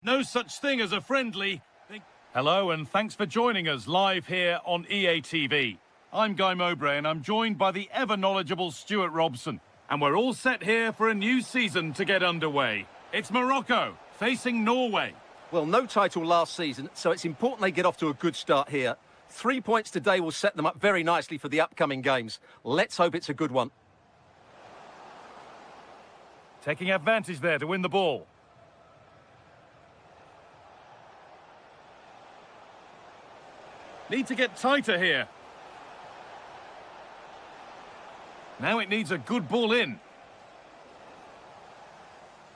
no such thing as a friendly. Hello and thanks for joining us live here on EA TV. I'm Guy Mowbray and I'm joined by the ever-knowledgeable Stuart Robson. And we're all set here for a new season to get underway. It's Morocco facing Norway. Well, no title last season, so it's important they get off to a good start here. 3 points today will set them up very nicely for the upcoming games. Let's hope it's a good one. Taking advantage there to win the ball. Need to get tighter here. Now it needs a good ball in.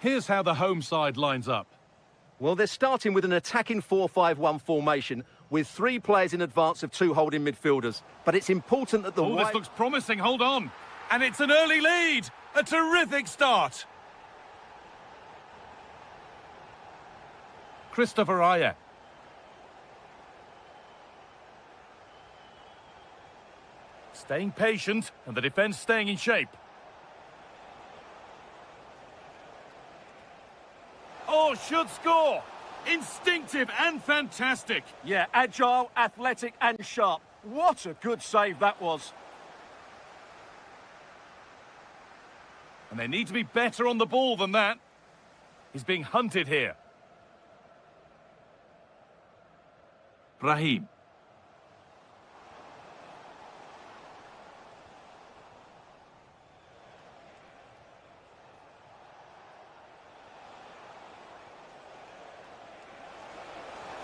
Here's how the home side lines up. Well, they're starting with an attacking 4-5-1 formation with 3 players in advance of 2 holding midfielders. But it's important that the this looks promising. Hold on. And it's an early lead. A terrific start. Christopher Ayer. Staying patient and the defence staying in shape. Oh, should score. Instinctive and fantastic. Yeah, agile, athletic and sharp. What a good save that was. And they need to be better on the ball than that. He's being hunted here. Brahim.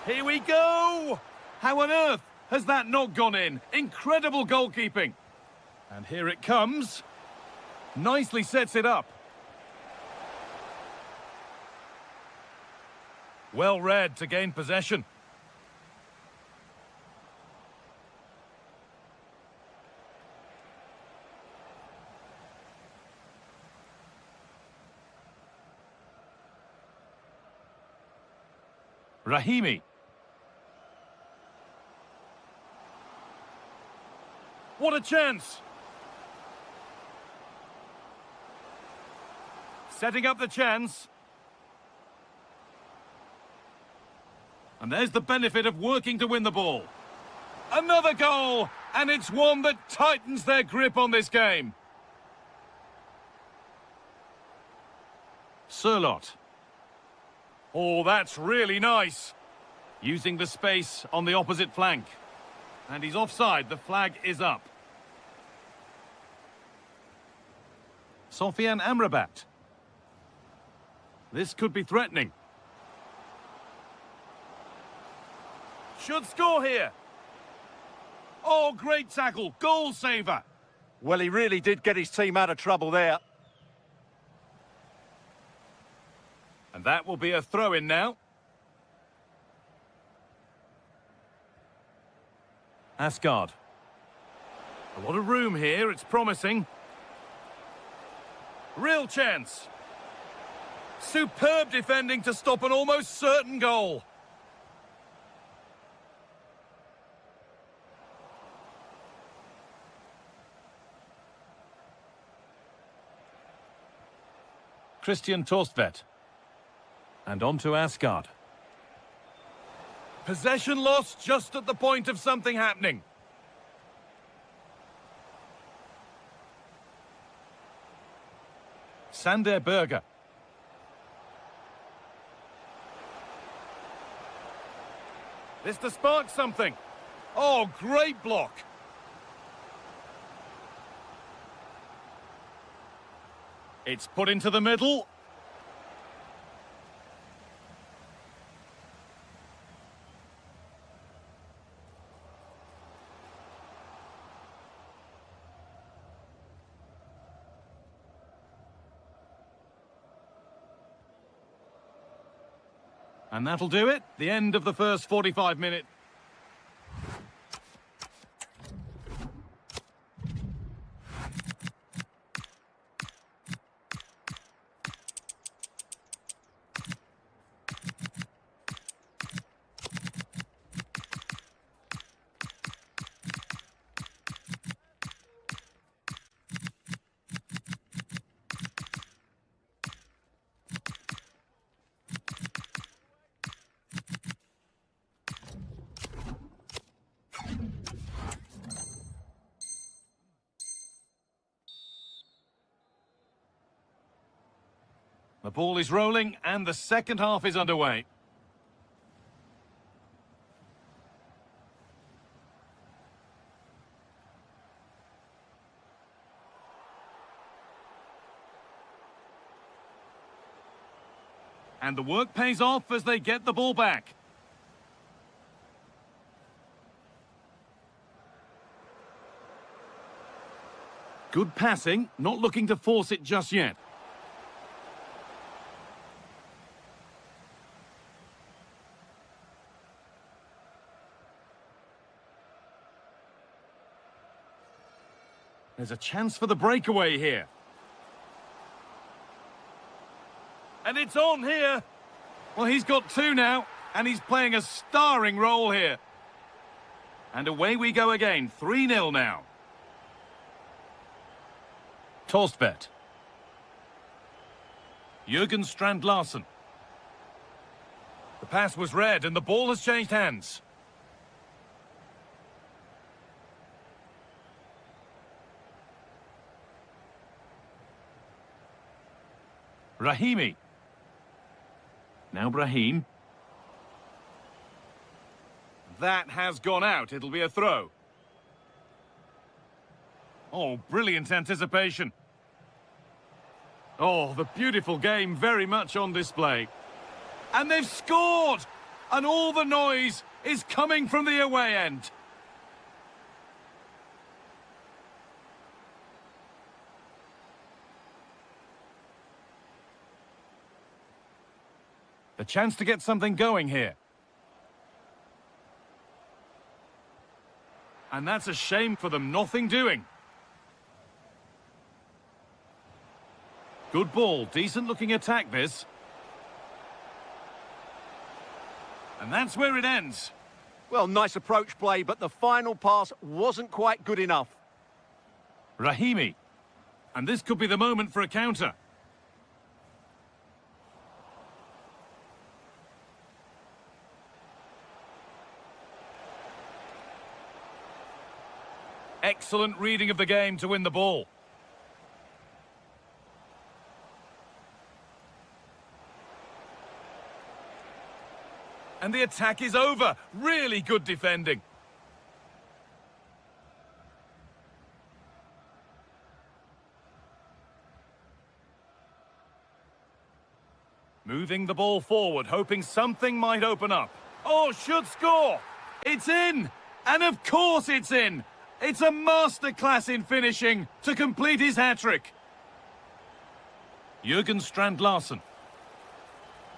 Here we go! How on earth has that not gone in? Incredible goalkeeping. And here it comes. Nicely sets it up. Well read to gain possession. Rahimi. What a chance! Setting up the chance. And there's the benefit of working to win the ball. Another goal! And it's one that tightens their grip on this game. Surlot. Oh, that's really nice. Using the space on the opposite flank. And he's offside. The flag is up. Sofian Amrabat. This could be threatening. Should score here. Oh, great tackle. Goal saver. Well, he really did get his team out of trouble there. And that will be a throw-in now. Asgard. A lot of room here, it's promising. Real chance. Superb defending to stop an almost certain goal. Christian Torstvedt. And on to Asgard. Possession lost just at the point of something happening. Sander Berger. This to spark something. Oh, great block. It's put into the middle. And that'll do it. The end of the first 45 minutes. The ball is rolling and the second half is underway. And the work pays off as they get the ball back. Good passing, not looking to force it just yet. There's a chance for the breakaway here. And it's on here. Well, he's got two now, and he's playing a starring role here. And away we go again, 3-0 now. Torstvedt. Jürgen Strand-Larsen. The pass was read, and the ball has changed hands. Rahimi. Now Brahim. That has gone out. It'll be a throw. Oh, brilliant anticipation. Oh, the beautiful game very much on display. And they've scored! And all the noise is coming from the away end. The chance to get something going here. And that's a shame for them, nothing doing. Good ball, decent looking attack this. And that's where it ends. Well, nice approach play, but the final pass wasn't quite good enough. Rahimi. And this could be the moment for a counter. Excellent reading of the game to win the ball. And the attack is over. Really good defending. Moving the ball forward, hoping something might open up. Oh, should score! It's in! And of course it's in! It's a masterclass in finishing to complete his hat-trick. Jürgen Strand-Larsen.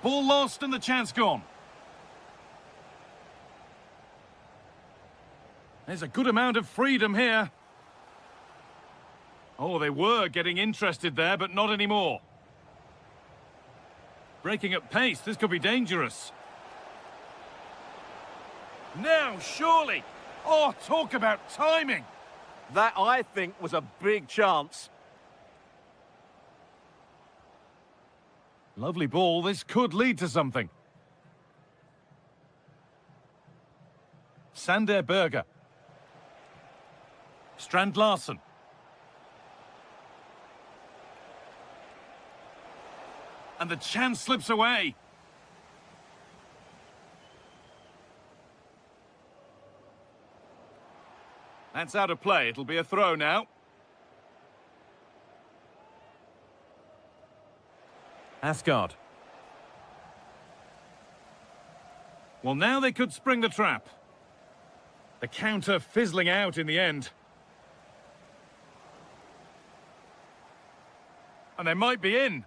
Ball lost and the chance gone. There's a good amount of freedom here. Oh, they were getting interested there, but not anymore. Breaking at pace, this could be dangerous. Now, surely! Oh, talk about timing! That, I think, was a big chance. Lovely ball, this could lead to something. Sander Berger. Strand-Larsen. And the chance slips away. That's out of play. It'll be a throw now. Asgard. Well, now they could spring the trap. The counter fizzling out in the end. And they might be in.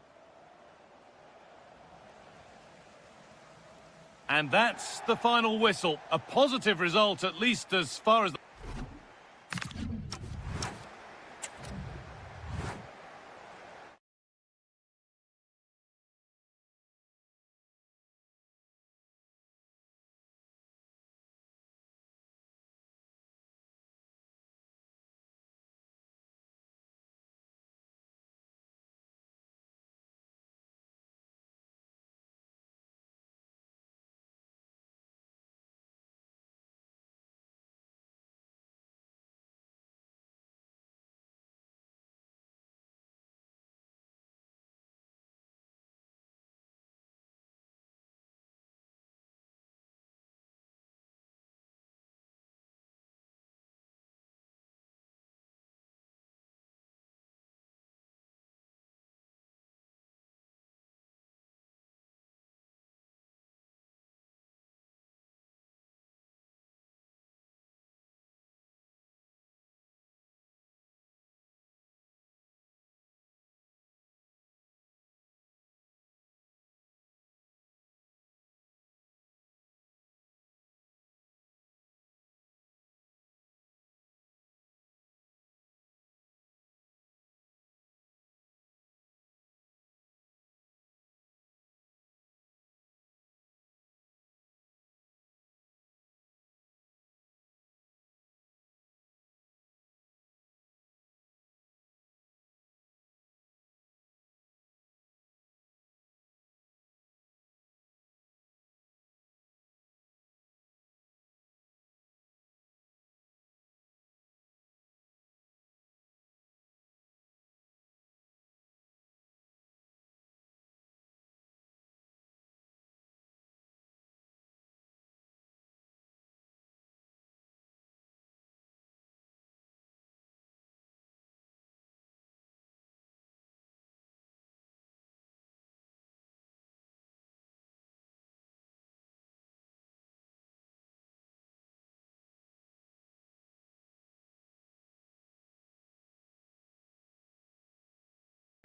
And that's the final whistle. A positive result, at least as far as...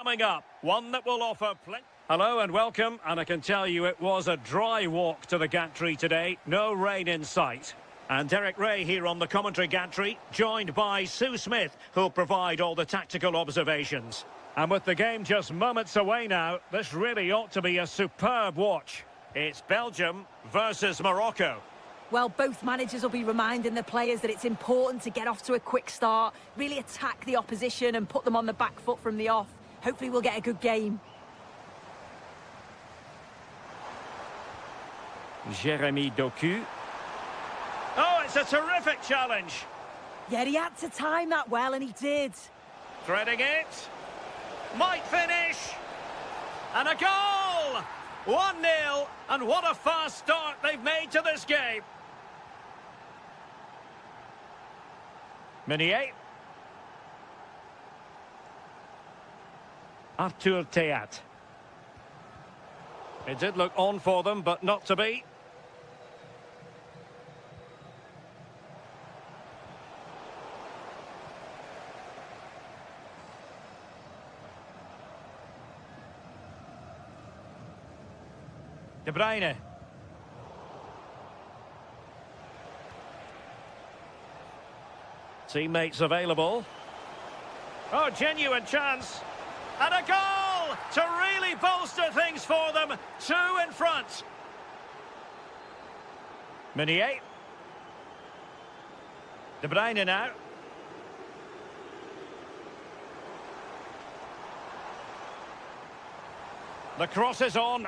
coming up. One that will offer plenty. Hello and welcome, and I can tell you it was a dry walk to the gantry today. No rain in sight. And Derek Ray here on the commentary gantry, joined by Sue Smith, who'll provide all the tactical observations. And with the game just moments away now, this really ought to be a superb watch. It's Belgium versus Morocco. Well, both managers will be reminding the players that it's important to get off to a quick start, really attack the opposition and put them on the back foot from the off. Hopefully we'll get a good game. Jeremy Doku. Oh, it's a terrific challenge. Yeah, he had to time that well, and he did. Threading it. Might finish. And a goal! 1-0, and what a fast start they've made to this game. Meunier. Arthur Theat. It did look on for them, but not to be. De Bruyne. Teammates available. Oh, genuine chance. And a goal to really bolster things for them. 2 in front. Meunier. De Bruyne now. The cross is on.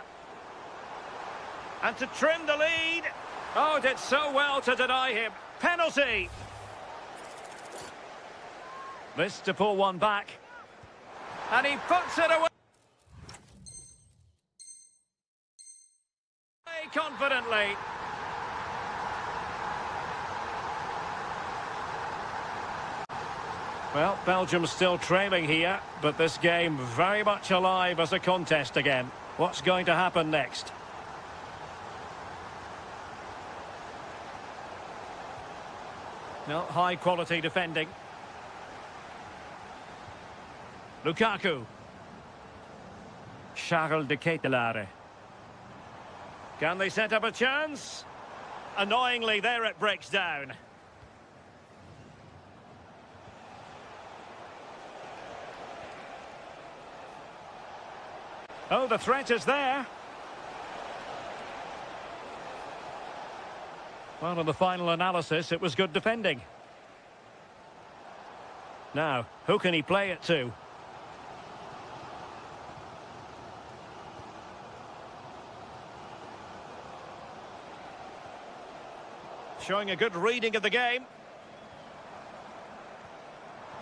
And to trim the lead. Oh, did so well to deny him. Penalty. This to pull one back. And he puts it away confidently. Well, Belgium's still trailing here, but this game very much alive as a contest again. What's going to happen next? No, high-quality defending. Lukaku. Charles de Ketelaere. Can they set up a chance? Annoyingly, there it breaks down. Oh, the threat is there. Well, in the final analysis, it was good defending. Now, who can he play it to? Showing a good reading of the game.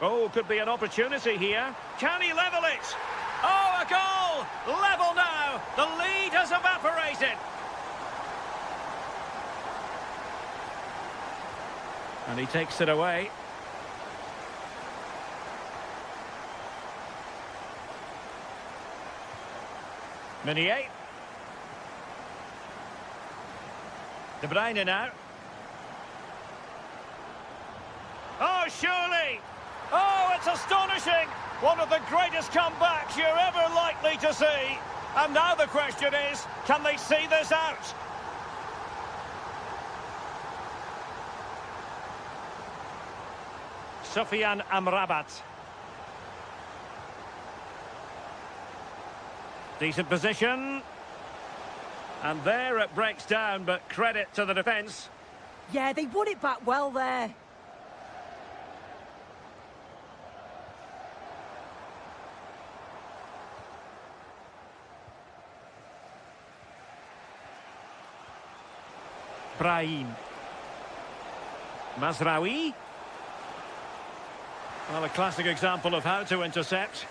Oh, could be an opportunity here. Can he level it? Oh, a goal! Level now! The lead has evaporated. And he takes it away. Meunier. De Bruyne now. Oh, surely! Oh, it's astonishing! One of the greatest comebacks you're ever likely to see. And now the question is, can they see this out? Sofiane Amrabat. Decent position. And there it breaks down, but credit to the defence. Yeah, they won it back well there. Brahim. Mazraoui. Well, a classic example of how to intercept.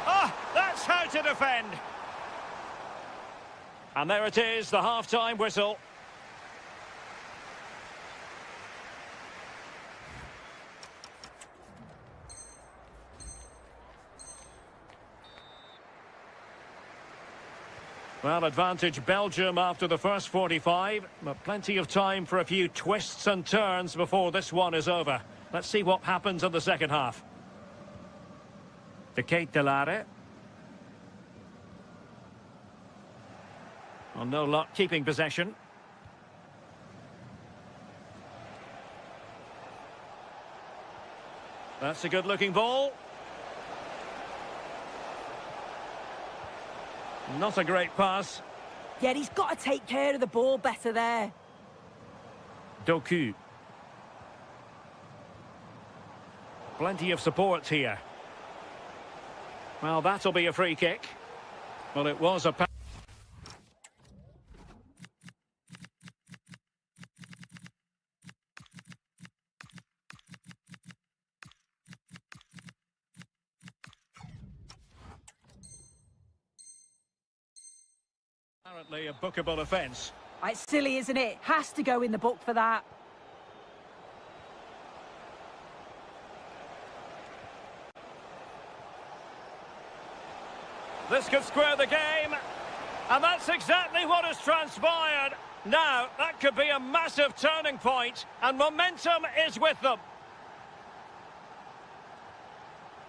Ah, that's how to defend. And there it is, the half-time whistle. Well, advantage Belgium after the first 45, but plenty of time for a few twists and turns before this one is over. Let's see what happens in the second half. De Ketelare. Well, no luck keeping possession. That's a good-looking ball. Not a great pass. Yeah, he's got to take care of the ball better there. Doku. Plenty of support here. Well, that'll be a free kick. Well, it was a... Apparently a bookable offence. It's silly, isn't it? Has to go in the book for that. This could square the game. And that's exactly what has transpired. Now, that could be a massive turning point, and momentum is with them.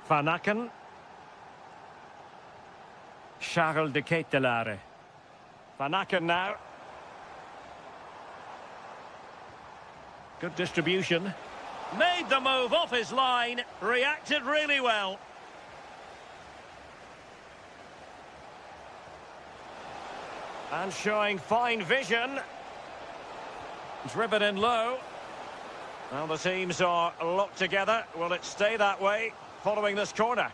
Van Aken. Charles de Ketelare. Van Aken now. Good distribution. Made the move off his line. Reacted really well. And showing fine vision. Driven in low. Well, the teams are locked together. Will it stay that way following this corner?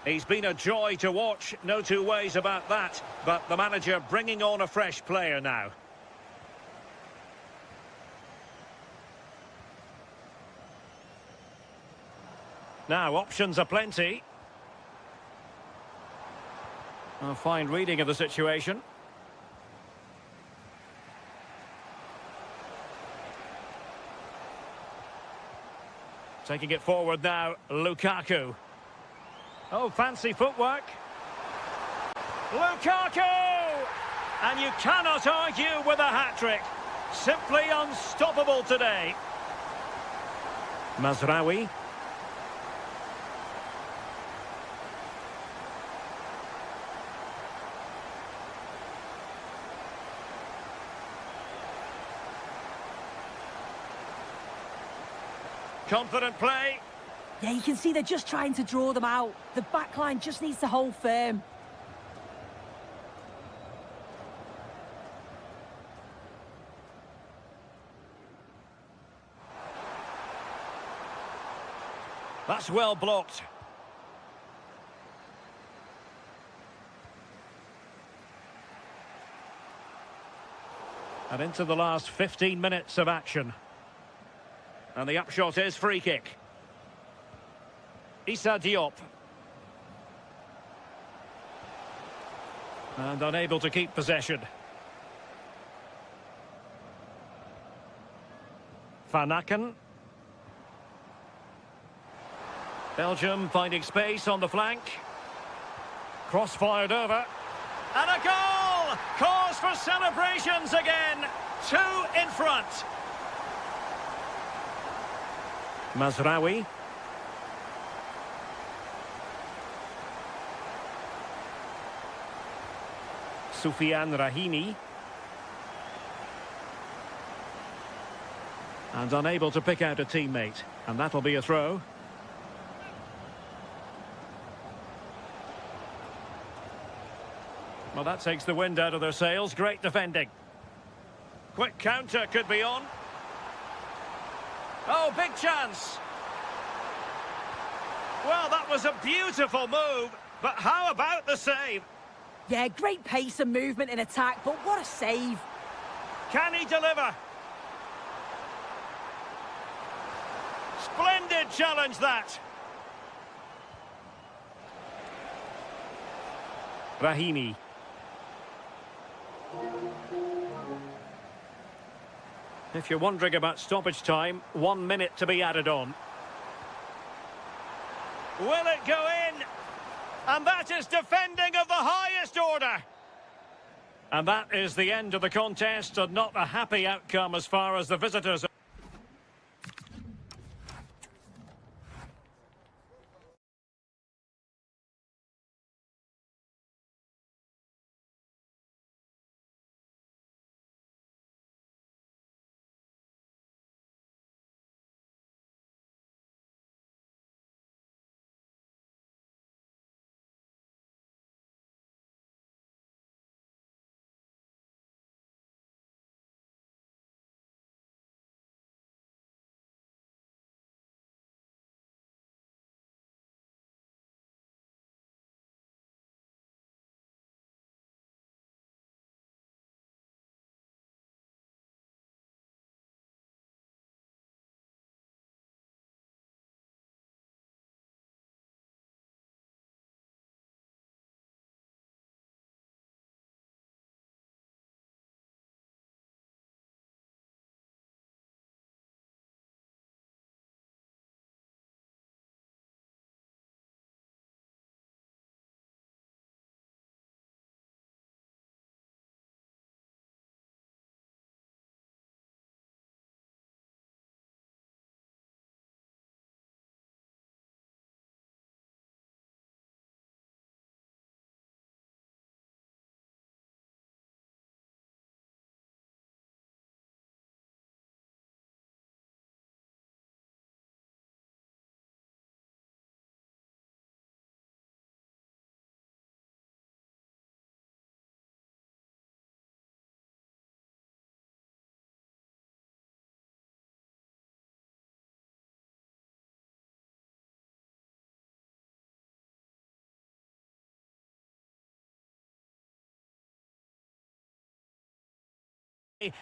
He's been a joy to watch, no two ways about that. But the manager bringing on a fresh player now. Now, options are plenty. A fine reading of the situation. Taking it forward now, Lukaku. Oh, fancy footwork. Lukaku! And you cannot argue with a hat-trick. Simply unstoppable today. Mazraoui. Confident play. Yeah, you can see they're just trying to draw them out. The back line just needs to hold firm. That's well blocked. And into the last 15 minutes of action. And the upshot is free kick. Issa Diop. And unable to keep possession. Van Aken. Belgium finding space on the flank. Cross fired over. And a goal! Cause for celebrations again. 2 in front. Mazraoui. Soufiane Rahimi. And unable to pick out a teammate. And that'll be a throw. Well, that takes the wind out of their sails. Great defending. Quick counter could be on. Oh, big chance. Well, that was a beautiful move. But how about the save? Yeah, great pace and movement in attack, but what a save. Can he deliver? Splendid challenge, that. Rahimi. If you're wondering about stoppage time, 1 minute to be added on. Will it go in? And that is defending of the highest order. And that is the end of the contest, and not a happy outcome as far as the visitors.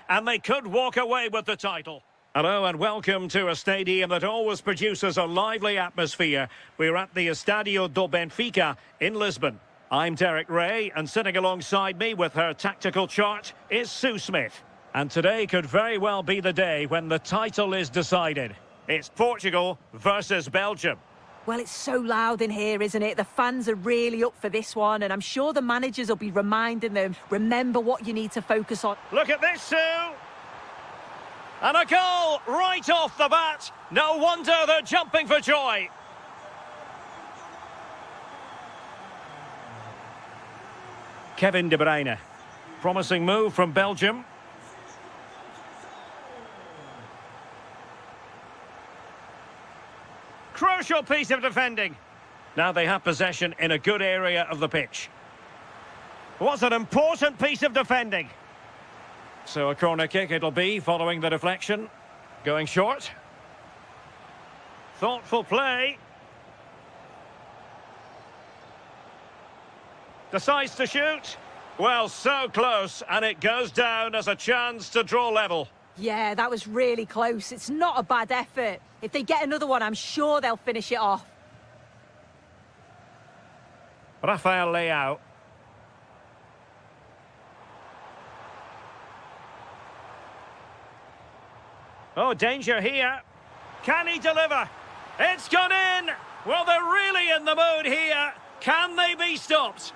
And they could walk away with the title. Hello and welcome to a stadium that always produces a lively atmosphere. We're at the Estadio do Benfica in Lisbon. I'm Derek Ray, and sitting alongside me with her tactical chart is Sue Smith. And today could very well be the day when the title is decided. It's Portugal versus Belgium. Well, it's so loud in here, isn't it? The fans are really up for this one, and I'm sure the managers will be reminding them, remember what you need to focus on. Look at this, Sue! And a goal right off the bat. No wonder they're jumping for joy. Kevin De Bruyne. Promising move from Belgium. Crucial piece of defending. Now they have possession in a good area of the pitch. What's an important piece of defending. So a corner kick it'll be following the deflection. Going short. Thoughtful play. Decides to shoot. Well, so close, and it goes down as a chance to draw level. Yeah, that was really close. It's not a bad effort. If they get another one, I'm sure they'll finish it off. Rafael Leao. Oh, danger here. Can he deliver? It's gone in! Well, they're really in the mood here. Can they be stopped?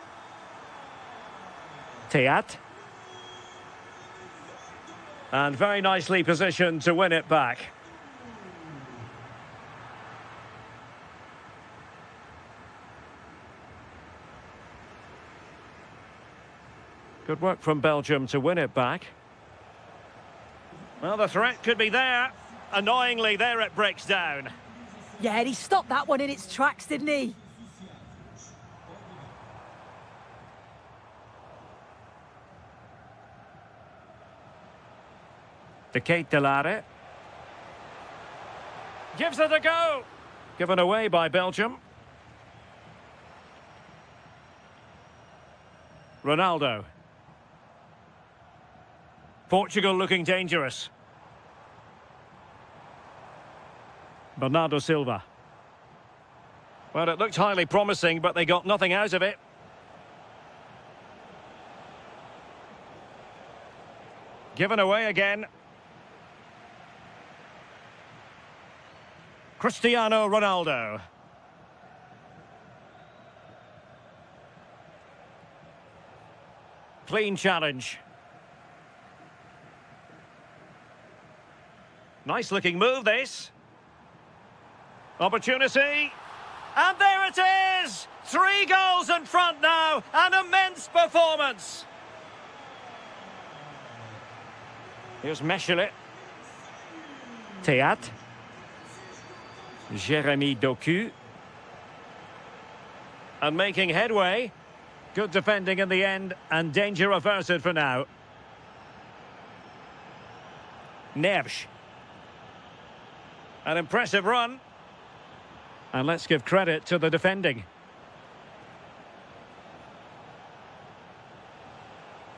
Teat. And very nicely positioned to win it back. Good work from Belgium to win it back. Well, the threat could be there. Annoyingly, there it breaks down. Yeah, he stopped that one in its tracks, didn't he? De Ketelare. Gives it a go. Given away by Belgium. Ronaldo. Portugal looking dangerous. Bernardo Silva. Well, it looked highly promising, but they got nothing out of it. Given away again. Cristiano Ronaldo. Clean challenge. Nice looking move, this. Opportunity. And there it is! 3 goals in front now. An immense performance. Here's Mechelet. Théâtre. Jérémy Doku. And making headway. Good defending in the end, and danger averted for now. Neves. An impressive run. And let's give credit to the defending.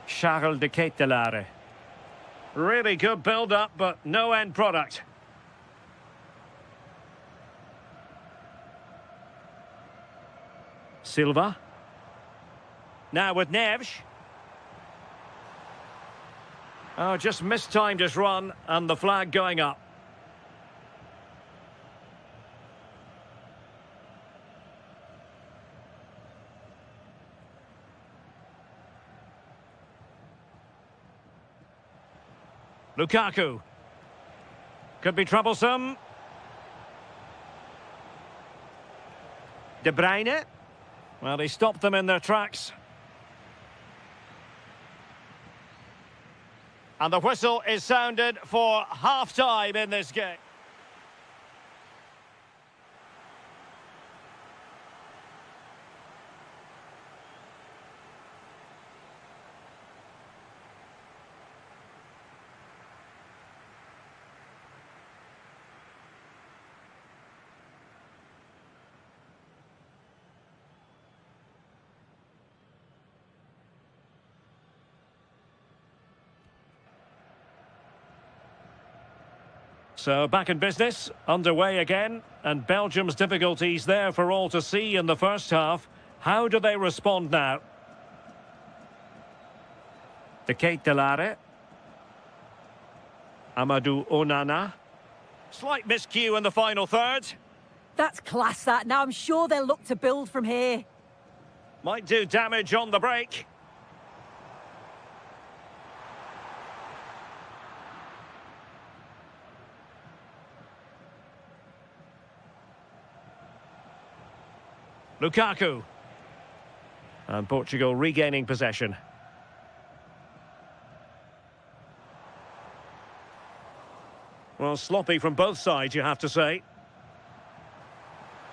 Charles de Ketelare. Really good build-up, but no end product. Silva. Now with Neves. Oh, just mistimed his run, and the flag going up. Lukaku. Could be troublesome. De Bruyne. Well, he stopped them in their tracks. And the whistle is sounded for half-time in this game. So back in business, underway again, and Belgium's difficulties there for all to see in the first half. How do they respond now? De Ketelare. Amadou Onana. Slight miscue in the final third. That's class, that. Now I'm sure they'll look to build from here. Might do damage on the break. Lukaku. And Portugal regaining possession. Well, sloppy from both sides, you have to say.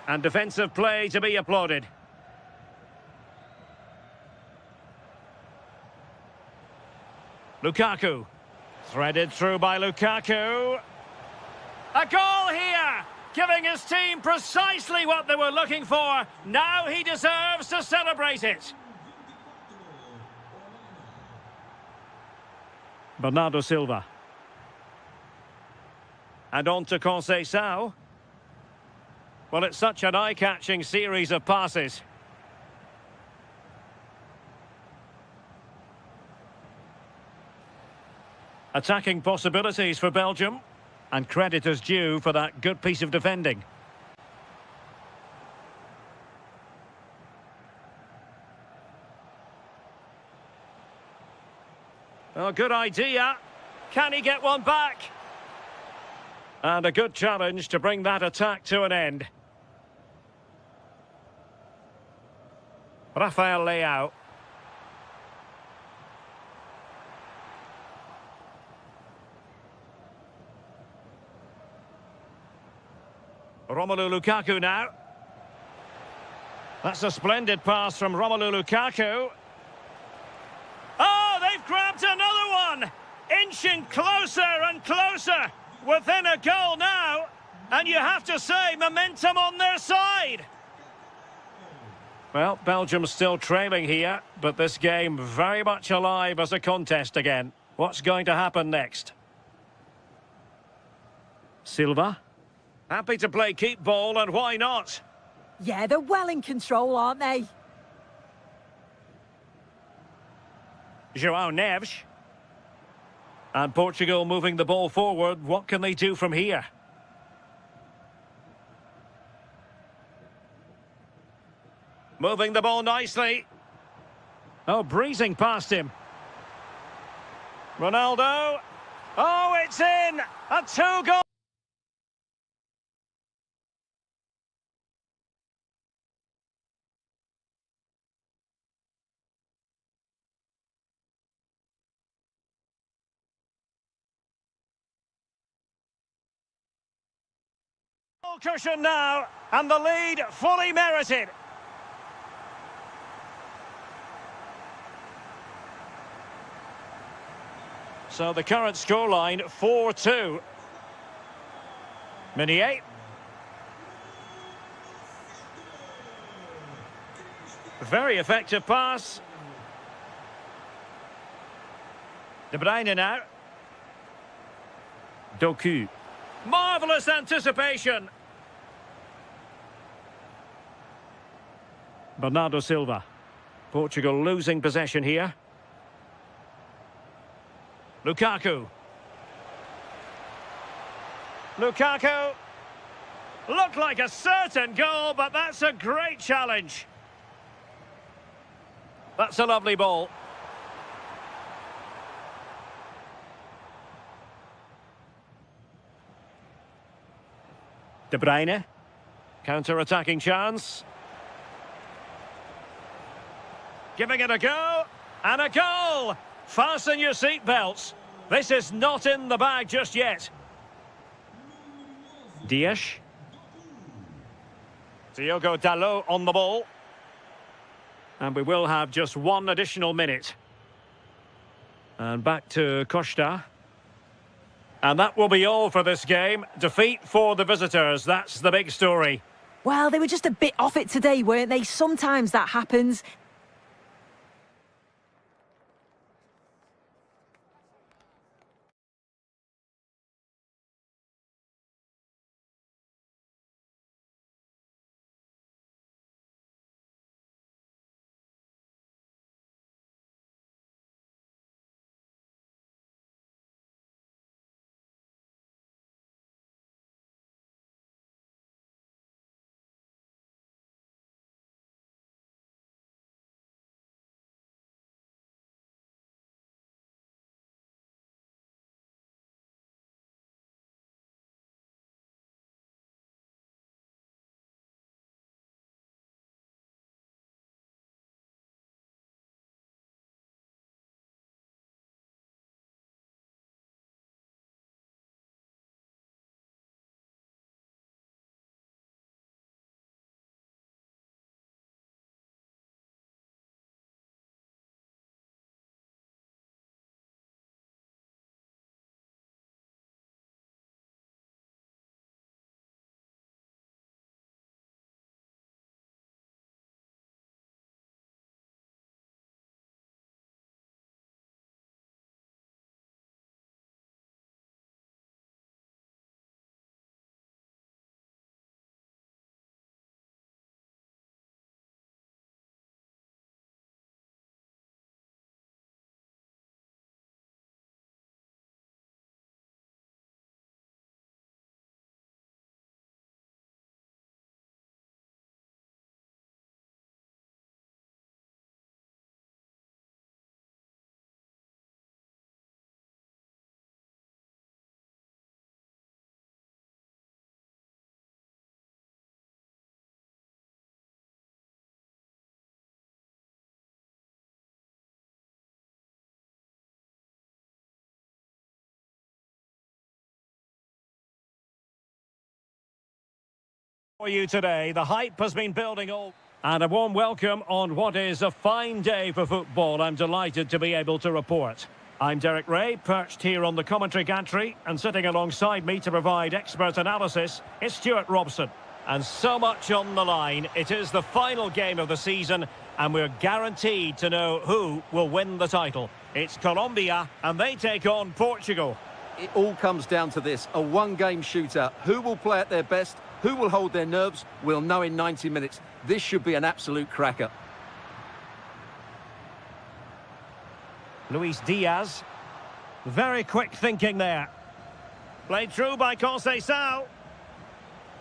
And defensive play to be applauded. Lukaku. Threaded through by Lukaku. A goal here! Giving his team precisely what they were looking for. Now he deserves to celebrate it. Bernardo Silva. And on to Conceição. Well, it's such an eye-catching series of passes. Attacking possibilities for Belgium. And credit is due for that good piece of defending. Oh, good idea. Can he get one back? And a good challenge to bring that attack to an end. Rafael Leao. Romelu Lukaku now. That's a splendid pass from Romelu Lukaku. Oh, they've grabbed another one! Inching closer and closer. Within a goal now. And you have to say, momentum on their side. Well, Belgium's still trailing here, but this game very much alive as a contest again. What's going to happen next? Silva. Happy to play keep ball, and why not? Yeah, they're well in control, aren't they? João Neves. And Portugal moving the ball forward. What can they do from here? Moving the ball nicely. Oh, breezing past him. Ronaldo. Oh, it's in! A two-goal... Cushion now, and the lead fully merited. So the current scoreline 4-2. Meunier. Very effective pass. De Bruyne now. Doku. Marvellous anticipation. Bernardo Silva. Portugal losing possession here. Lukaku. Lukaku. Looked like a certain goal, but that's a great challenge. That's a lovely ball. De Bruyne. Counter-attacking chance. Giving it a go. And a goal! Fasten your seatbelts. This is not in the bag just yet. Dias. Diogo Dalot on the ball. And we will have just one additional minute. And back to Costa. And that will be all for this game. Defeat for the visitors. That's the big story. Well, they were just a bit off it today, weren't they? Sometimes that happens. For you today, the hype has been building all. And a warm welcome on what is a fine day for football. I'm delighted to be able to report. I'm Derek Ray, perched here on the commentary gantry, and sitting alongside me to provide expert analysis is Stuart Robson. And so much on the line. It is the final game of the season, and we're guaranteed to know who will win the title. It's Colombia, and they take on Portugal. It all comes down to this, a one-game shootout. Who will play at their best? Who will hold their nerves? We'll know in 90 minutes. This should be an absolute cracker. Luis Diaz. Very quick thinking there. Played through by Conceição.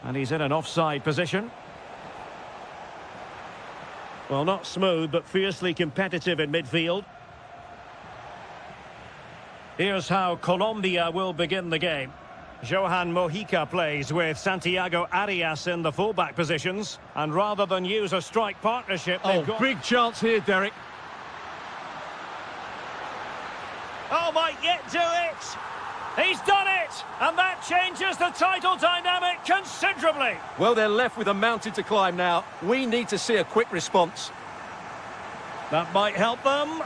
And he's in an offside position. Well, not smooth, but fiercely competitive in midfield. Here's how Colombia will begin the game. Johan Mojica plays with Santiago Arias in the fullback positions. And rather than use a strike partnership, they've got... Big chance here, Derek. Oh, might yet do it! He's done it! And that changes the title dynamic considerably. Well, they're left with a mountain to climb now. We need to see a quick response. That might help them.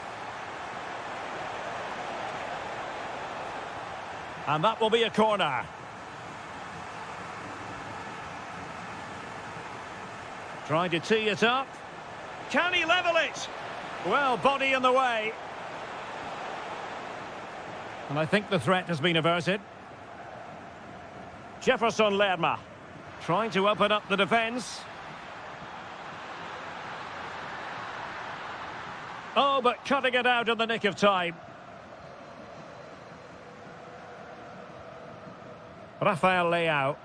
And that will be a corner. Trying to tee it up. Can he level it? Well, body in the way. And I think the threat has been averted. Jefferson Lerma trying to open up the defence. Oh, but cutting it out in the nick of time. Rafael Leao.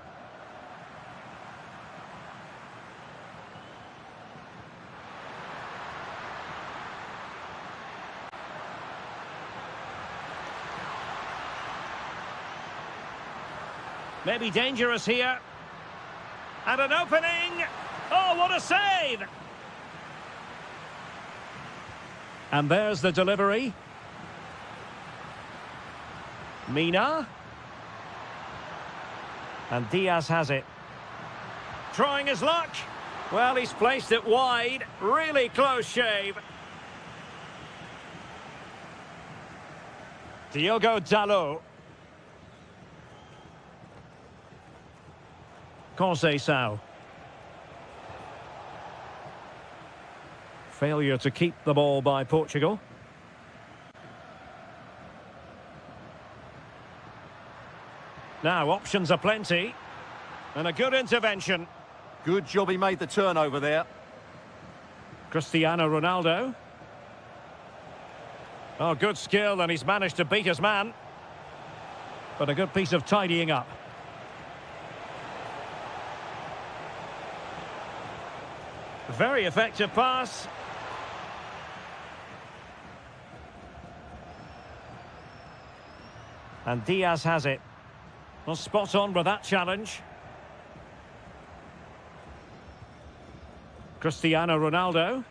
Maybe dangerous here. And an opening. Oh, what a save! And there's the delivery. Mina. And Diaz has it. Trying his luck. Well, he's placed it wide. Really close shave. Diogo Dalot. Conceição. Failure to keep the ball by Portugal. Now, options are plenty. And a good intervention. Good job he made the turnover there. Cristiano Ronaldo. Oh, good skill, and he's managed to beat his man. But a good piece of tidying up. Very effective pass. And Diaz has it. Well, spot on with that challenge. Cristiano Ronaldo.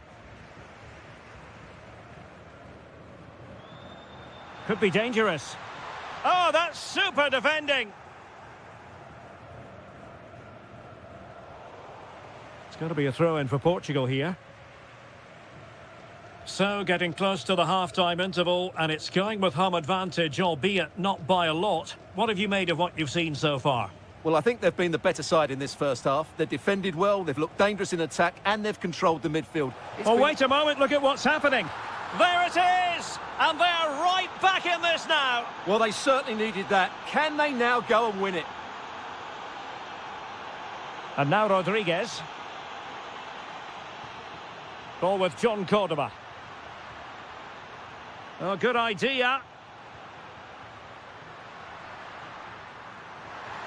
Could be dangerous. Oh, that's super defending. It's going to be a throw-in for Portugal here. So, getting close to the half-time interval, and it's going with home advantage, albeit not by a lot. What have you made of what you've seen so far? Well, I think they've been the better side in this first half. They've defended well, they've looked dangerous in attack, and they've controlled the midfield. Wait a moment, look at what's happening. There it is! And they're right back in this now. Well, they certainly needed that. Can they now go and win it? And now Rodriguez. Ball with John Cordoba. Oh, good idea.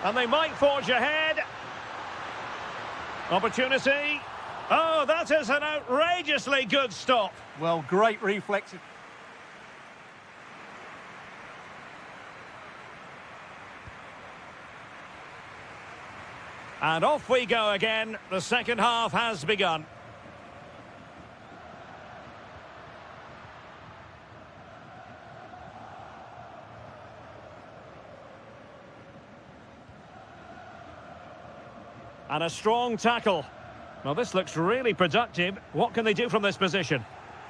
And they might forge ahead. Opportunity. Oh, that is an outrageously good stop. Well, great reflexes. And off we go again. The second half has begun. And a strong tackle. Well, this looks really productive. What can they do from this position?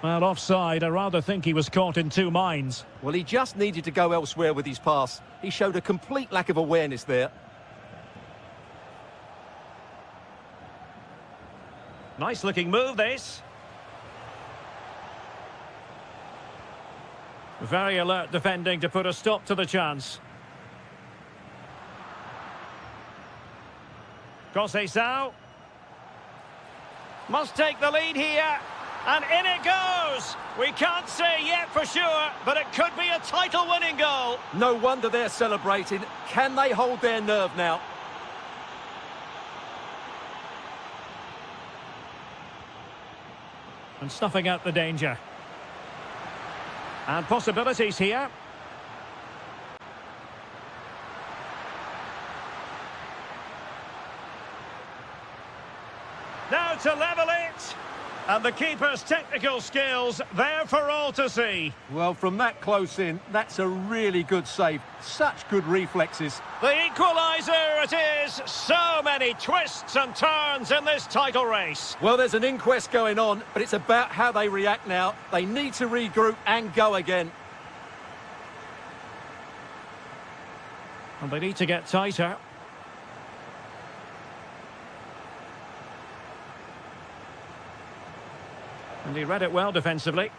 Well, offside. I rather think he was caught in two minds. Well, he just needed to go elsewhere with his pass. He showed a complete lack of awareness there. Nice looking move, this. Very alert defending to put a stop to the chance. Conceição must take the lead here, and in it goes. We can't say yet for sure, but it could be a title-winning goal. No wonder they're celebrating. Can they hold their nerve now? And snuffing out the danger. And possibilities here. Now to level it. And the keeper's technical skills there for all to see. Well, from that close in, that's a really good save. Such good reflexes. The equaliser it is. So many twists and turns in this title race. Well, there's an inquest going on, but it's about how they react now. They need to regroup and go again. And they need to get tighter. And he read it well defensively.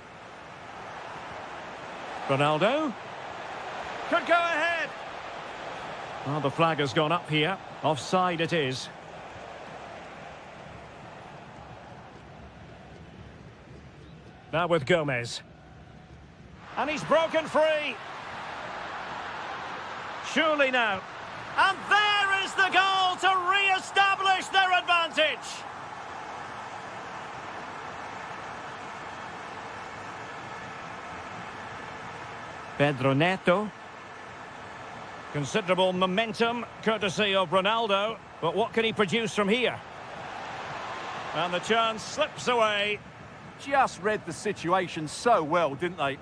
Ronaldo. Could go ahead. Well, the flag has gone up here. Offside it is. Now with Gomez. And he's broken free. Surely now. And there is the goal to re-establish their advantage. Pedro Neto. Considerable momentum, courtesy of Ronaldo. But what can he produce from here? And the chance slips away. Just read the situation so well, didn't they?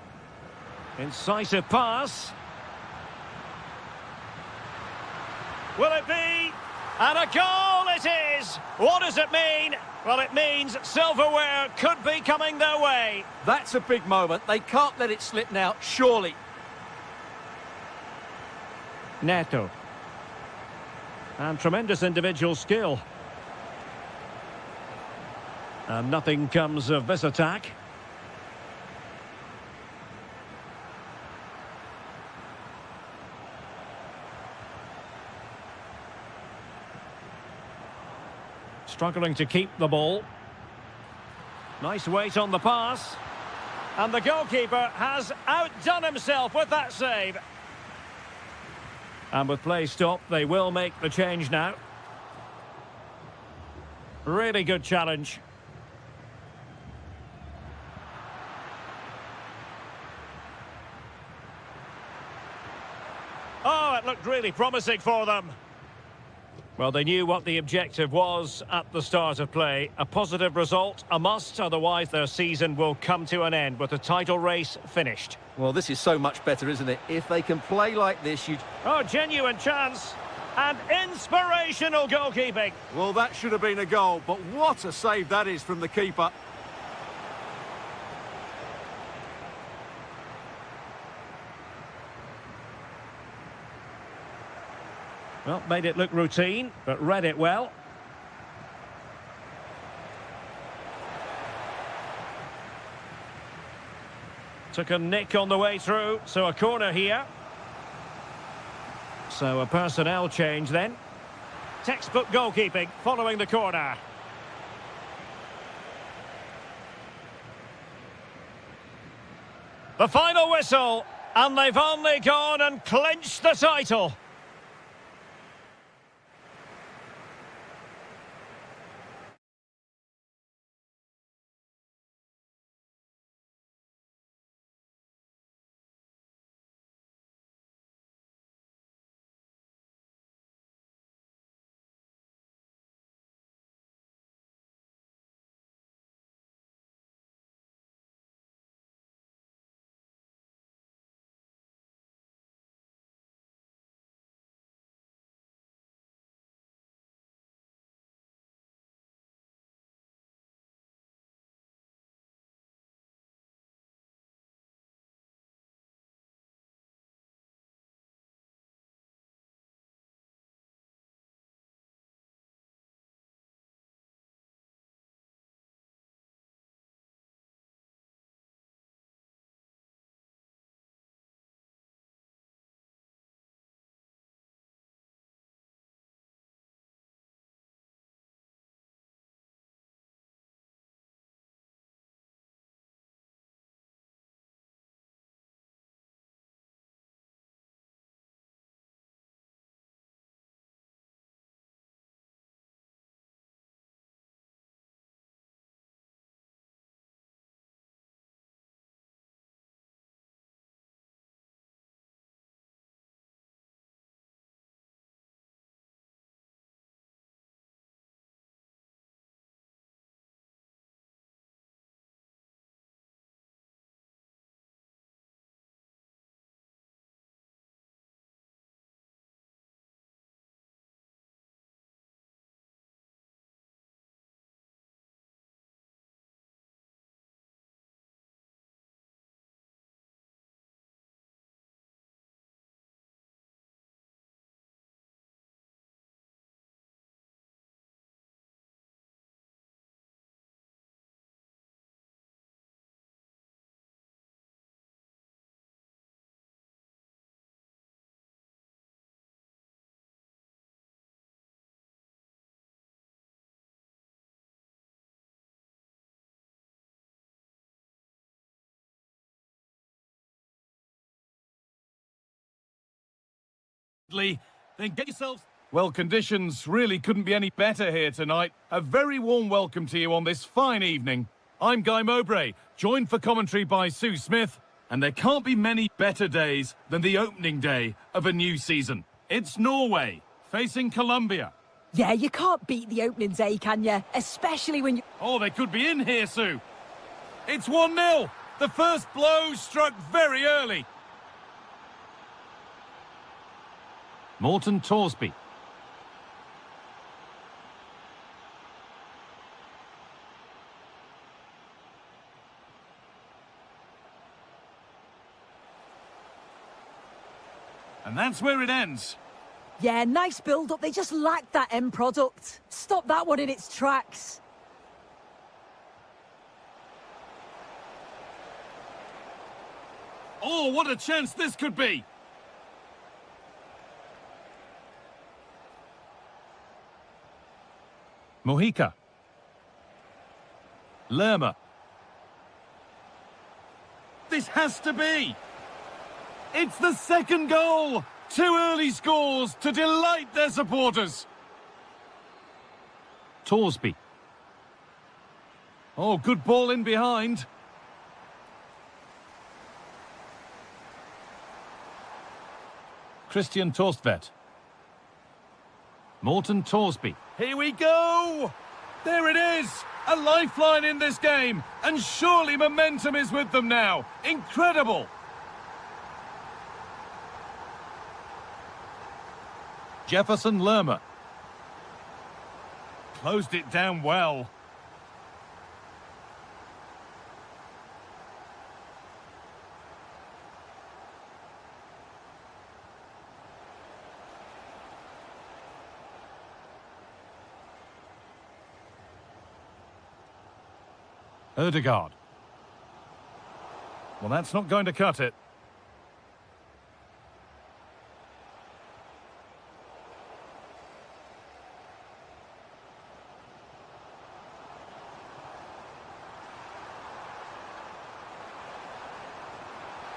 Incisive pass. Will it be? And a goal it is! What does it mean? Well, it means silverware could be coming their way. That's a big moment. They can't let it slip now, surely. Neto. And tremendous individual skill. And nothing comes of this attack. Struggling to keep the ball. Nice weight on the pass. And the goalkeeper has outdone himself with that save. And with play stopped, they will make the change now. Really good challenge. Oh, it looked really promising for them. Well, they knew what the objective was at the start of play. A positive result, a must, otherwise their season will come to an end with the title race finished. Well, this is so much better, isn't it? If they can play like this, you... Oh, genuine chance. And inspirational goalkeeping. Well, that should have been a goal, but what a save that is from the keeper. Well, made it look routine, but read it well. Took a nick on the way through, so a corner here. So a personnel change then. Textbook goalkeeping following the corner. The final whistle, and they've only gone and clinched the title. quietly, then get yourselves... Well, conditions really couldn't be any better here tonight. A very warm welcome to you on this fine evening. I'm Guy Mowbray, joined for commentary by Sue Smith, and there can't be many better days than the opening day of a new season. It's Norway facing Colombia. Yeah, you can't beat the opening day, can you? Especially when you... Oh, they could be in here, Sue. It's 1-0. The first blow struck very early. Morten Torsby. And that's where it ends. Yeah, nice build-up. They just lacked that end product. Stop that one in its tracks. Oh, what a chance this could be. Mojica. Lerma. This has to be. It's the second goal. 2 early scores to delight their supporters. Torsby. Oh, good ball in behind. Christian Torstvedt. Morten Torsby. Here we go! There it is! A lifeline in this game, and surely momentum is with them now. Incredible! Jefferson Lerma. Closed it down well. Ødegaard. Well, that's not going to cut it.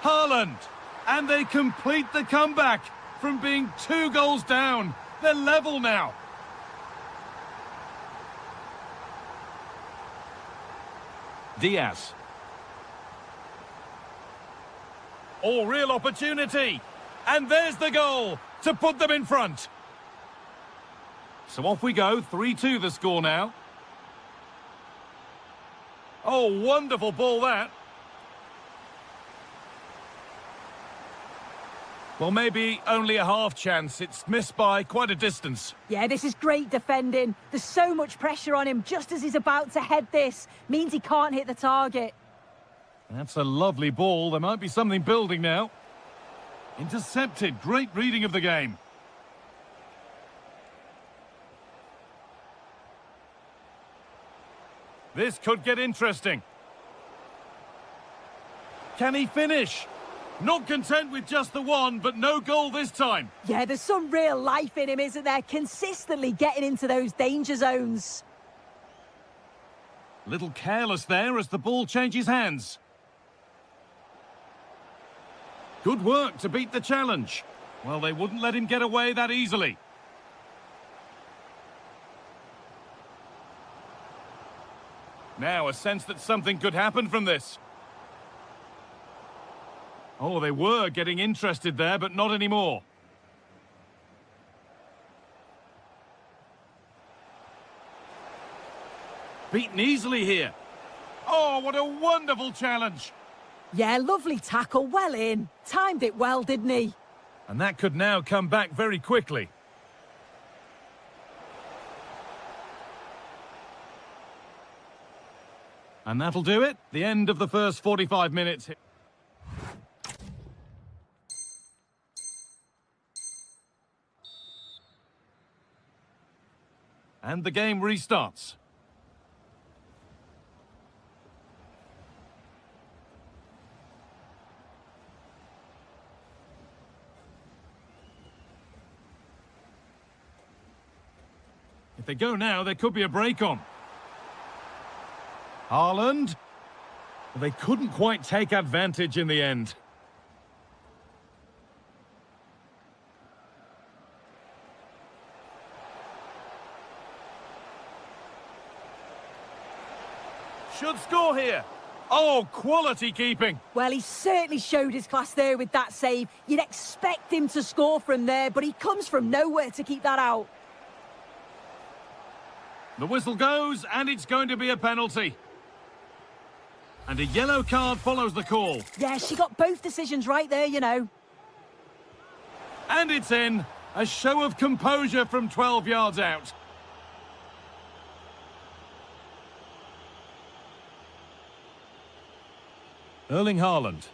Haaland! And they complete the comeback from being 2 goals down. They're level now. Diaz. Oh, real opportunity. And there's the goal to put them in front. So off we go, 3-2 the score now. Oh, wonderful ball that. Well, maybe only a half chance. It's missed by quite a distance. Yeah, this is great defending. There's so much pressure on him just as he's about to head this. Means he can't hit the target. That's a lovely ball. There might be something building now. Intercepted. Great reading of the game. This could get interesting. Can he finish? Not content with just the one, but no goal this time. Yeah, there's some real life in him, isn't there? Consistently getting into those danger zones. Little careless there as the ball changes hands. Good work to beat the challenge. Well, they wouldn't let him get away that easily. Now a sense that something could happen from this. Oh, they were getting interested there, but not anymore. Beaten easily here. Oh, what a wonderful challenge. Yeah, lovely tackle, well in. Timed it well, didn't he? And that could now come back very quickly. And that'll do it. The end of the first 45 minutes. And the game restarts. If they go now, there could be a break on. Haaland. They couldn't quite take advantage in the end. should score here. Oh, quality keeping. Well, he certainly showed his class there with that save. You'd expect him to score from there, but he comes from nowhere to keep that out. The whistle goes, and it's going to be a penalty. And a yellow card follows the call. Yeah, she got both decisions right there, you know. And it's in. A show of composure from 12 yards out. Erling Haaland.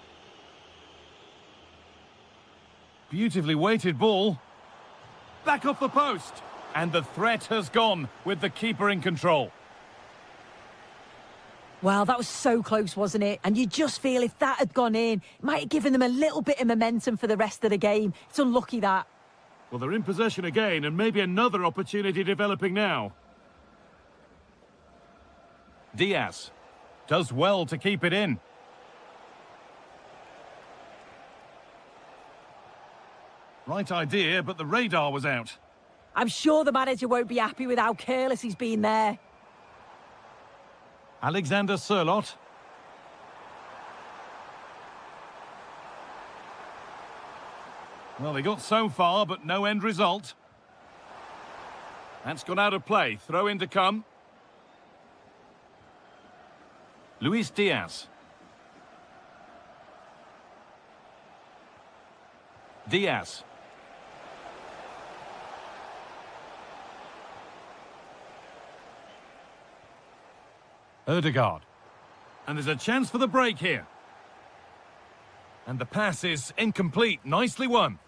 Beautifully weighted ball. Back off the post. And the threat has gone with the keeper in control. Well, that was so close, wasn't it? And you just feel if that had gone in, it might have given them a little bit of momentum for the rest of the game. It's unlucky that. Well, they're in possession again, and maybe another opportunity developing now. Diaz does well to keep it in. Right idea, but the radar was out. I'm sure the manager won't be happy with how careless he's been there. Alexander Sørloth. Well, they got so far, but no end result. That's gone out of play. Throw in to come. Luis Diaz. Diaz. Ødegaard. And there's a chance for the break here. And the pass is incomplete. Nicely won.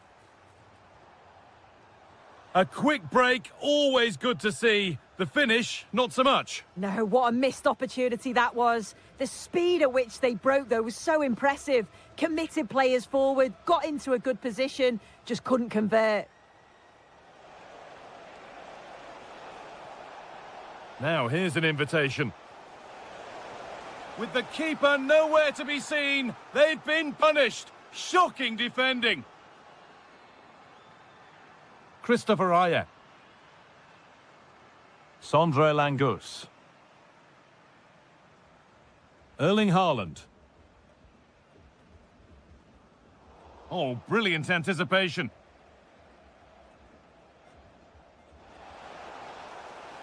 A quick break, always good to see. The finish, not so much. No, what a missed opportunity that was. The speed at which they broke, though, was so impressive. Committed players forward, got into a good position, just couldn't convert. Now, here's an invitation. With the keeper nowhere to be seen, they've been punished. Shocking defending. Christopher Ayer. Sondre Langus. Erling Haaland. Oh, brilliant anticipation.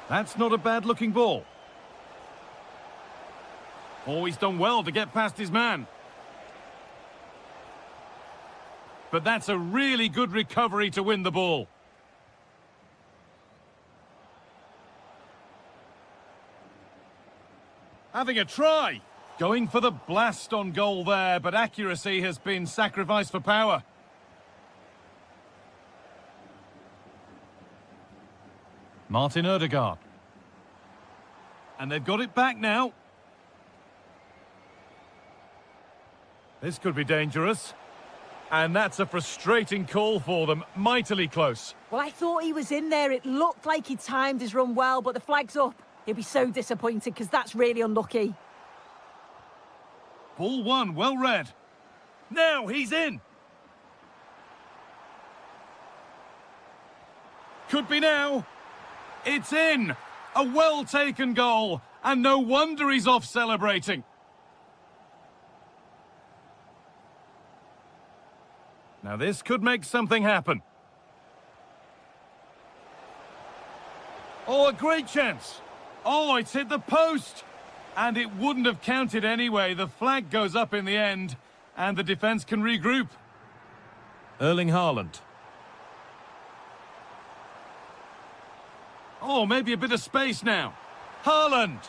That's not a bad-looking ball. Oh, he's done well to get past his man. But that's a really good recovery to win the ball. Having a try. Going for the blast on goal there, but accuracy has been sacrificed for power. Martin Ødegaard. And they've got it back now. This could be dangerous. And that's a frustrating call for them. Mightily close. Well, I thought he was in there. It looked like he timed his run well, but the flag's up. He'll be so disappointed because that's really unlucky. Ball one, well read. Now he's in. Could be now. It's in. A well-taken goal. And no wonder he's off celebrating. Now this could make something happen. Oh, a great chance. Oh, it's hit the post. And it wouldn't have counted anyway. The flag goes up in the end. And the defence can regroup. Erling Haaland. Oh, maybe a bit of space now. Haaland.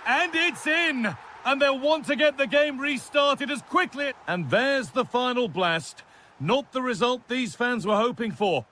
And it's in. And they'll want to get the game restarted as quickly. And there's the final blast. Not the result these fans were hoping for.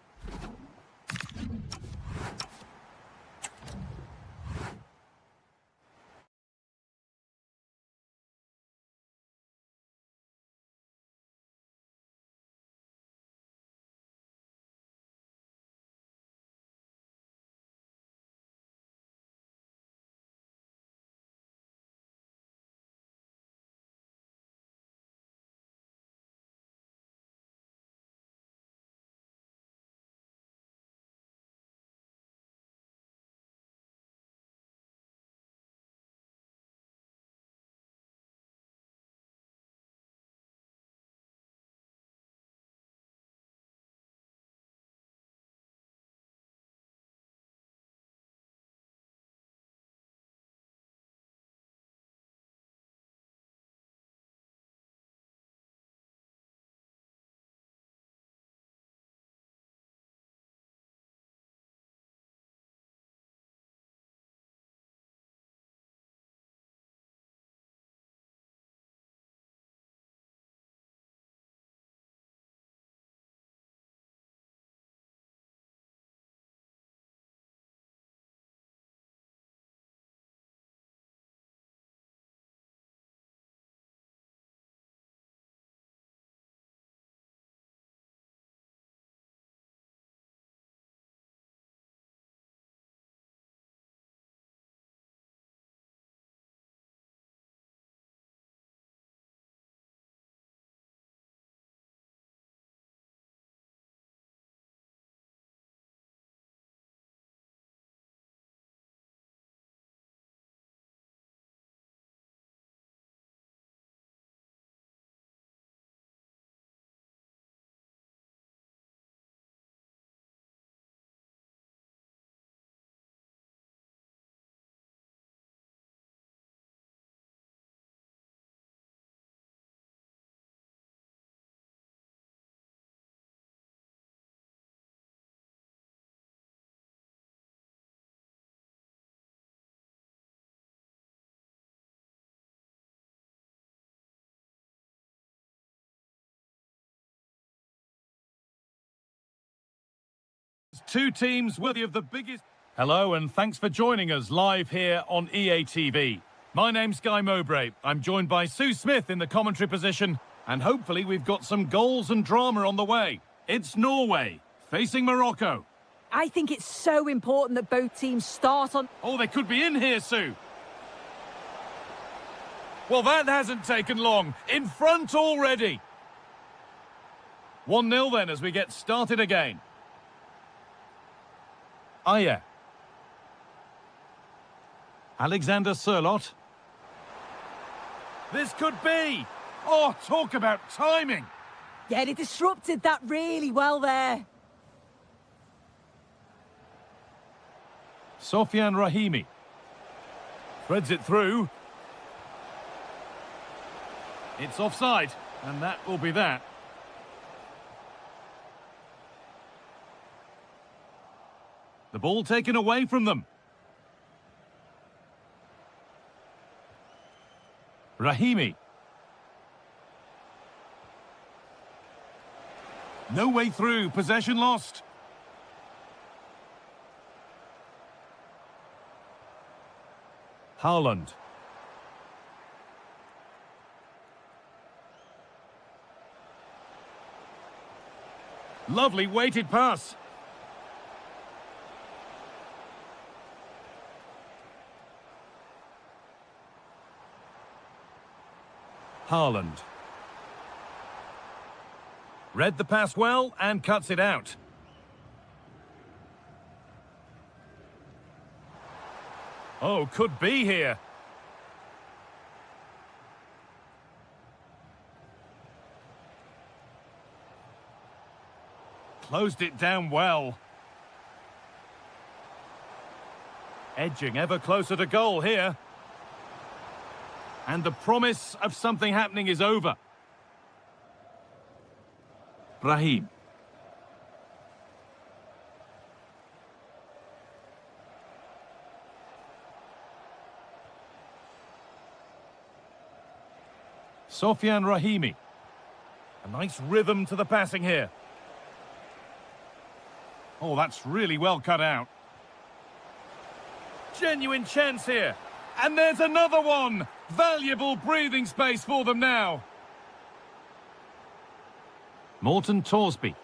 Two teams worthy of the biggest... Hello, and thanks for joining us live here on EA TV. My name's Guy Mowbray. I'm joined by Sue Smith in the commentary position, and hopefully we've got some goals and drama on the way. It's Norway facing Morocco. I think it's so important that both teams start on... Oh, they could be in here, Sue. Well, that hasn't taken long. In front already. 1-0 then as we get started again. Aya. Alexander Sørloth. This could be. Oh, talk about timing. Yeah, they disrupted that really well there. Sofian Rahimi. Threads it through. It's offside, and that will be that. The ball taken away from them. Rahimi. No way through, possession lost. Haaland. Lovely weighted pass. Haaland. Read the pass well and cuts it out. Oh, could be here. Closed it down well. Edging ever closer to goal here. And the promise of something happening is over. Brahim. Sofian Rahimi. A nice rhythm to the passing here. Oh, that's really well cut out. Genuine chance here. And there's another one. Valuable breathing space for them now. Morten Torsby.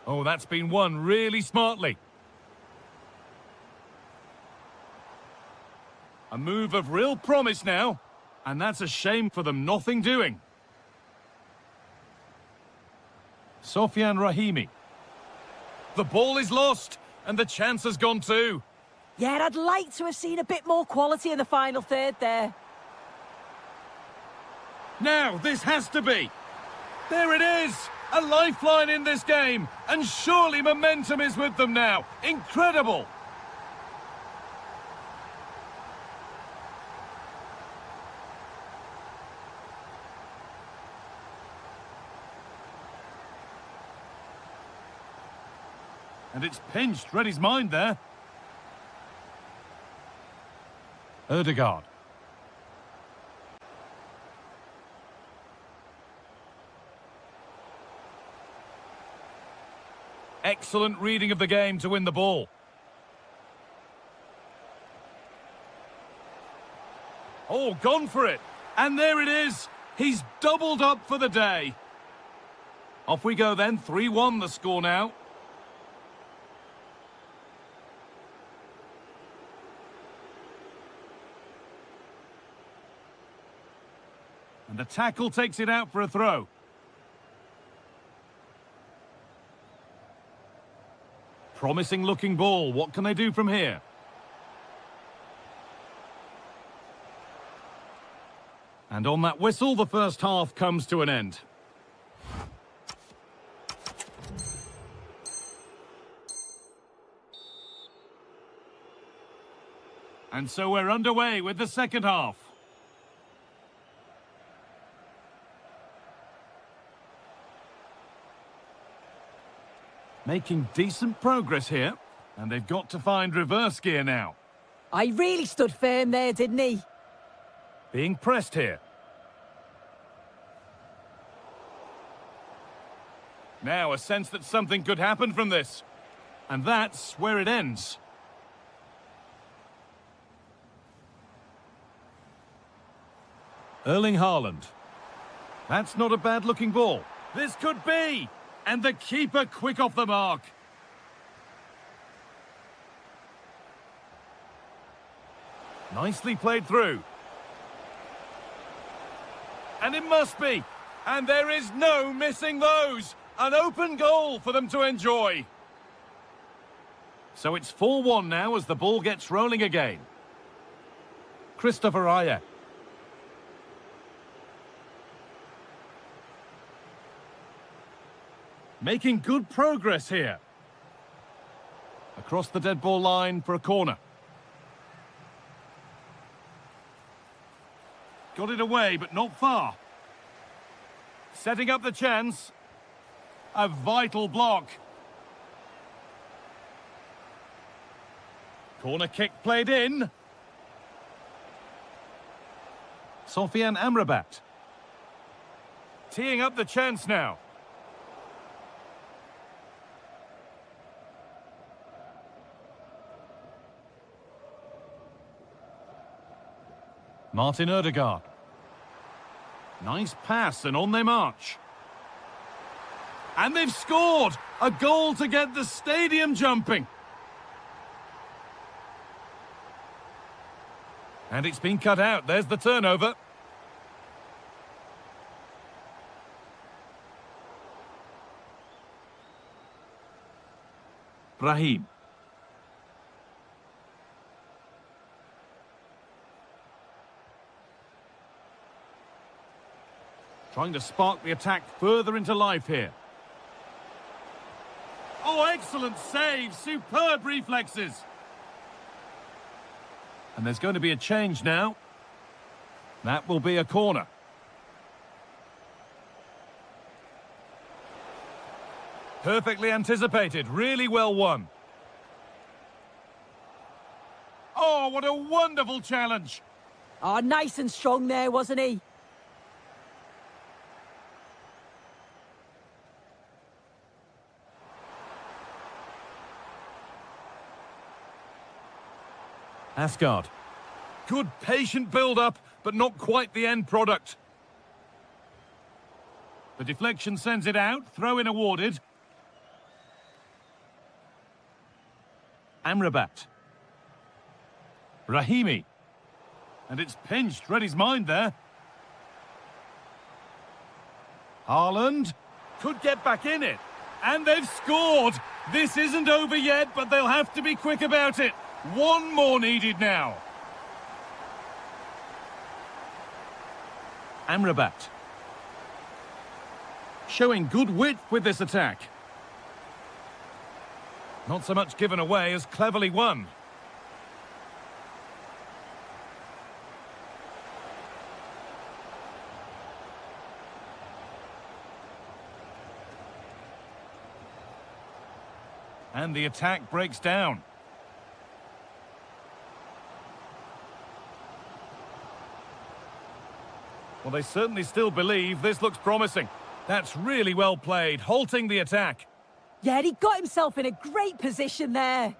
Oh, that's been won really smartly. A move of real promise now. And that's a shame for them, nothing doing. Sofian Rahimi. The ball is lost, and the chance has gone too. Yeah, I'd like to have seen a bit more quality in the final third there. Now, this has to be. There it is! A lifeline in this game, and surely momentum is with them now. Incredible! And it's pinched, read his mind there. Ødegaard. Excellent reading of the game to win the ball. Oh, gone for it. And there it is. He's doubled up for the day. Off we go then. 3-1 the score now. And the tackle takes it out for a throw. Promising looking ball. What can they do from here? And on that whistle, the first half comes to an end. And so we're underway with the second half. Making decent progress here. And they've got to find reverse gear now. I really stood firm there, didn't he? Being pressed here. Now a sense that something could happen from this. And that's where it ends. Erling Haaland. That's not a bad-looking ball. This could be! And the keeper quick off the mark. Nicely played through. And it must be. And there is no missing those. An open goal for them to enjoy. So it's 4-1 now as the ball gets rolling again. Christopher Ayer. Making good progress here. Across the dead ball line for a corner. Got it away, but not far. Setting up the chance. A vital block. Corner kick played in. Sofian Amrabat. Teeing up the chance now. Martin Ødegaard. Nice pass and on they march. And they've scored! A goal to get the stadium jumping. And it's been cut out. There's the turnover. Brahim. Trying to spark the attack further into life here. Oh, excellent save. Superb reflexes. And there's going to be a change now. That will be a corner. Perfectly anticipated. Really well won. Oh, what a wonderful challenge. Oh, nice and strong there, wasn't he? Asgard. Good patient build-up, but not quite the end product. The deflection sends it out. Throw-in awarded. Amrabat. Rahimi. And it's pinched. Read his mind there. Haaland. Could get back in it. And they've scored. This isn't over yet, but they'll have to be quick about it. One more needed now. Amrabat. Showing good width with this attack. Not so much given away as cleverly won. And the attack breaks down. Well, they certainly still believe this looks promising. That's really well played, halting the attack. Yeah, he got himself in a great position there.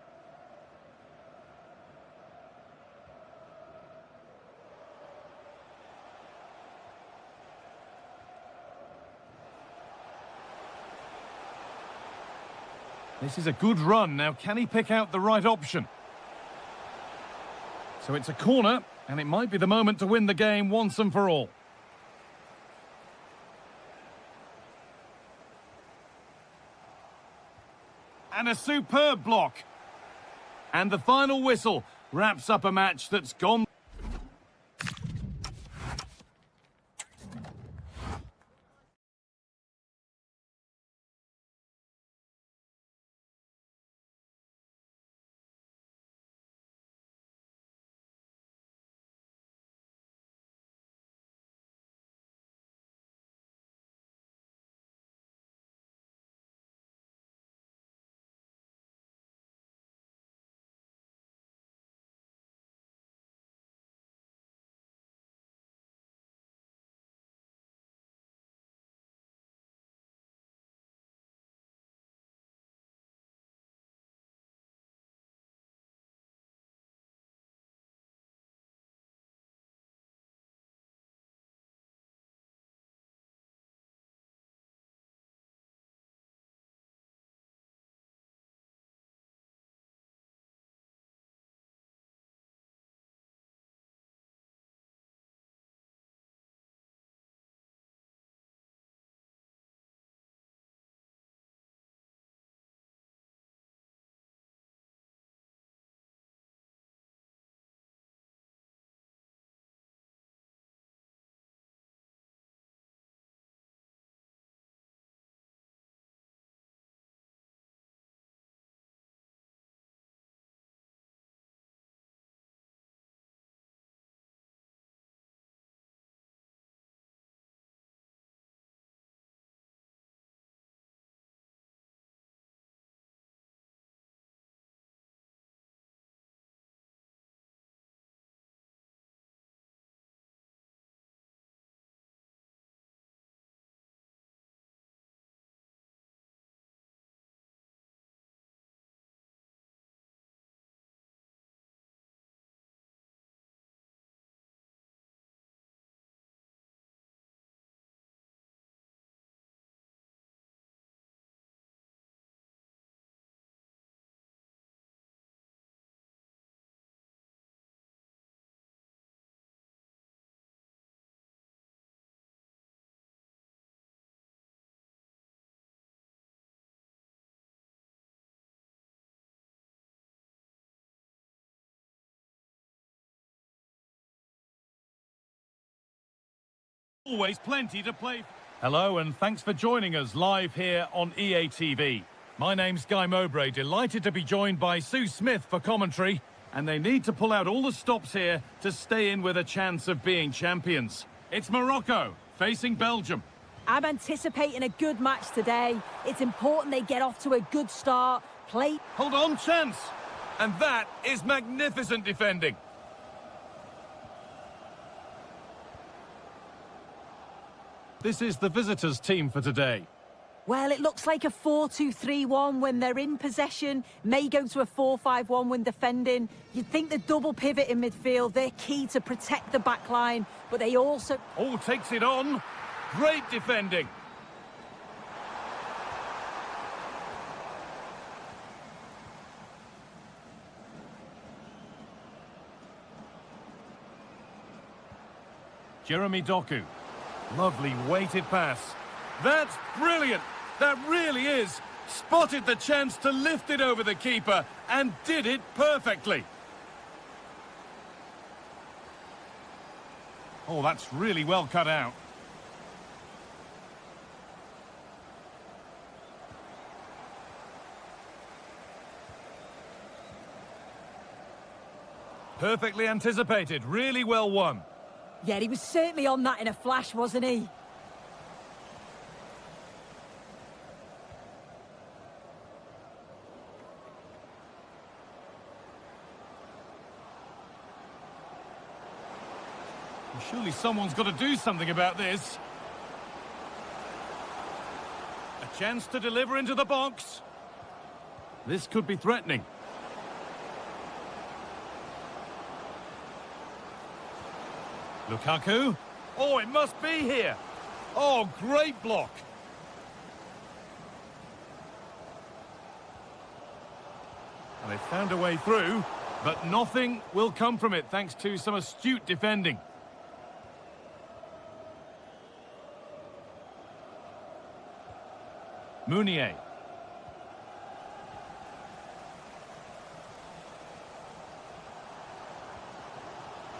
This is a good run. Now, can he pick out the right option? So it's a corner, and it might be the moment to win the game once and for all. And a superb block. And the final whistle wraps up a match that's gone Always plenty to play. Hello and thanks for joining us live here on EA TV. My name's Guy Mowbray, delighted to be joined by Sue Smith for commentary, and they need to pull out all the stops here to stay in with a chance of being champions. It's Morocco facing Belgium. I'm anticipating a good match today. It's important they get off to a good start. Play. Hold on, chance! And that is magnificent defending. This is the visitors' team for today. Well, it looks like a 4-2-3-1 when they're in possession. May go to a 4-5-1 when defending. You'd think the double pivot in midfield, they're key to protect the back line, but they also... Oh, takes it on. Great defending. Jeremy Doku. Lovely weighted pass. That's brilliant. That really is. Spotted the chance to lift it over the keeper and did it perfectly. Oh, that's really well cut out. Perfectly anticipated. Really well won. Yeah, he was certainly on that in a flash, wasn't he? Surely someone's got to do something about this. A chance to deliver into the box. This could be threatening. Lukaku. Oh, it must be here. Oh, great block. And they found a way through, but nothing will come from it thanks to some astute defending. Mounier.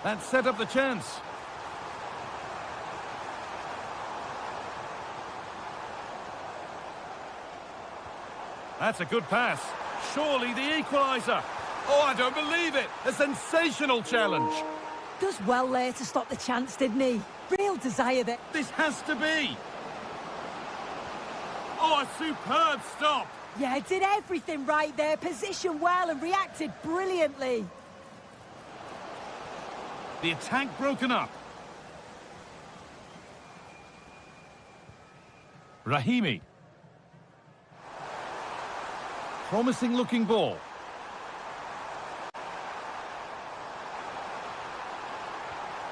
That set up the chance. That's a good pass. Surely the equaliser. Oh, I don't believe it. A sensational challenge. Does well there to stop the chance, didn't he? Real desire there. This has to be. Oh, a superb stop. Yeah, did everything right there. Positioned well and reacted brilliantly. The attack broken up. Rahimi. Promising looking ball.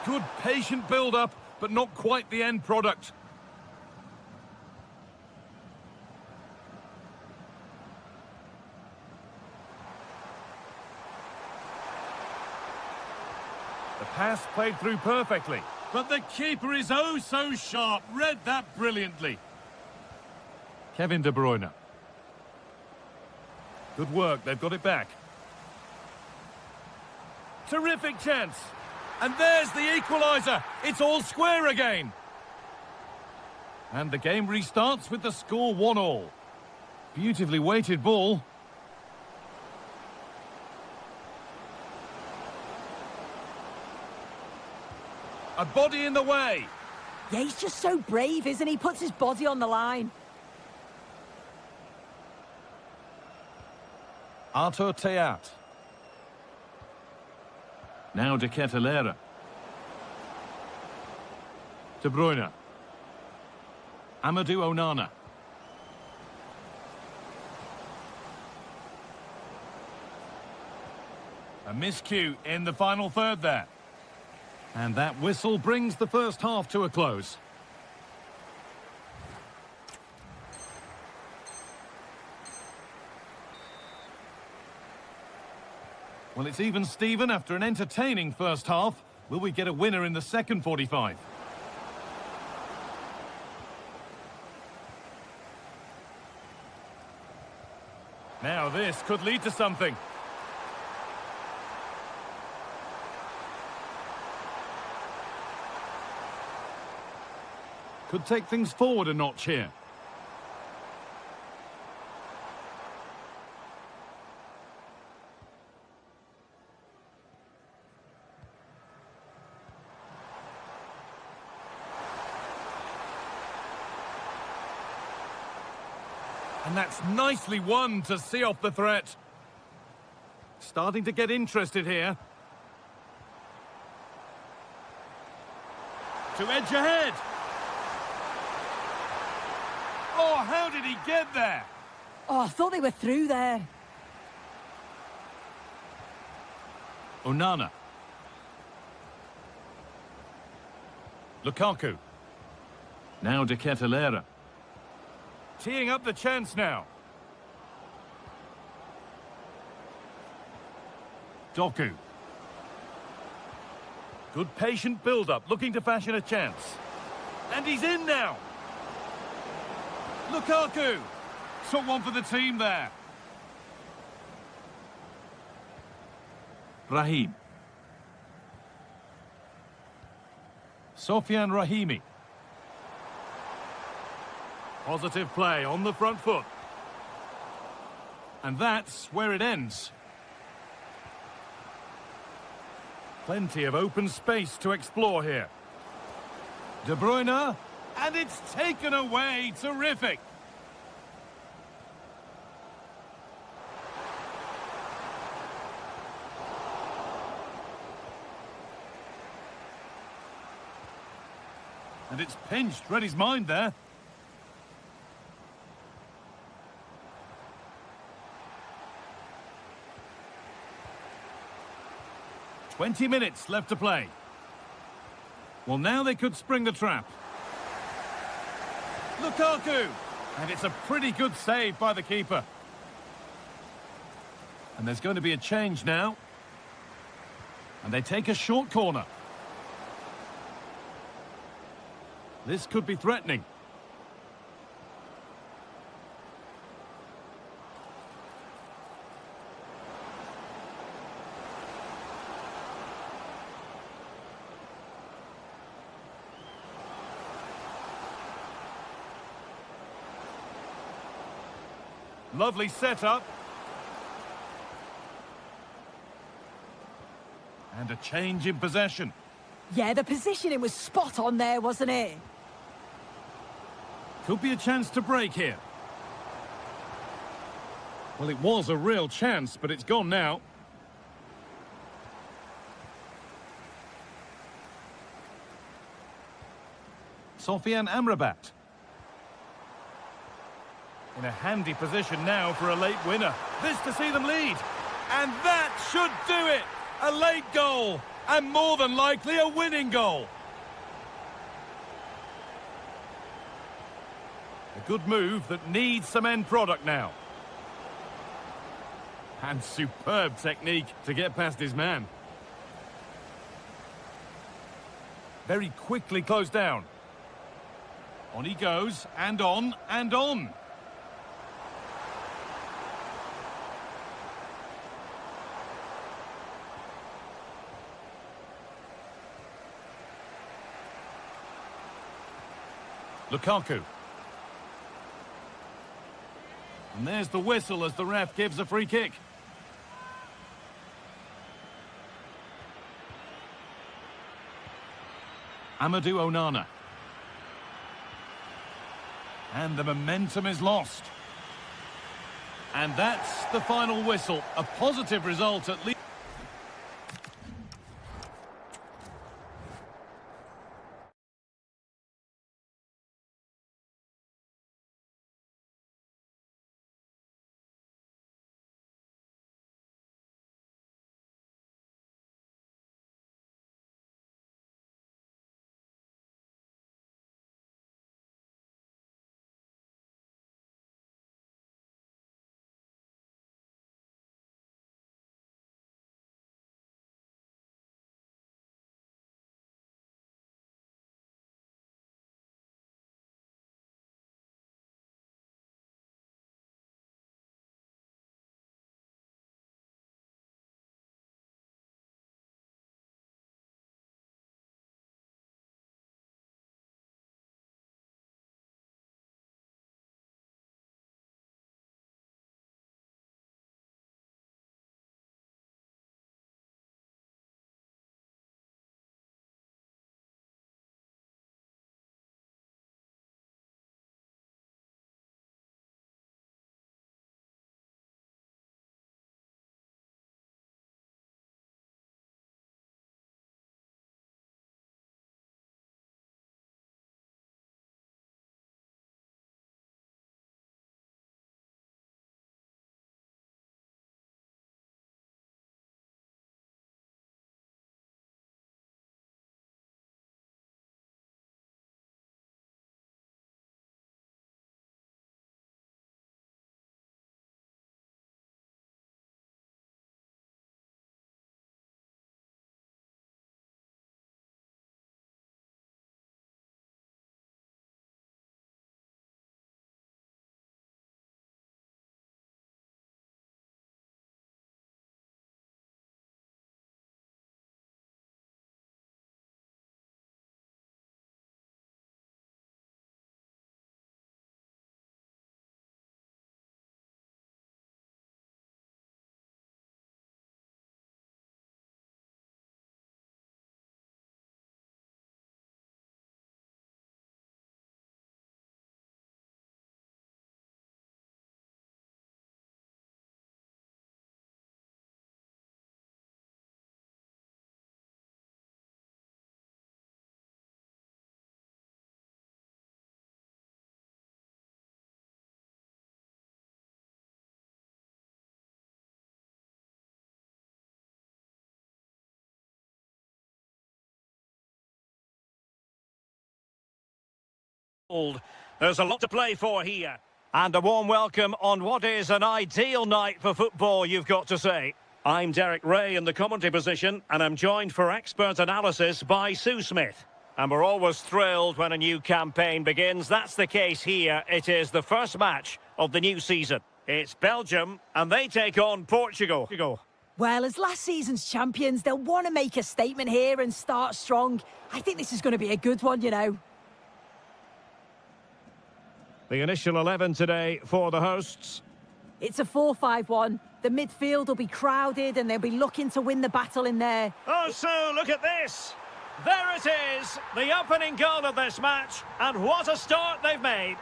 Good patient build-up, but not quite the end product. The pass played through perfectly, but the keeper is oh so sharp. Read that brilliantly. Kevin De Bruyne. Good work, they've got it back. Terrific chance. And there's the equaliser. It's all square again. And the game restarts with the score 1-1. Beautifully weighted ball. A body in the way. Yeah, he's just so brave, isn't he? Puts his body on the line. Artur Teat. Now De Ketelaere. De Bruyne. Amadou Onana. A miscue in the final third there. And that whistle brings the first half to a close. Well, it's even Steven after an entertaining first half. Will we get a winner in the second 45? Now this could lead to something. Could take things forward a notch here. And that's nicely won to see off the threat. Starting to get interested here. To edge ahead. Oh, how did he get there? Oh, I thought they were through there. Onana. Lukaku. Now De Ketelaere. Teeing up the chance now. Doku. Good patient build-up, looking to fashion a chance. And he's in now. Lukaku. Took one for the team there. Rahim. Sofian Rahimi. Positive play on the front foot. And that's where it ends. Plenty of open space to explore here. De Bruyne, and it's taken away. Terrific. And it's pinched, read his mind there. "20 minutes left to play. Well, now they could spring the trap. Lukaku! And it's a pretty good save by the keeper. And there's going to be a change now. And they take a short corner. This could be threatening. Lovely setup. And a change in possession. Yeah, the positioning was spot on there, wasn't it? Could be a chance to break here. Well, it was a real chance, but it's gone now. Sofian Amrabat. In a handy position now for a late winner. This to see them lead. And that should do it! A late goal, and more than likely a winning goal. A good move that needs some end product now. And superb technique to get past his man. Very quickly closed down. On he goes, and on, and on. Lukaku. And there's the whistle as the ref gives a free kick. Amadou Onana. And the momentum is lost. And that's the final whistle. A positive result at least. There's a lot to play for here. And a warm welcome on what is an ideal night for football, you've got to say. I'm Derek Ray in the commentary position, and I'm joined for expert analysis by Sue Smith. And we're always thrilled when a new campaign begins. That's the case here. It is the first match of the new season. It's Belgium, and they take on Portugal. Well, as last season's champions, they'll want to make a statement here and start strong. I think this is going to be a good one, you know. The initial 11 today for the hosts. It's a 4-5-1. The midfield will be crowded and they'll be looking to win the battle in there. Oh, so look at this. There it is, the opening goal of this match. And what a start they've made.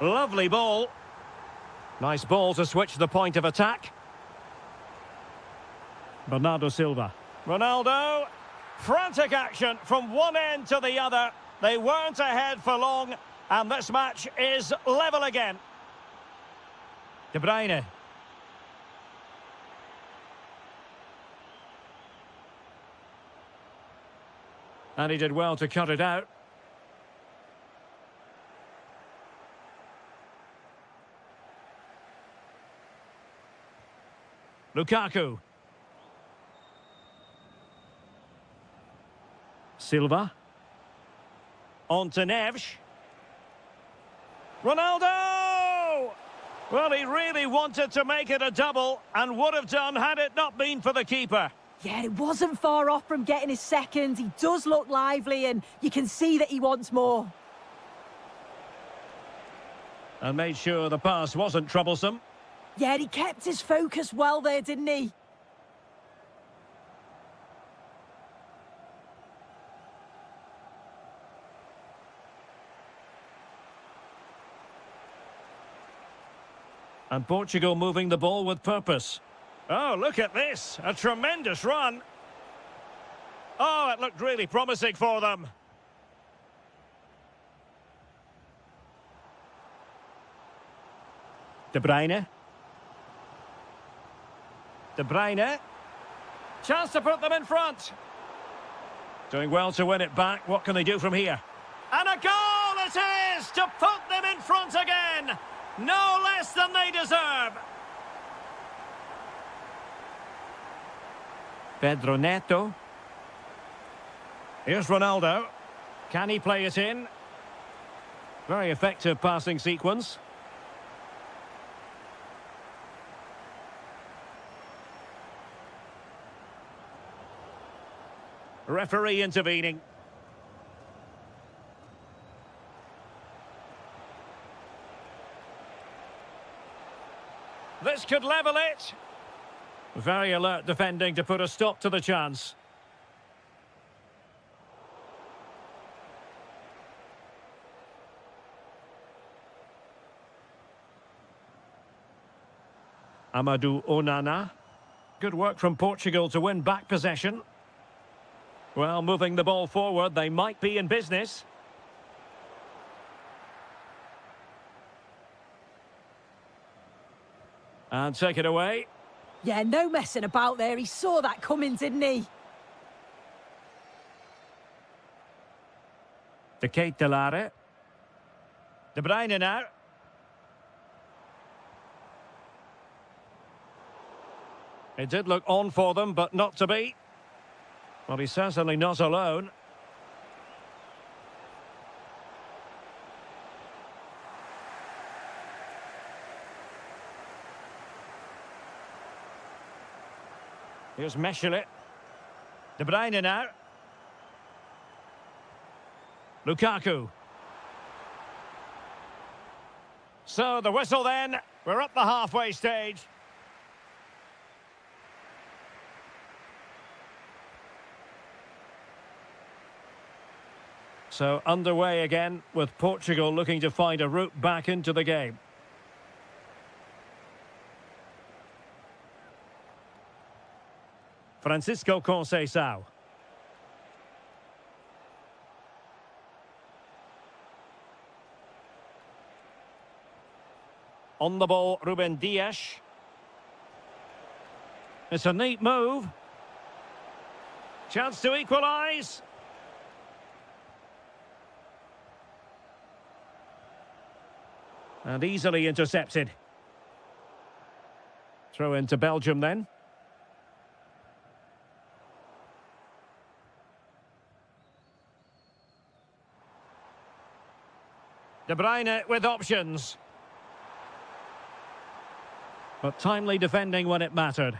Lovely ball. Nice ball to switch the point of attack. Bernardo Silva. Ronaldo. Frantic action from one end to the other. They weren't ahead for long, and this match is level again. De Bruyne. And he did well to cut it out. Lukaku. Silva. On to Neves. Ronaldo! Well, he really wanted to make it a double and would have done had it not been for the keeper. Yeah, it wasn't far off from getting his second. He does look lively and you can see that he wants more. And made sure the pass wasn't troublesome. Yeah, he kept his focus well there, didn't he? And Portugal moving the ball with purpose. Oh, look at this. A tremendous run. Oh, it looked really promising for them. De Bruyne. De Bruyne. Chance to put them in front. Doing well to win it back. What can they do from here? And a goal it is to put them in front again. No less than they deserve. Pedro Neto. Here's Ronaldo. Can he play it in? Very effective passing sequence. Referee intervening. This could level it. Very alert defending to put a stop to the chance. Amadou Onana. Good work from Portugal to win back possession. Well, moving the ball forward, they might be in business. And take it away. Yeah, no messing about there. He saw that coming, didn't he? De Ketelare. De Bruyne now. It did look on for them, but not to be. Well, he's certainly not alone. Here's Meshelet. De Bruyne now. Lukaku. So the whistle then. We're up the halfway stage. So underway again with Portugal looking to find a route back into the game. Francisco Conceição. On the ball, Ruben Dias. It's a neat move. Chance to equalise. And easily intercepted. Throw into Belgium then. De Bruyne with options. But timely defending when it mattered.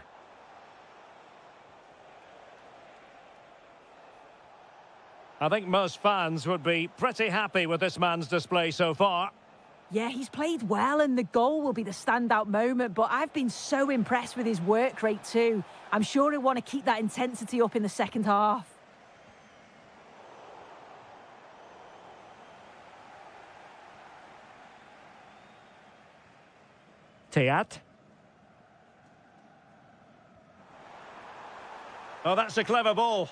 I think most fans would be pretty happy with this man's display so far. Yeah, he's played well and the goal will be the standout moment, but I've been so impressed with his work rate too. I'm sure he'll want to keep that intensity up in the second half. Teat. Oh, that's a clever ball.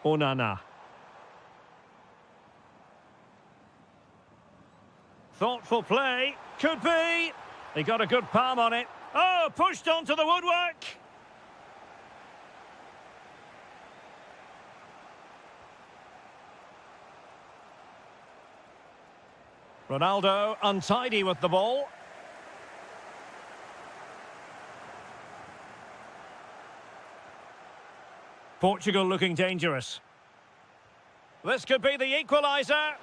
Onana. Thoughtful play. Could be. He got a good palm on it. Oh, pushed onto the woodwork. Ronaldo untidy with the ball. Portugal looking dangerous. This could be the equaliser.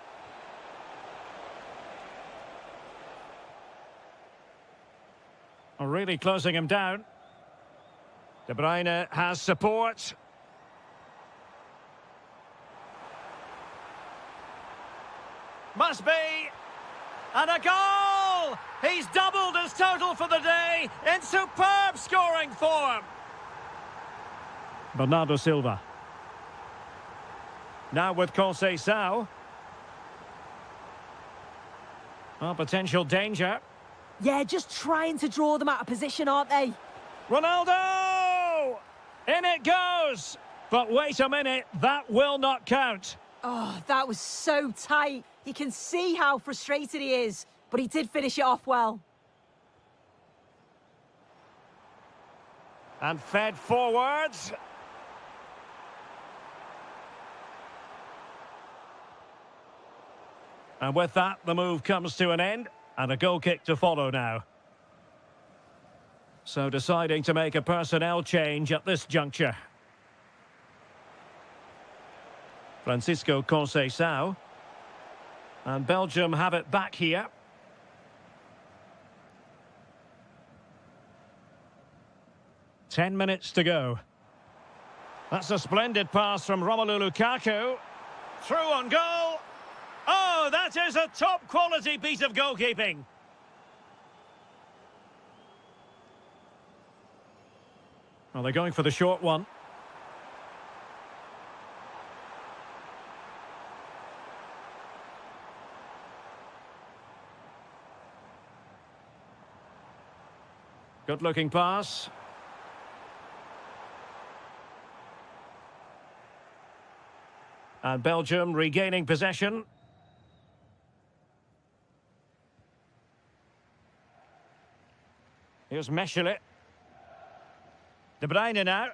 Really closing him down. De Bruyne has support. Must be. And a goal! He's doubled his total for the day in superb scoring form. Bernardo Silva. Now with Conceição. Oh, potential danger. Yeah, just trying to draw them out of position, aren't they? Ronaldo! In it goes! But wait a minute, that will not count. Oh, that was so tight. You can see how frustrated he is, but he did finish it off well. And fed forwards. And with that, the move comes to an end. And a goal kick to follow now. So deciding to make a personnel change at this juncture. Francisco Conceição. And Belgium have it back here. Ten minutes to go. That's a splendid pass from Romelu Lukaku. Through on goal. Oh, that is a top-quality piece of goalkeeping. Well, they're going for the short one. Good-looking pass. And Belgium regaining possession. Here's Mechelen. De Bruyne now.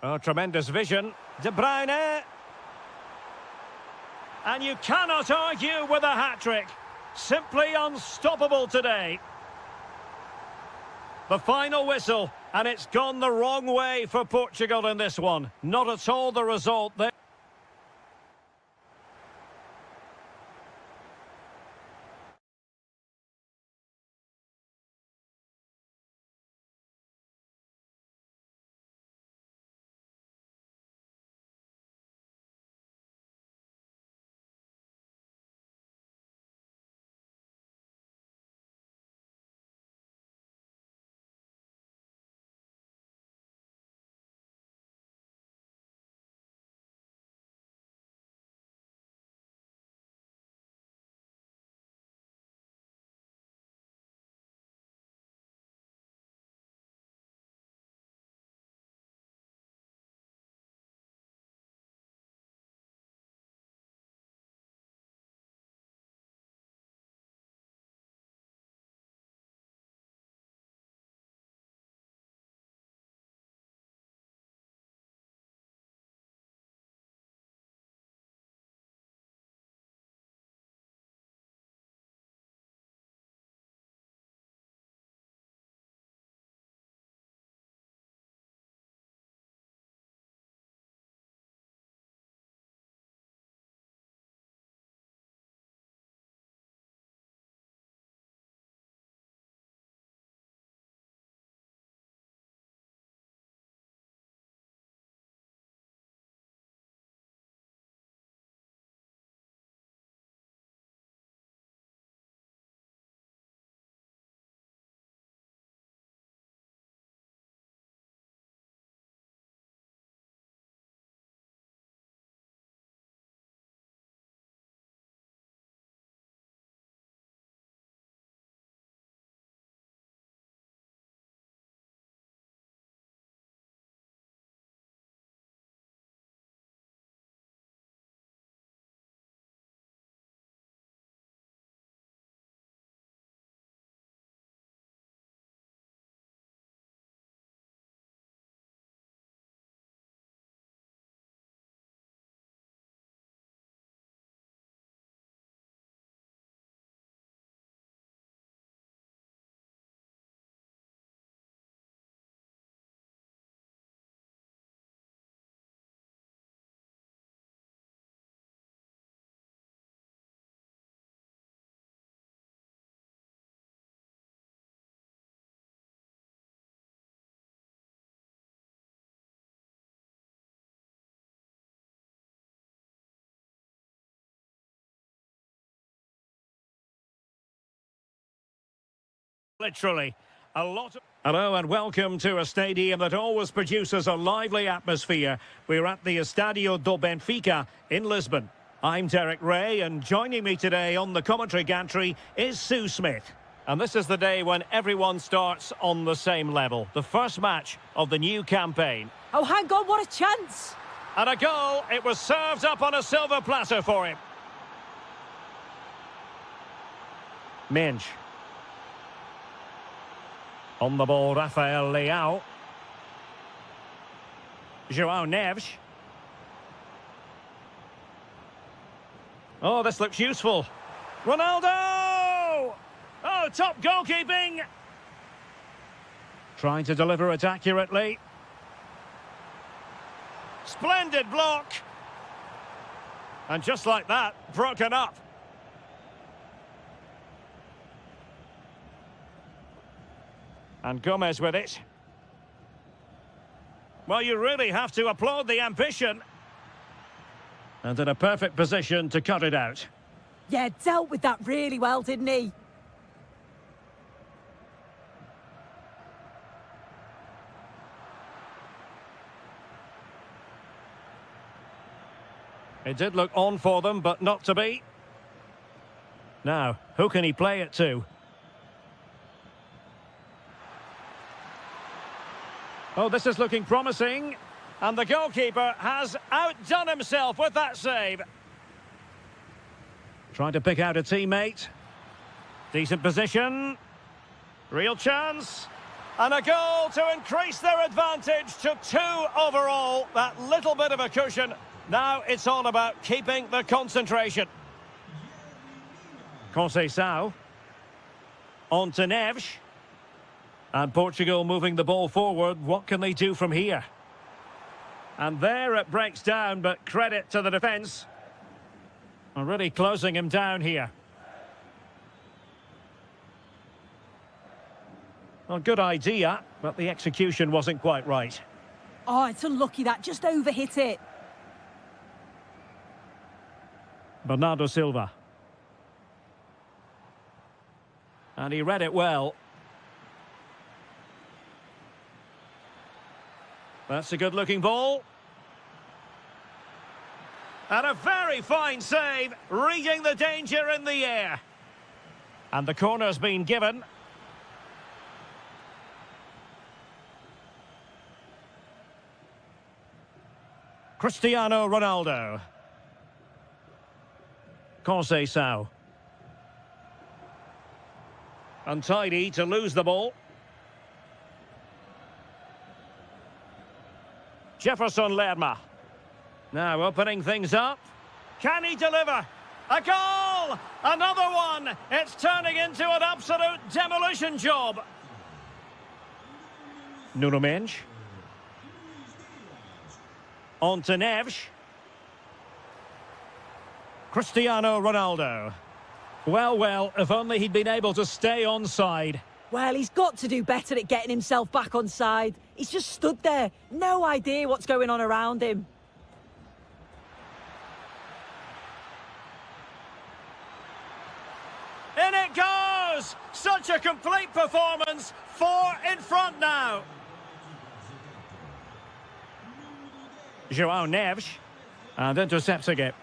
Oh, tremendous vision. De Bruyne. And you cannot argue with a hat-trick. Simply unstoppable today. The final whistle, and it's gone the wrong way for Portugal in this one. Not at all the result there. Literally, a lot of... Hello and welcome to a stadium that always produces a lively atmosphere. We're at the Estadio do Benfica in Lisbon. I'm Derek Ray, and joining me today on the commentary gantry is Sue Smith. And this is the day when everyone starts on the same level. The first match of the new campaign. Oh, hang on, what a chance! And a goal. It was served up on a silver platter for him. Minge. On the ball, Rafael Leao. João Neves. Oh, this looks useful. Ronaldo! Oh, top goalkeeping! Trying to deliver it accurately. Splendid block! And just like that, broken up. And Gomez with it. Well, you really have to applaud the ambition. And in a perfect position to cut it out. Yeah, dealt with that really well, didn't he? It did look on for them, but not to be. Now, who can he play it to? Oh, this is looking promising. And the goalkeeper has outdone himself with that save. Trying to pick out a teammate. Decent position. Real chance. And a goal to increase their advantage to 2 overall. That little bit of a cushion. Now it's all about keeping the concentration. Conceição. On to Neves. And Portugal moving the ball forward. What can they do from here? And there it breaks down, but credit to the defence. Already closing him down here. Well, good idea, but the execution wasn't quite right. Oh, it's unlucky that just overhit it. Bernardo Silva. And he read it well. That's a good-looking ball. And a very fine save, reading the danger in the air. And the corner's been given. Cristiano Ronaldo. Conceição. Untidy to lose the ball. Jefferson Lerma. Now opening things up. Can he deliver? A goal! Another one! It's turning into an absolute demolition job. Nuno Mendes. On to Neves. Cristiano Ronaldo. Well, if only he'd been able to stay onside. Well, he's got to do better at getting himself back on side. He's just stood there. No idea what's going on around him. In it goes! Such a complete performance. 4 in front now. João Neves. And intercepting it.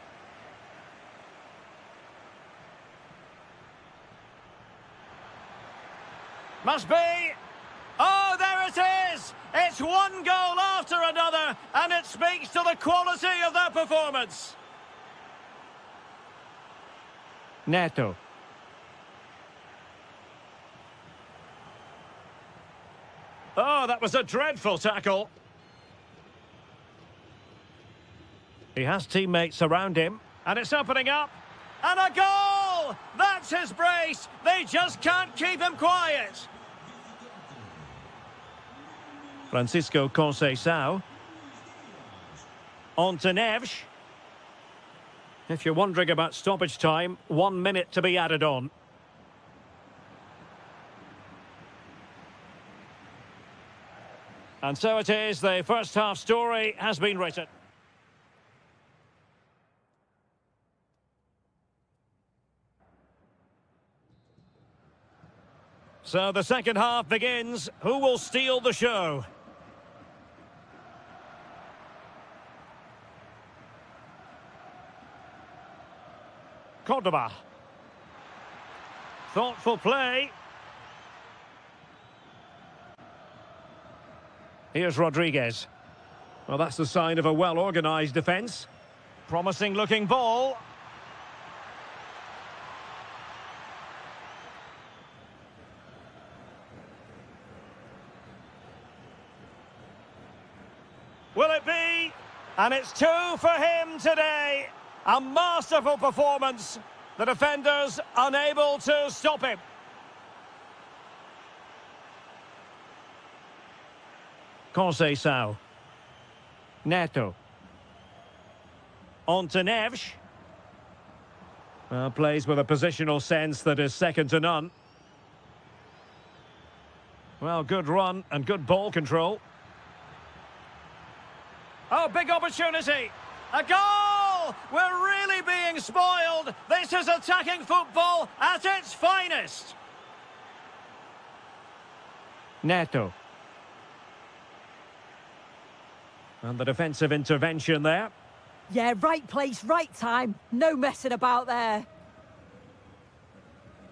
Must be. Oh, there it is! It's one goal after another, and it speaks to the quality of their performance. Neto. Oh, that was a dreadful tackle. He has teammates around him, and it's opening up. And a goal! That's his brace. They just can't keep him quiet. Francisco Conceição. On to Neves. If you're wondering about stoppage time, 1 minute to be added on. And so it is, the first half story has been written. So the second half begins. Who will steal the show? Cordoba. Thoughtful play. Here's Rodriguez. Well, that's the sign of a well-organised defence. Promising-looking ball. Will it be? And it's 2 for him today. A masterful performance. The defenders unable to stop him. Conceição. Neto. On to Neves. Plays with a positional sense that is second to none. Well, good run and good ball control. Oh, big opportunity. A goal! We're really being spoiled. This is attacking football at its finest. Neto. And the defensive intervention there. Yeah, right place, right time. No messing about there.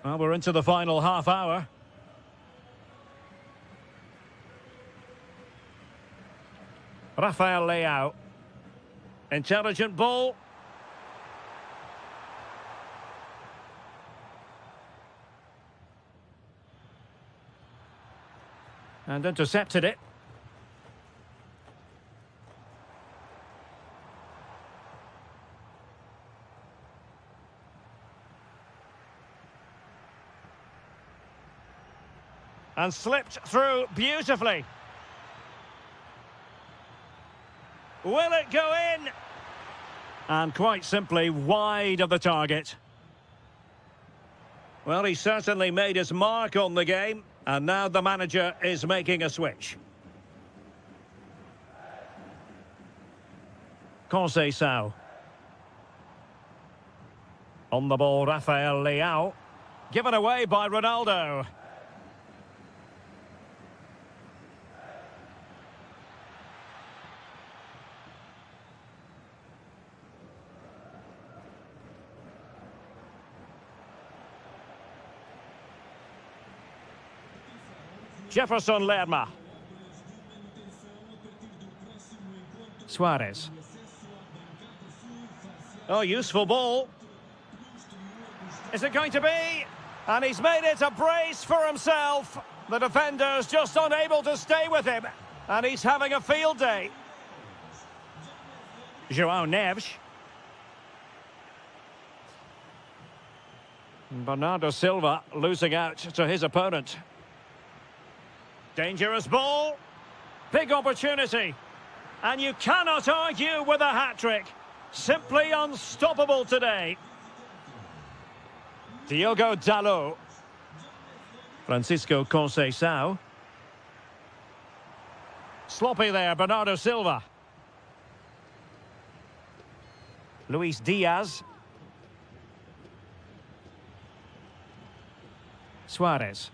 Well, we're into the final half hour. Rafael Leao. Intelligent ball. And intercepted it. And slipped through beautifully. Will it go in? And quite simply wide of the target. Well, he certainly made his mark on the game, and now the manager is making a switch. Conceição. On the ball, Rafael Leao. Given away by Ronaldo. Jefferson Lerma. Suarez. Oh, useful ball. Is it going to be? And he's made it a brace for himself. The defender's just unable to stay with him. And he's having a field day. João Neves. Bernardo Silva losing out to his opponent. Dangerous ball. Big opportunity. And you cannot argue with a hat-trick. Simply unstoppable today. Diogo Dalot. Francisco Conceição. Sloppy there, Bernardo Silva. Luis Diaz. Suarez.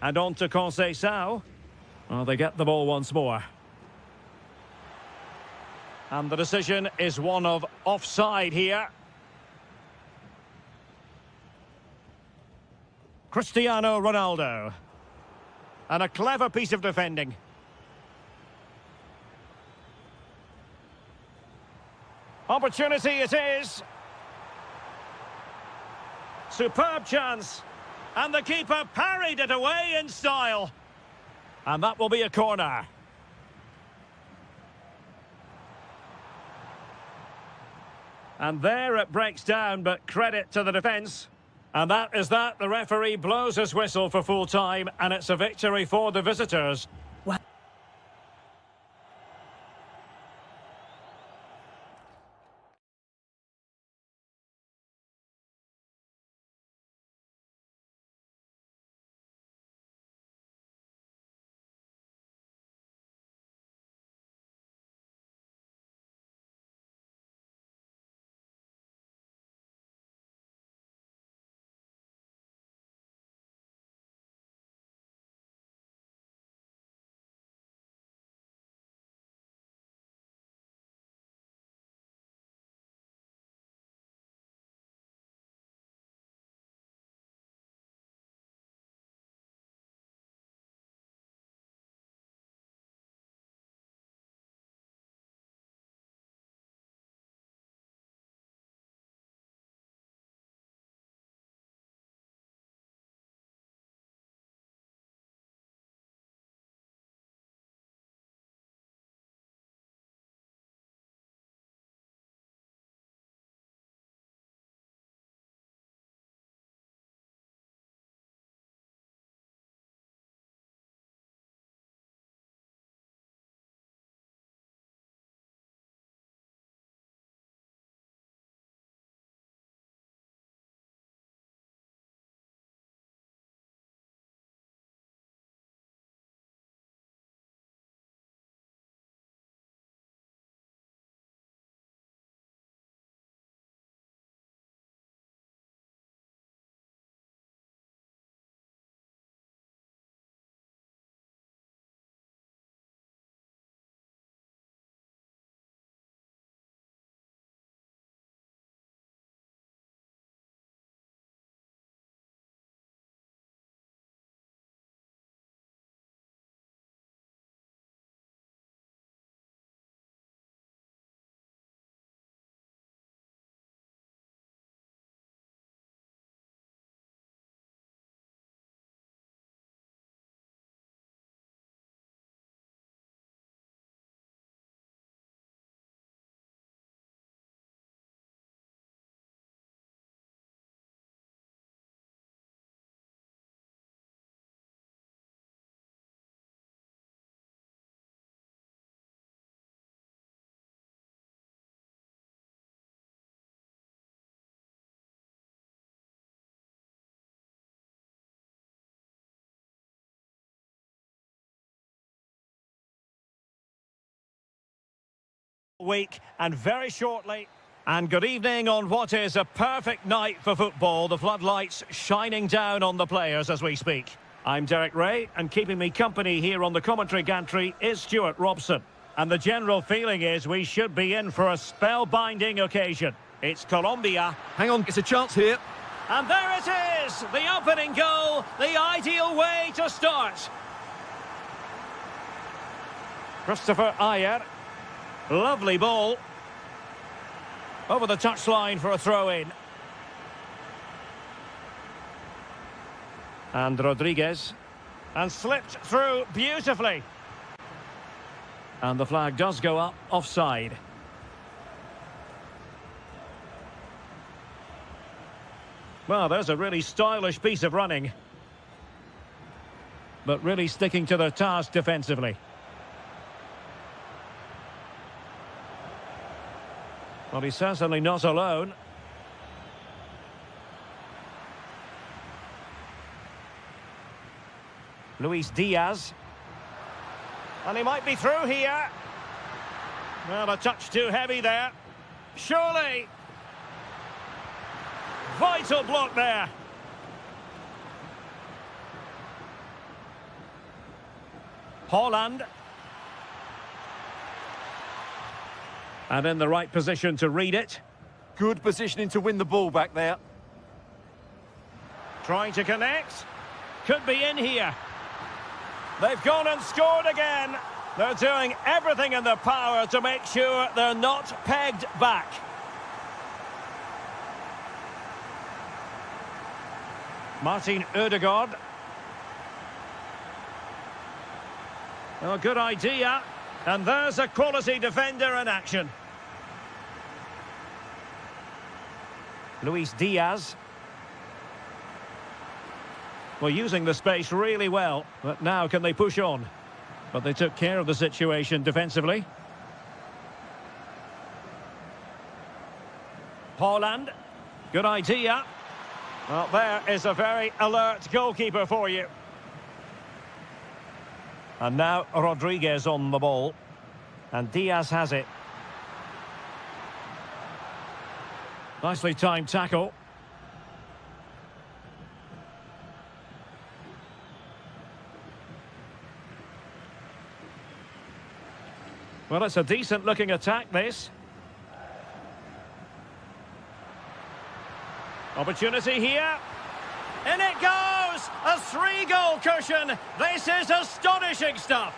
And on to Conceição. Well, they get the ball once more. And the decision is one of offside here. Cristiano Ronaldo. And a clever piece of defending. Opportunity it is. Superb chance. And the keeper parried it away in style. And that will be a corner. And there it breaks down, but credit to the defence. And that is that. The referee blows his whistle for full time, and it's a victory for the visitors. week and very shortly. And good evening on what is a perfect night for football. The floodlights shining down on the players as we speak. I'm Derek Ray, and keeping me company here on the commentary gantry is Stuart Robson. And the general feeling is we should be in for a spellbinding occasion. It's Colombia. Hang on, it's a chance here. And there it is! The opening goal, the ideal way to start. Christopher Ayer. Lovely ball. Over the touchline for a throw-in. And Rodriguez. And slipped through beautifully. And the flag does go up offside. Well, there's a really stylish piece of running. But really sticking to their task defensively. Well, he's certainly not alone. Luis Diaz. And he might be through here. Well, a touch too heavy there. Surely. Vital block there. Holland. And in the right position to read it. Good positioning to win the ball back there. Trying to connect. Could be in here. They've gone and scored again. They're doing everything in their power to make sure they're not pegged back. Martin Ødegaard. Oh, good idea. And there's a quality defender in action. Luis Diaz. Well, using the space really well. But now can they push on? But they took care of the situation defensively. Holland. Good idea. Well, there is a very alert goalkeeper for you. And now Rodriguez on the ball. And Diaz has it. Nicely timed tackle. Well, it's a decent looking attack, this. Opportunity here. In it goes! A 3-goal cushion! This is astonishing stuff!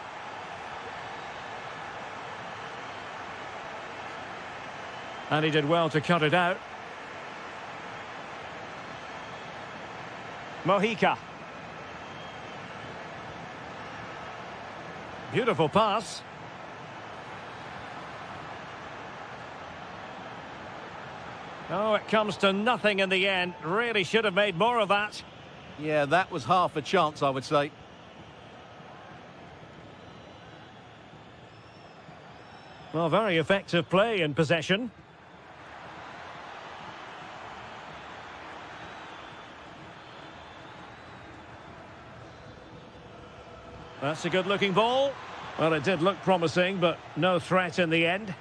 And he did well to cut it out. Mojica. Beautiful pass. Oh, it comes to nothing in the end. Really should have made more of that. Yeah, that was half a chance, I would say. Well, very effective play in possession. That's a good-looking ball. Well, it did look promising, but no threat in the end.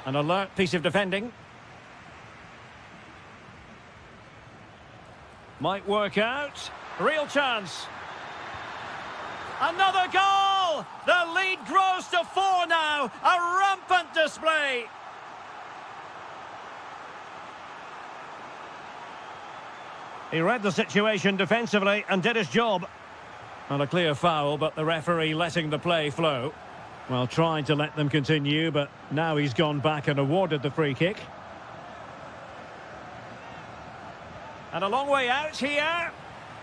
An alert piece of defending. Might work out. Real chance. Another goal! The lead grows to 4 now. A rampant display. He read the situation defensively and did his job. Not a clear foul, but the referee letting the play flow. Well, trying to let them continue, but now he's gone back and awarded the free kick. And a long way out here.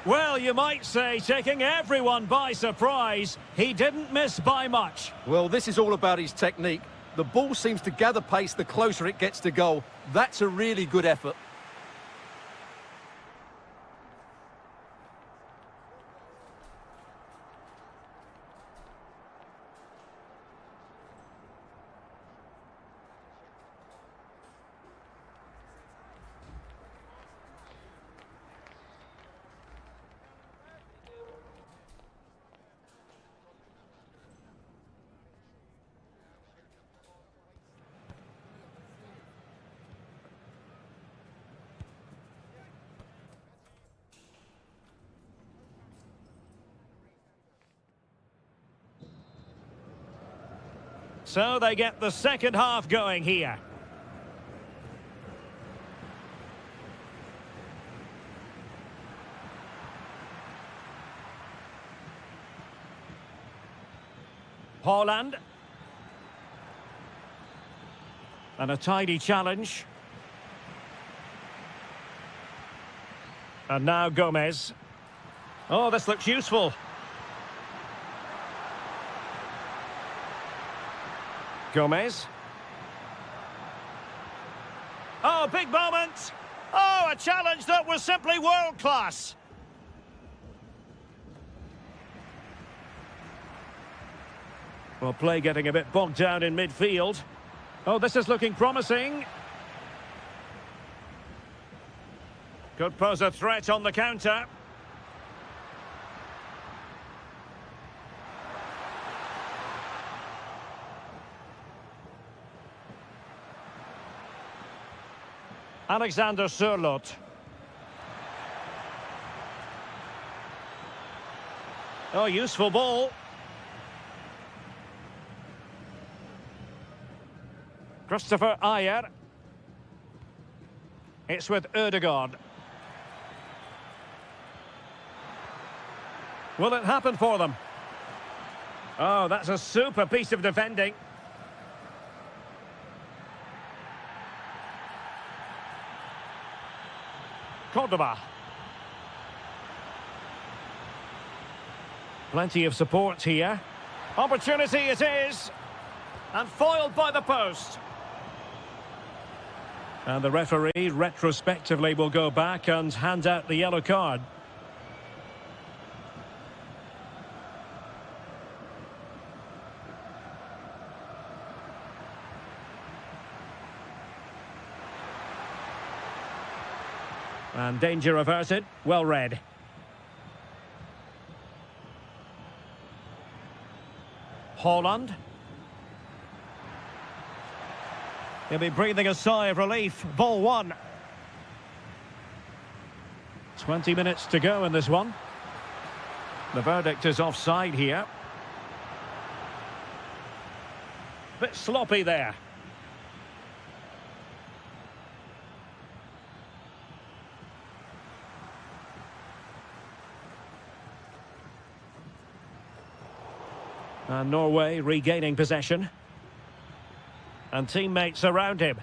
Well, you might say taking everyone by surprise. He didn't miss by much. Well, this is all about his technique. The ball seems to gather pace the closer it gets to goal. That's a really good effort. So they get the second half going here. Holland. And a tidy challenge. And now Gomez. Oh, this looks useful. Gomez. Oh, big moment. Oh, a challenge that was simply world-class. Well, play getting a bit bogged down in midfield. Oh, this is looking promising. Could pose a threat on the counter. Alexander Sørloth. Oh, useful ball. Christopher Ayer. It's with Ødegaard. Will it happen for them? Oh, that's a super piece of defending. Cordoba. Plenty of support here. Opportunity it is. And foiled by the post. And the referee retrospectively will go back and hand out the yellow card. And danger averted. Well read. Holland. He'll be breathing a sigh of relief. Ball one. 20 minutes to go in this one. The verdict is offside here. Bit sloppy there. And Norway regaining possession. And teammates around him.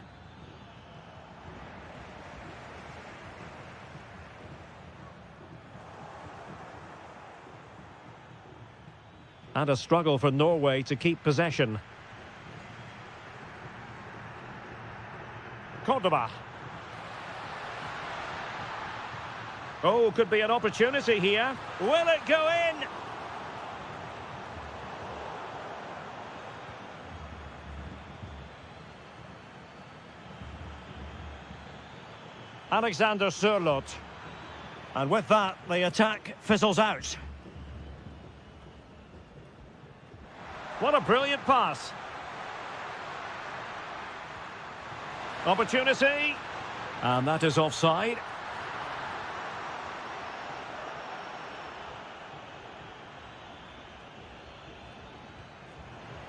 And a struggle for Norway to keep possession. Cordoba. Oh, could be an opportunity here. Will it go in? Alexander Sørloth. And with that, the attack fizzles out. What a brilliant pass. Opportunity. And that is offside.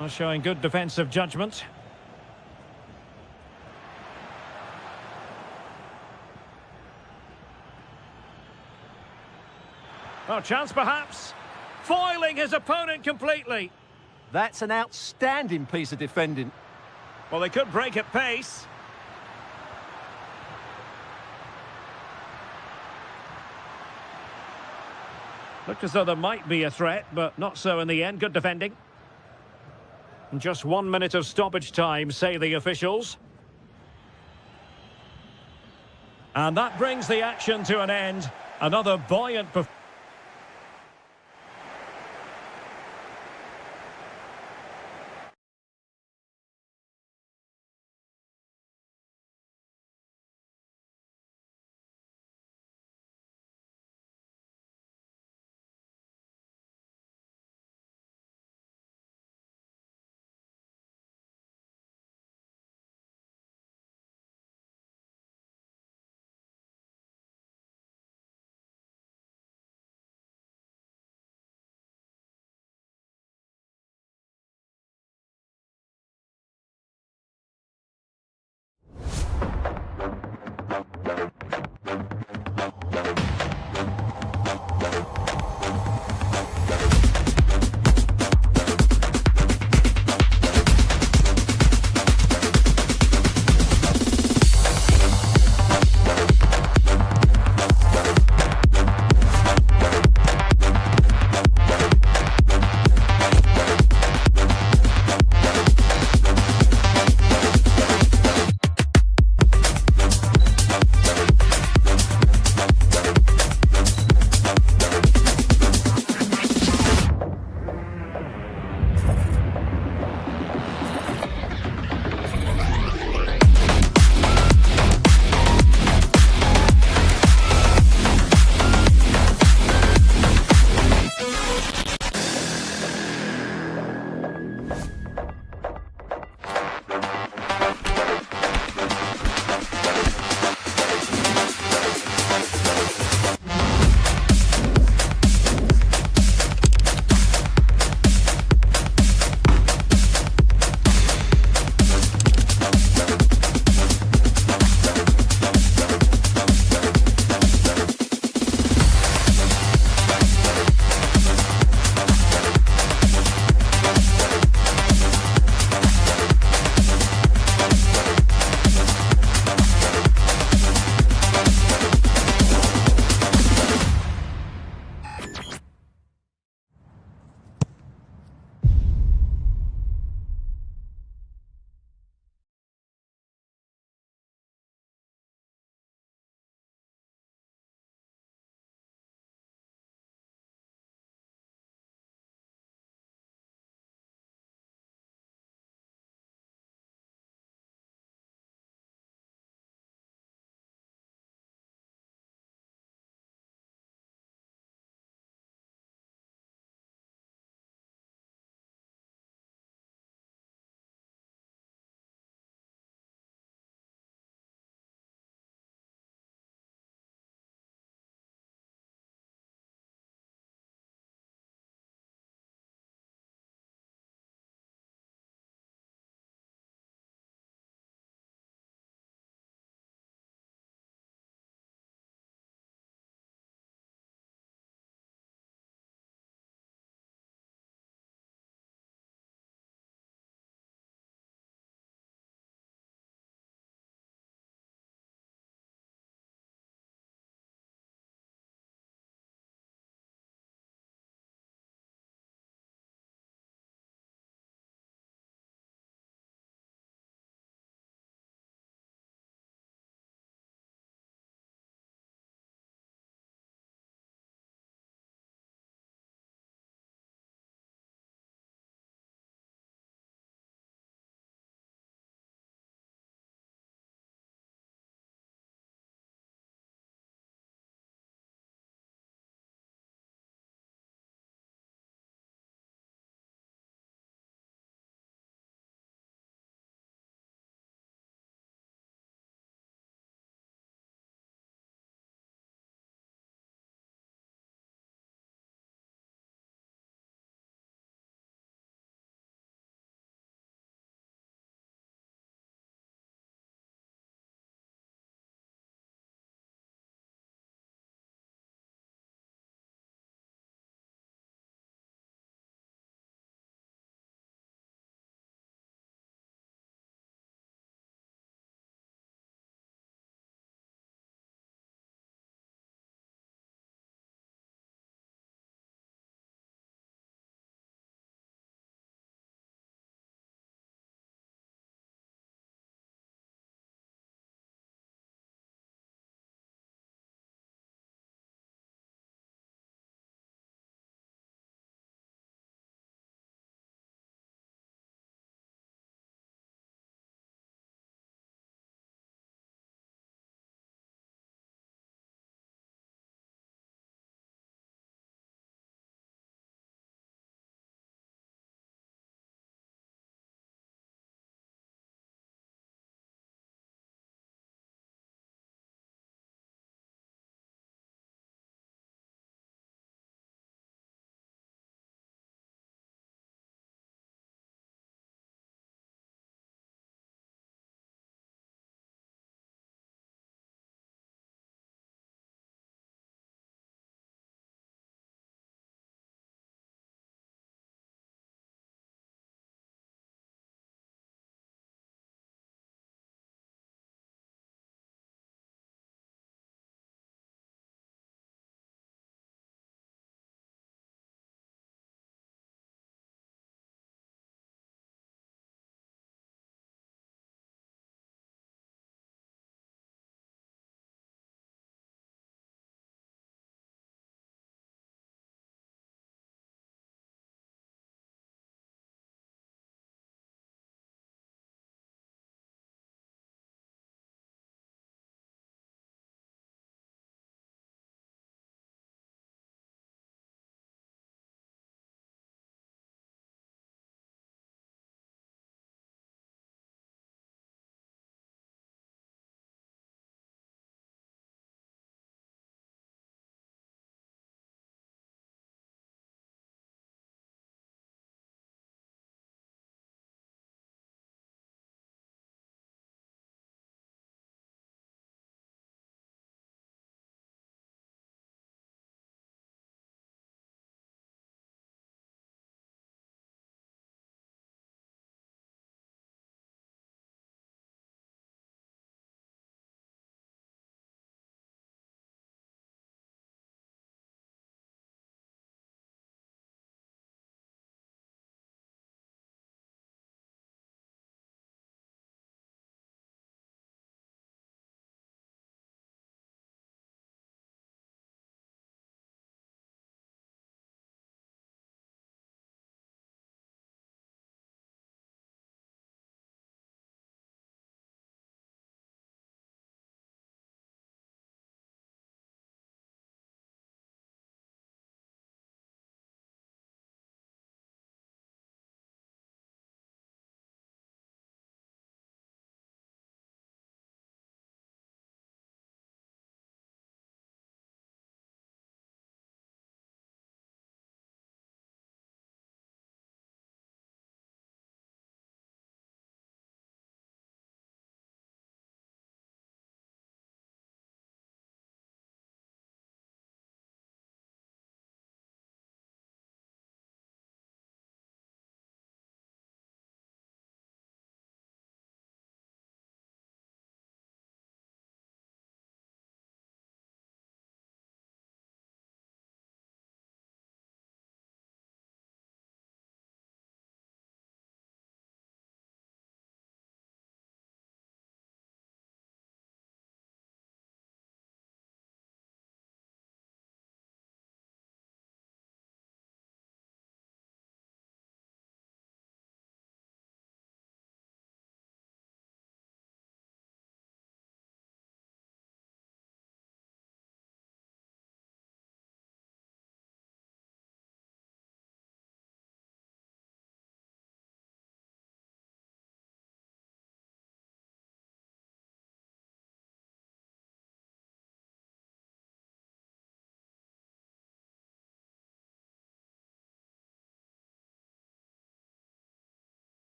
Well, showing good defensive judgment. Oh, chance perhaps. Foiling his opponent completely. That's an outstanding piece of defending. Well, they could break at pace. Looked as though there might be a threat, but not so in the end. Good defending. And just 1 minute of stoppage time, say the officials. And that brings the action to an end. Another buoyant performance.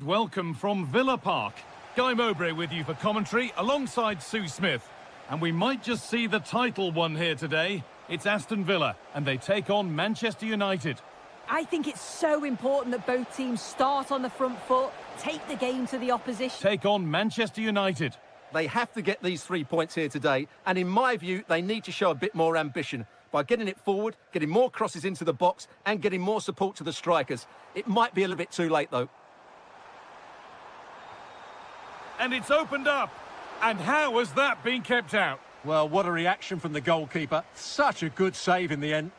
Welcome from Villa Park. Guy Mowbray with you for commentary alongside Sue Smith. And we might just see the title won here today. It's Aston Villa and they take on Manchester United. I think it's so important that both teams start on the front foot, take the game to the opposition. Take on Manchester United. They have to get these 3 points here today, and in my view, they need to show a bit more ambition by getting it forward, getting more crosses into the box, and getting more support to the strikers. It might be a little bit too late, though. And it's opened up. And how has that been kept out? Well, what a reaction from the goalkeeper. Such a good save in the end.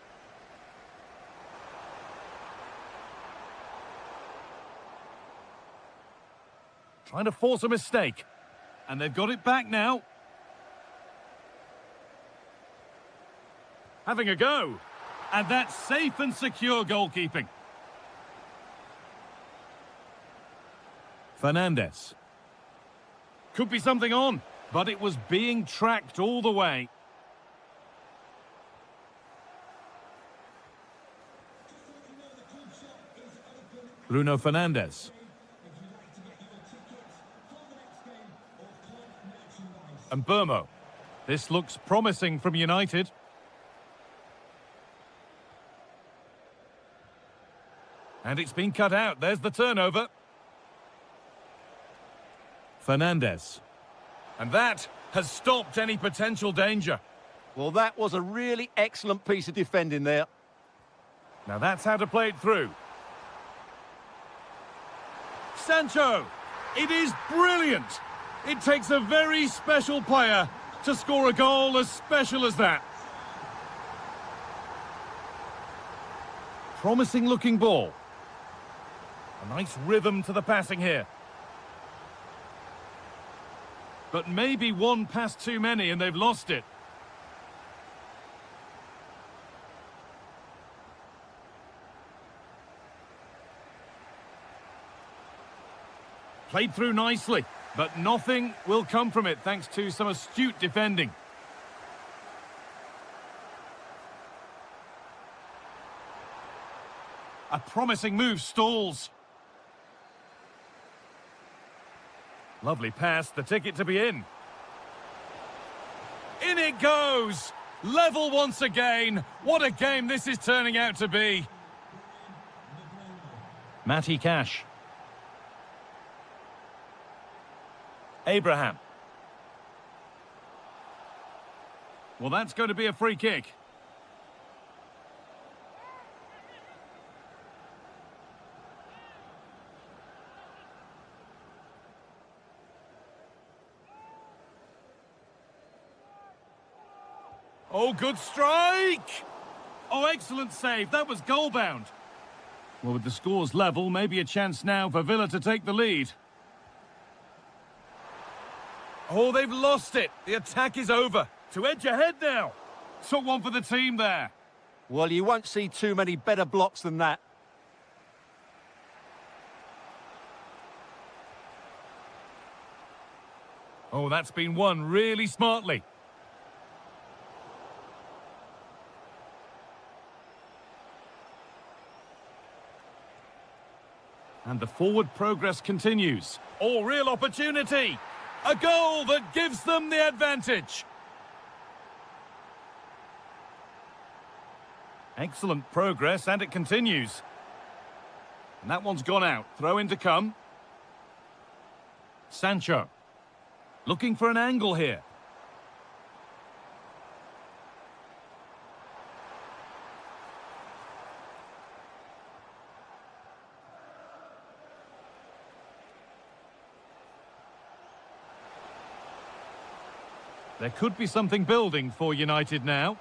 Trying to force a mistake. And they've got it back now. Having a go. And that's safe and secure goalkeeping. Fernandez. Could be something on, but it was being tracked all the way. Bruno Fernandez. And Burmo. This looks promising from United. And it's been cut out. There's the turnover. Fernandez. And that has stopped any potential danger. Well, that was a really excellent piece of defending there. Now that's how to play it through. Sancho. It is brilliant. It takes a very special player to score a goal as special as that. Promising looking ball. A nice rhythm to the passing here. But maybe one pass too many and they've lost it. Played through nicely, but nothing will come from it thanks to some astute defending. A promising move stalls. Lovely pass, the ticket to be in. In it goes! Level once again. What a game this is turning out to be. Matty Cash. Abraham. Well, that's going to be a free kick. Oh, good strike! Oh, excellent save. That was goal-bound. Well, with the scores level, maybe a chance now for Villa to take the lead. Oh, they've lost it. The attack is over. To edge ahead now. Took one for the team there. Well, you won't see too many better blocks than that. Oh, that's been won really smartly. And the forward progress continues. Oh, real opportunity. A goal that gives them the advantage. Excellent progress, and it continues. And that one's gone out. Throw in to come. Sancho. Looking for an angle here. There could be something building for United now.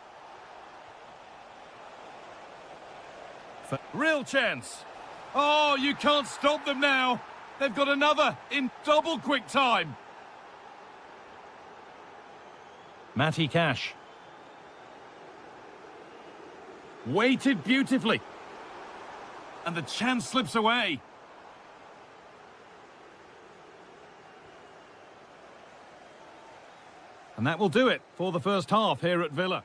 Real chance. Oh, you can't stop them now. They've got another in double quick time. Matty Cash. Waited beautifully. And the chance slips away. And that will do it for the first half here at Villa.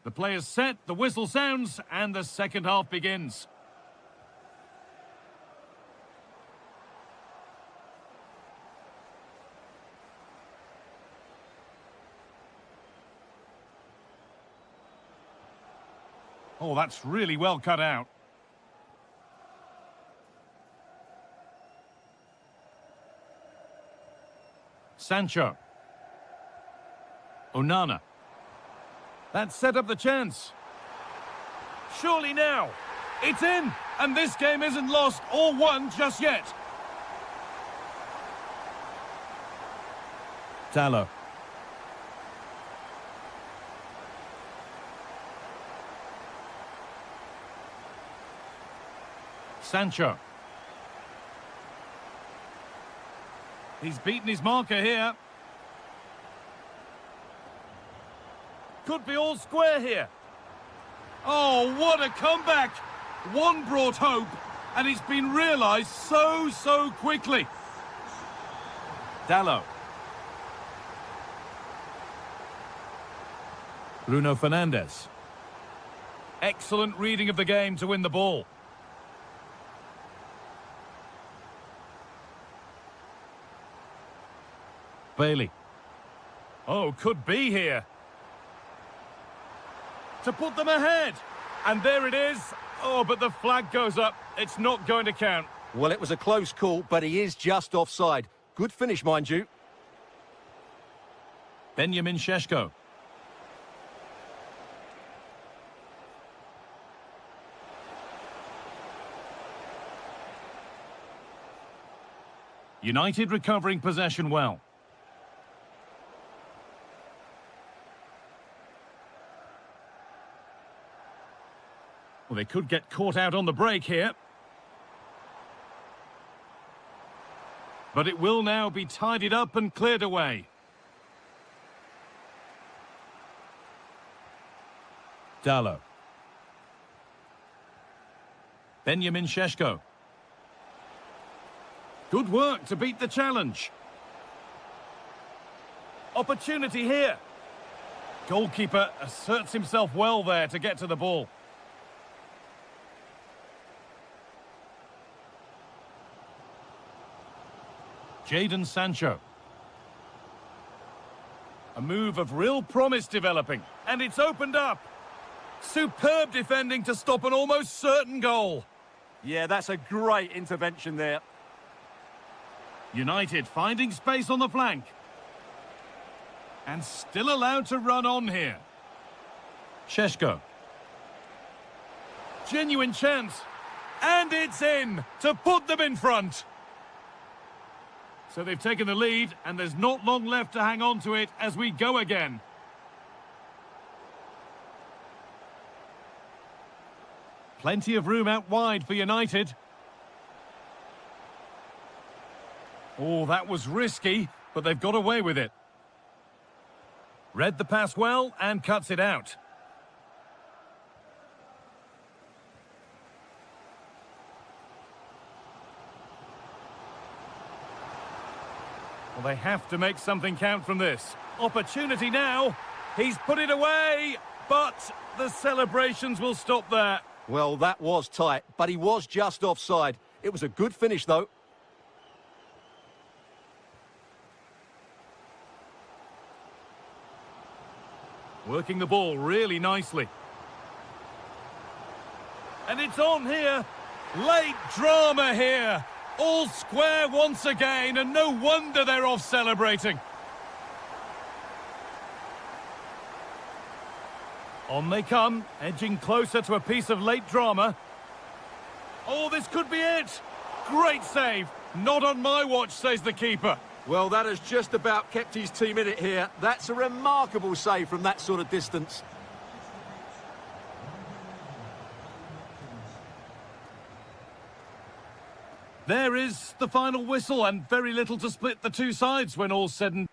The players set, the whistle sounds, and the second half begins. Oh, that's really well cut out. Sancho. Onana. That set up the chance. Surely now. It's in. And this game isn't lost or won just yet. Tallo. Sancho. He's beaten his marker here. Could be all square here. Oh, what a comeback! One brought hope, and it's been realised so quickly. Dallo. Bruno Fernandes. Excellent reading of the game to win the ball. Bailey. Oh, could be here. To put them ahead. And there it is. Oh, but the flag goes up. It's not going to count. Well, it was a close call, but he is just offside. Good finish, mind you. Benjamin Šeško. United recovering possession well. Well, they could get caught out on the break here. But it will now be tidied up and cleared away. Dallo. Benjamin Šeško. Good work to beat the challenge. Opportunity here. Goalkeeper asserts himself well there to get to the ball. Jadon Sancho. A move of real promise developing, and it's opened up. Superb defending to stop an almost certain goal. Yeah, that's a great intervention there. United finding space on the flank. And still allowed to run on here. Šeško. Genuine chance. And it's in to put them in front. So they've taken the lead, and there's not long left to hang on to it as we go again. Plenty of room out wide for United. Oh, that was risky, but they've got away with it. Read the pass well and cuts it out. Well, they have to make something count from this. Opportunity now. He's put it away, but the celebrations will stop there. Well, that was tight, but he was just offside. It was a good finish, though. Working the ball really nicely. And it's on here. Late drama here. All square once again, and no wonder they're off celebrating. On they come, edging closer to a piece of late drama. Oh, this could be it. Great save. Not on my watch, says the keeper. Well, that has just about kept his team in it here. That's a remarkable save from that sort of distance. There is the final whistle, and very little to split the two sides when all's said and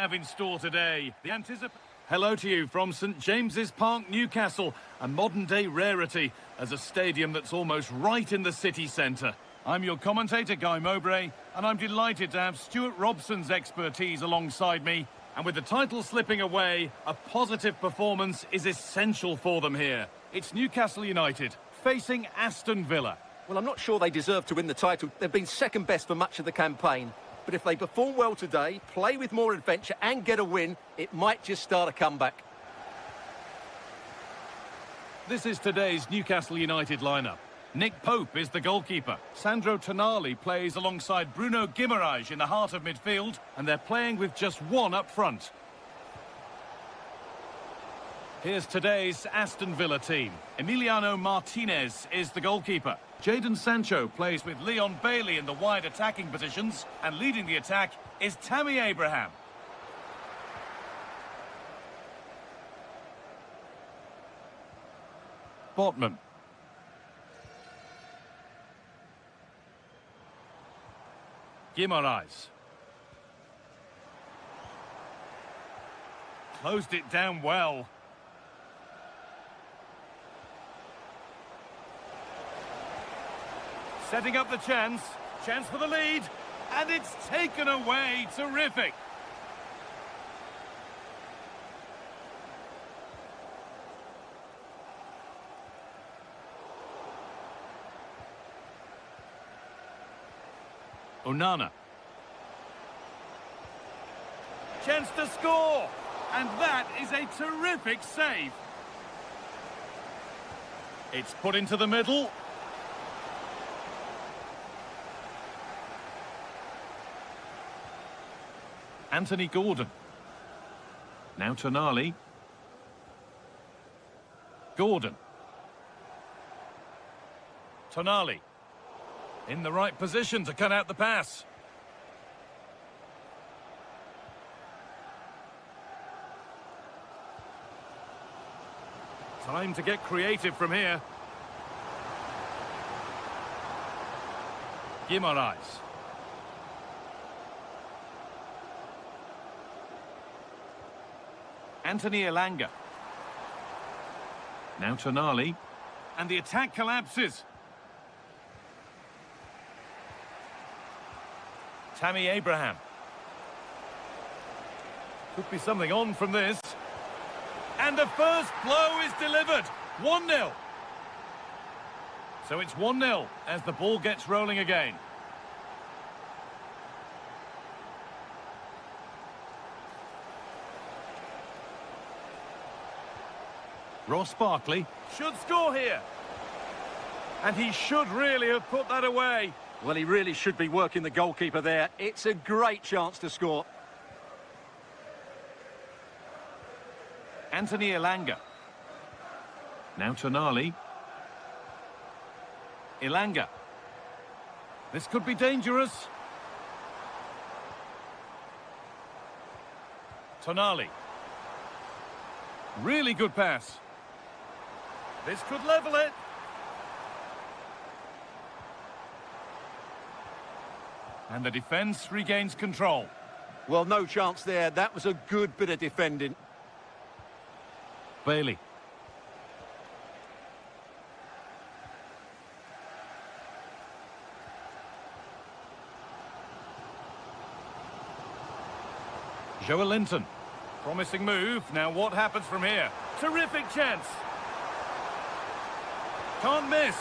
have in store today. The Hello to you from St James's Park, Newcastle, a modern-day rarity as a stadium that's almost right in the city centre. I'm your commentator, Guy Mowbray, and I'm delighted to have Stuart Robson's expertise alongside me. And with the title slipping away, a positive performance is essential for them here. It's Newcastle United facing Aston Villa. Well, I'm not sure they deserve to win the title. They've been second best for much of the campaign. But if they perform well today, play with more adventure and get a win, it might just start a comeback. This is today's Newcastle United lineup. Nick Pope is the goalkeeper. Sandro Tonali plays alongside Bruno Guimaraes in the heart of midfield, and they're playing with just one up front. Here's today's Aston Villa team. Emiliano Martinez is the goalkeeper. Jadon Sancho plays with Leon Bailey in the wide attacking positions, and leading the attack is Tammy Abraham. Botman. Guimaraes. Closed it down well. Setting up the chance. Chance for the lead. And it's taken away. Terrific. Onana. Chance to score. And that is a terrific save. It's put into the middle. Anthony Gordon. Now Tonali. Gordon. Tonali. In the right position to cut out the pass. Time to get creative from here. Guimaraes. Anthony Elanga. Now Tonali. And the attack collapses. Tammy Abraham. Could be something on from this. And the first blow is delivered. 1-0. So it's 1-0 as the ball gets rolling again. Ross Barkley should score here. And he should really have put that away. Well, he really should be working the goalkeeper there. It's a great chance to score. Anthony Elanga. Now Tonali. Elanga. This could be dangerous. Tonali. Really good pass. This could level it. And the defence regains control. Well, no chance there. That was a good bit of defending. Bailey. Joe Linton. Promising move. Now what happens from here? Terrific chance. Can't miss.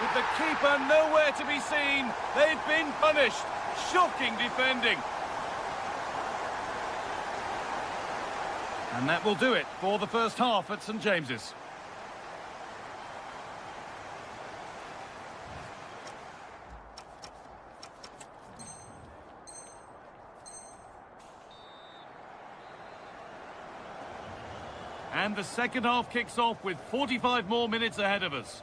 With the keeper nowhere to be seen, they've been punished. Shocking defending. And that will do it for the first half at St James's. And the second half kicks off with 45 more minutes ahead of us.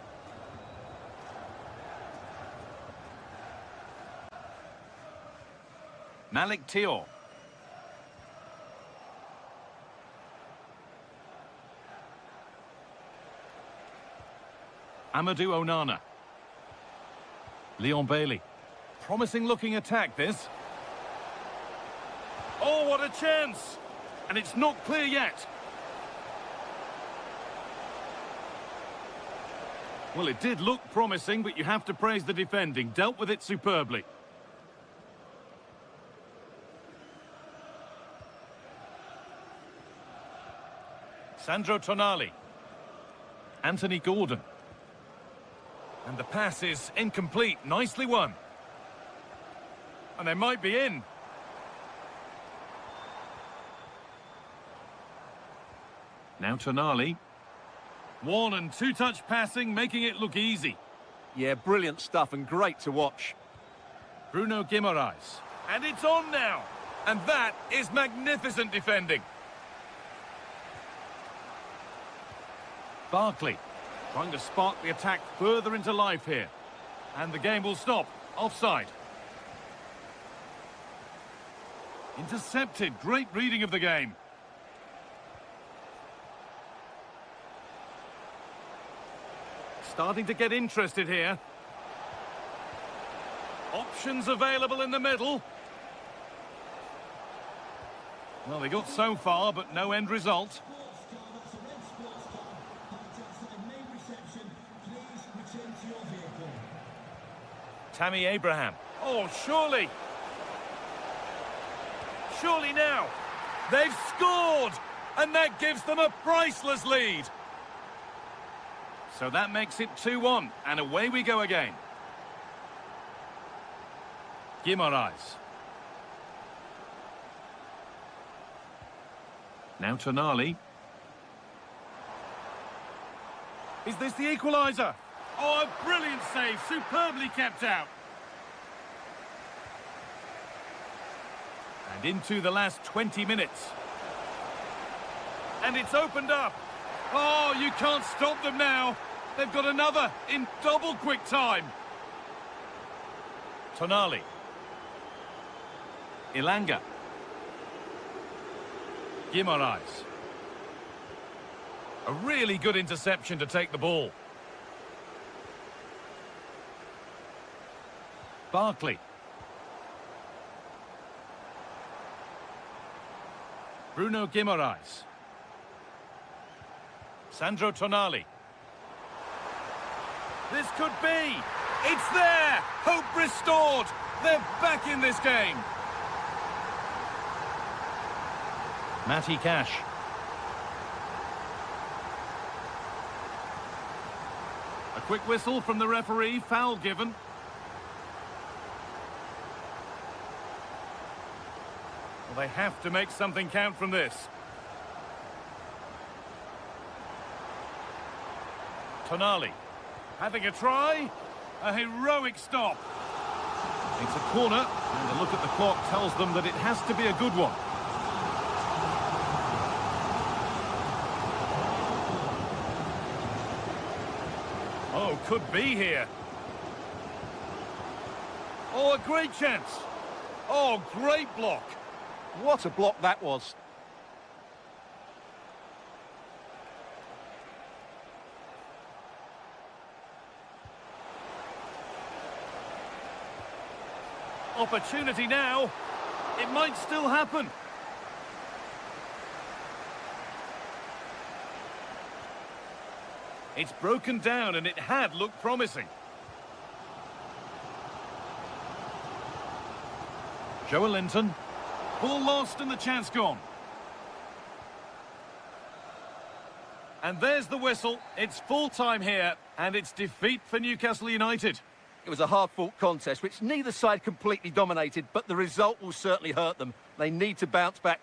Malik Tior. Amadou Onana. Leon Bailey. Promising looking attack this. Oh, what a chance! And it's not clear yet. Well, it did look promising, but you have to praise the defending. Dealt with it superbly. Sandro Tonali. Anthony Gordon. And the pass is incomplete. Nicely won. And they might be in. Now Tonali. One and two-touch passing, making it look easy. Yeah, brilliant stuff and great to watch. Bruno Guimaraes. And it's on now. And that is magnificent defending. Barkley. Trying to spark the attack further into life here. And the game will stop. Offside. Intercepted. Great reading of the game. Starting to get interested here. Options available in the middle. Well, they got so far, but no end result. Tammy Abraham. Oh, surely. Surely now. They've scored! And that gives them a priceless lead. So that makes it 2-1, and away we go again. Guimaraes. Now Tonali. Is this the equaliser? Oh, a brilliant save, superbly kept out. And into the last 20 minutes. And it's opened up. Oh, you can't stop them now. They've got another in double quick time. Tonali. Ilanga. Guimaraes. A really good interception to take the ball. Barkley. Bruno Guimaraes. Sandro Tonali. This could be. It's there. Hope restored. They're back in this game. Matty Cash. A quick whistle from the referee. Foul given. Well, they have to make something count from this. Tonali. Having a try. A heroic stop. It's a corner, and a look at the clock tells them that it has to be a good one. Oh, could be here. Oh, a great chance. Oh, great block. What a block that was. Opportunity now. It might still happen. It's broken down and it had looked promising. Joelinton. Ball lost and the chance gone. And there's the whistle. It's full time here and it's defeat for Newcastle United. It was a hard-fought contest, which neither side completely dominated, but the result will certainly hurt them. They need to bounce back.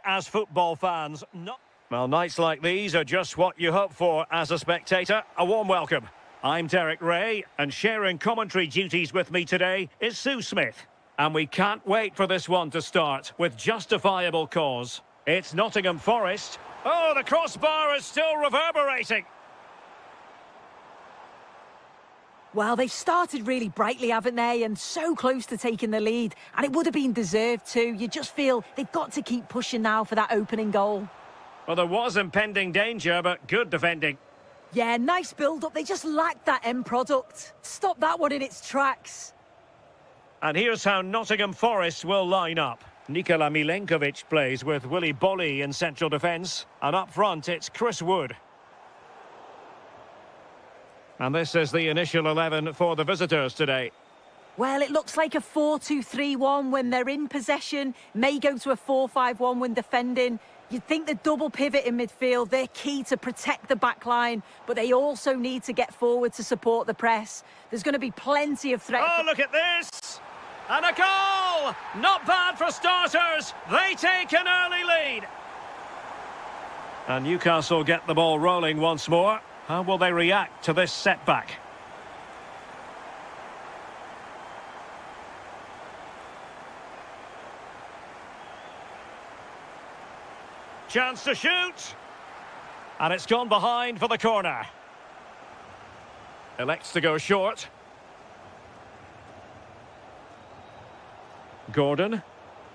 As football fans, not well, nights like these are just what you hope for as a spectator. A warm welcome. I'm Derek Ray, and sharing commentary duties with me today is Sue Smith. And we can't wait for this one to start with justifiable cause. It's Nottingham Forest. Oh, the crossbar is still reverberating. Well, they've started really brightly, haven't they? And so close to taking the lead. And it would have been deserved too. You just feel they've got to keep pushing now for that opening goal. Well, there was impending danger, but good defending. Yeah, nice build-up. They just lacked that end product. Stop that one in its tracks. And here's how Nottingham Forest will line up. Nikola Milenkovic plays with Willy Bolly in central defence. And up front, it's Chris Wood. And this is the initial 11 for the visitors today. Well, it looks like a 4-2-3-1 when they're in possession. May go to a 4-5-1 when defending. You'd think the double pivot in midfield, they're key to protect the back line, but they also need to get forward to support the press. There's going to be plenty of threat. Oh, look at this! And a goal! Not bad for starters. They take an early lead. And Newcastle get the ball rolling once more. How will they react to this setback? Chance to shoot. And it's gone behind for the corner. Elects to go short. Gordon.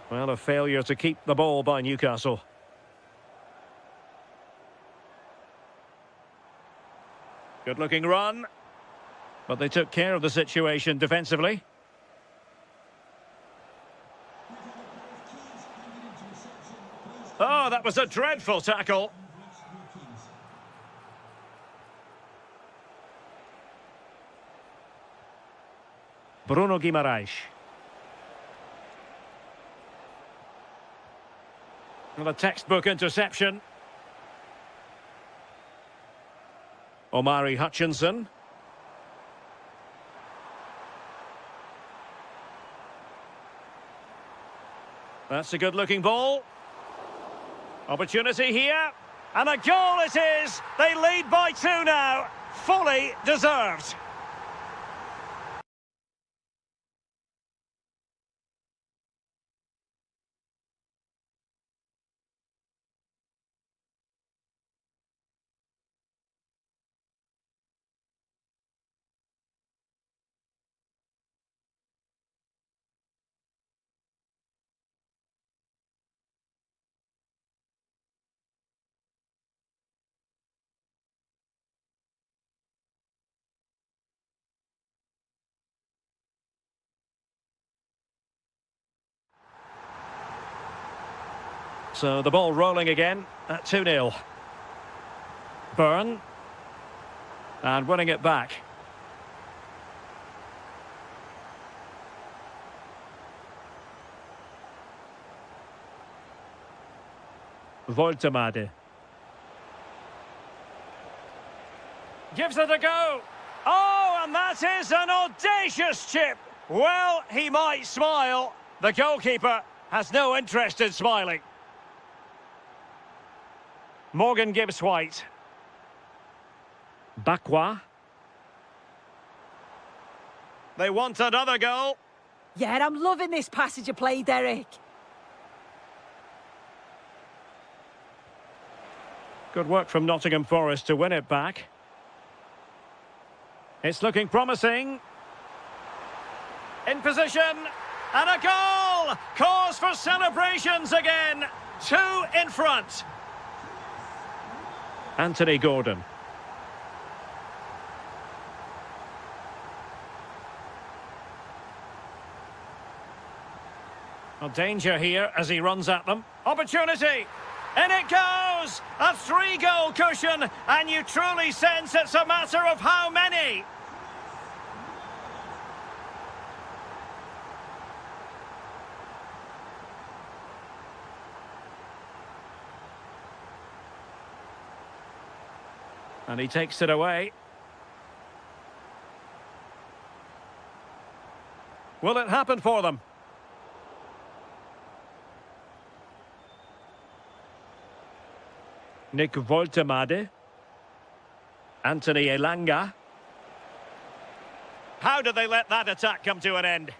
Well, a failure to keep the ball by Newcastle. Good-looking run. But they took care of the situation defensively. Oh, that was a dreadful tackle. Bruno Guimaraes. Well, a textbook interception. Omari Hutchinson. That's a good-looking ball. Opportunity here. And a goal it is. They lead by 2 now. Fully deserved. So the ball rolling again at 2-0. Byrne. And winning it back. Voltemade. Gives it a go. Oh, and that is an audacious chip. Well, he might smile. The goalkeeper has no interest in smiling. Morgan Gibbs-White. Bakwa. They want another goal. Yeah, I'm loving this passage of play, Derek. Good work from Nottingham Forest to win it back. It's looking promising. In position. And a goal! Cause for celebrations again. 2 in front. Anthony Gordon. Well, danger here as he runs at them. Opportunity! In it goes! A 3-goal cushion, and you truly sense it's a matter of how many. And he takes it away. Will it happen for them? Nick Woltemade. Anthony Elanga. How did they let that attack come to an end?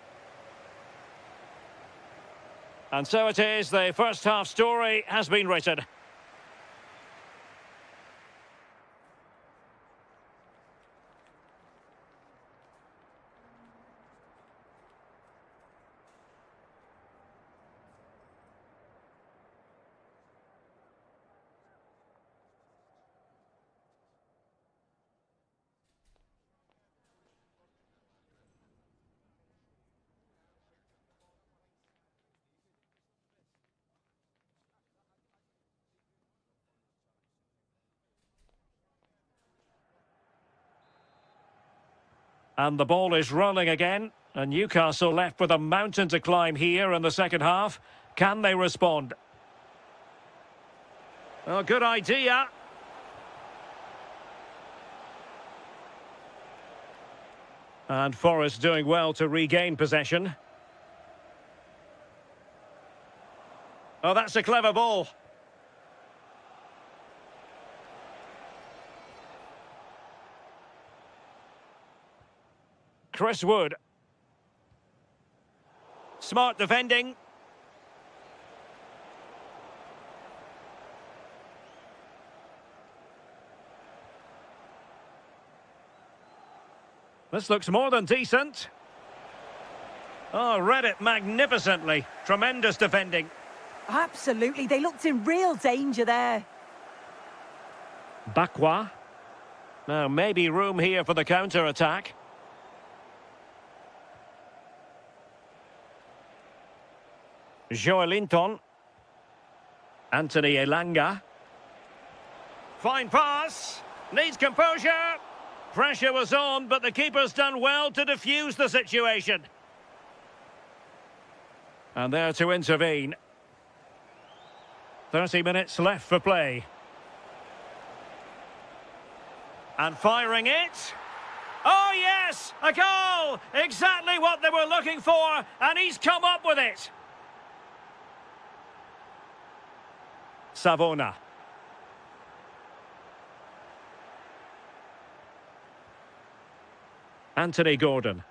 And so it is, the first half story has been written. And the ball is rolling again. And Newcastle left with a mountain to climb here in the second half. Can they respond? Oh, good idea. And Forest doing well to regain possession. Oh, that's a clever ball. Chris Wood. Smart defending. This looks more than decent. Oh, read it magnificently. Tremendous defending. Absolutely, they looked in real danger there. Bakwa. Now, maybe room here for the counter-attack. Joelinton. Anthony Elanga. Fine pass. Needs composure. Pressure was on, but the keeper's done well to defuse the situation. And there to intervene. 30 minutes left for play. And firing it. Oh, yes! A goal! Exactly what they were looking for, and he's come up with it. Savona. Anthony Gordon.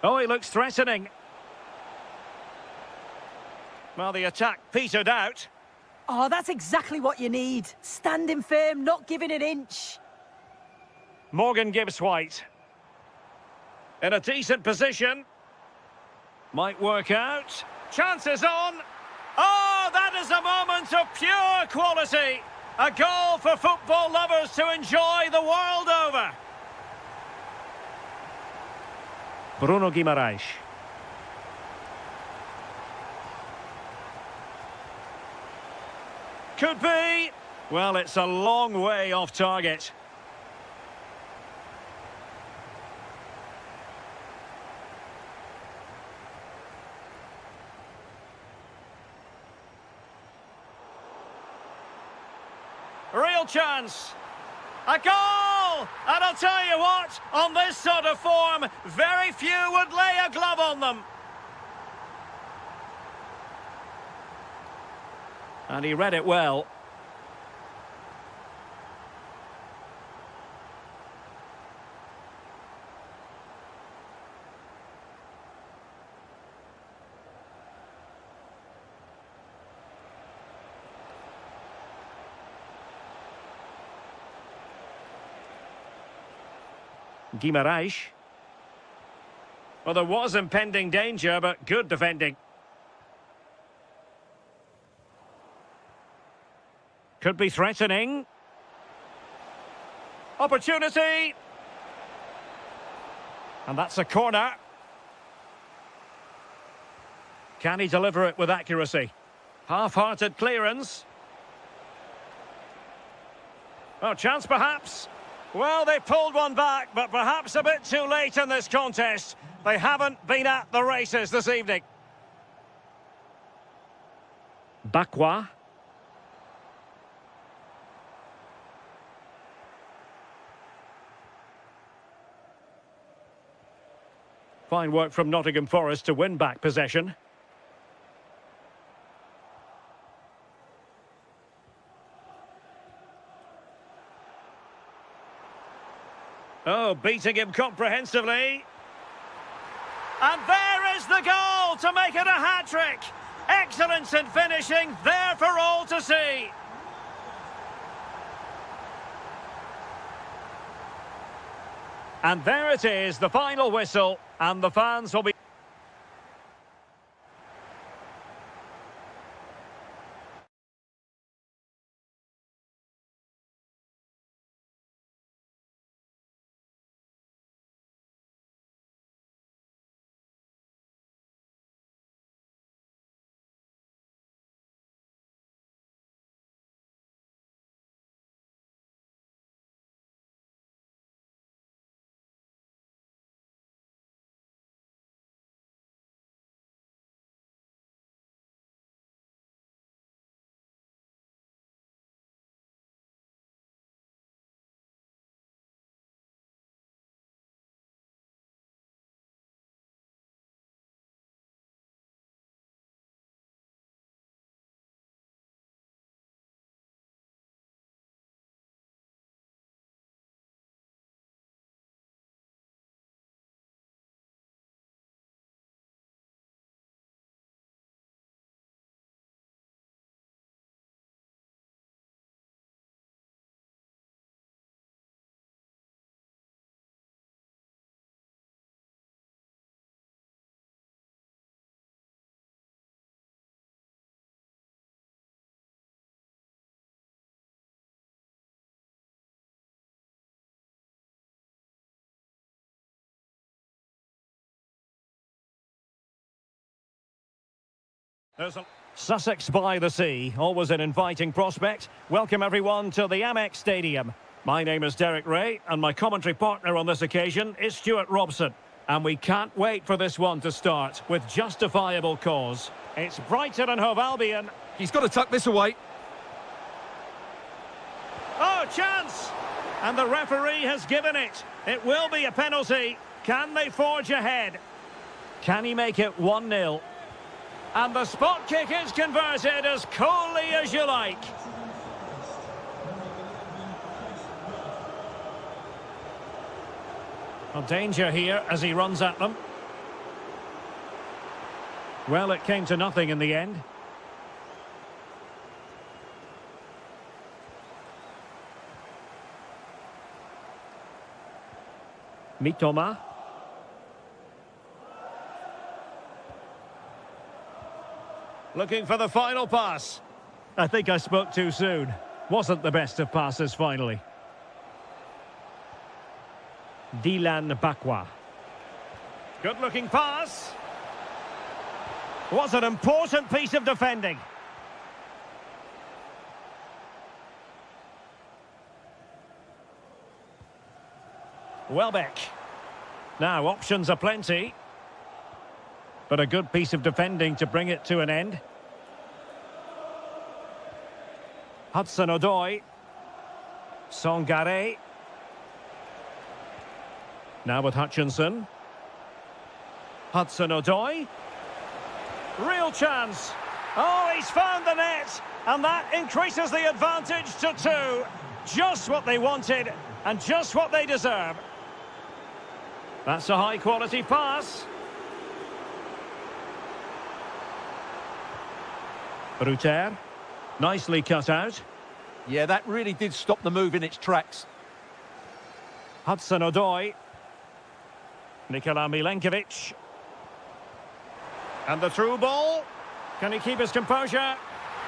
Oh, he looks threatening. Well, the attack petered out. Oh, that's exactly what you need. Standing firm, not giving an inch. Morgan Gibbs-White. In a decent position. Might work out. Chances on. Oh, that is a moment of pure quality. A goal for football lovers to enjoy the world over. Bruno Guimaraes. Could be. Well, it's a long way off target. Real chance. A goal! And I'll tell you what, on this sort of form, very few would lay a glove on them. And he read it well. Guimaraes. Well, there was impending danger, but good defending. Could be threatening. Opportunity. And that's a corner. Can he deliver it with accuracy? Half-hearted clearance. Oh, chance perhaps. Well, they pulled one back, but perhaps a bit too late in this contest. They haven't been at the races this evening. Bakwa. Fine work from Nottingham Forest to win back possession. Oh, beating him comprehensively. And there is the goal to make it a hat-trick. Excellence in finishing, there for all to see. And there it is, the final whistle, and the fans will be... Sussex by the sea, always an inviting prospect. Welcome everyone to the Amex Stadium. My name is Derek Ray, and my commentary partner on this occasion is Stuart Robson. And we can't wait for this one to start, with justifiable cause. It's Brighton and Hove Albion. He's got to tuck this away. Oh, chance! And the referee has given it. It will be a penalty. Can they forge ahead? Can he make it 1-0? And the spot kick is converted as coolly as you like. A danger here as he runs at them. Well, it came to nothing in the end. Mitoma. Looking for the final pass. I think I spoke too soon. Wasn't the best of passes finally. Dylan Bakwa. Good looking pass. Was an important piece of defending. Welbeck. Now options are plenty. But a good piece of defending to bring it to an end. Hudson-Odoi. Sangare. Now with Hutchinson. Hudson-Odoi. Real chance. Oh, he's found the net. And that increases the advantage to 2. Just what they wanted and just what they deserve. That's a high-quality pass. Ruter. Nicely cut out. Yeah, that really did stop the move in its tracks. Hudson-Odoi. Nikola Milenkovic. And the through ball. Can he keep his composure?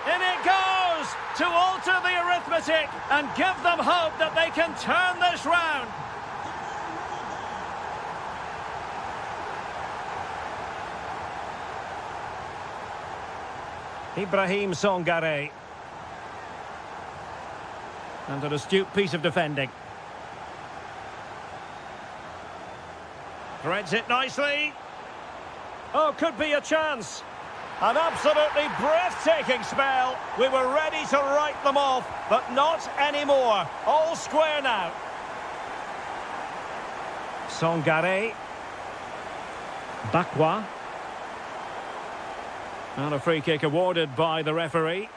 In it goes! To alter the arithmetic and give them hope that they can turn this round. Ibrahim Sangare. And an astute piece of defending. Threads it nicely. Oh, could be a chance. An absolutely breathtaking spell. We were ready to write them off, but not anymore. All square now. Sangare. Bakwa. And a free kick awarded by the referee.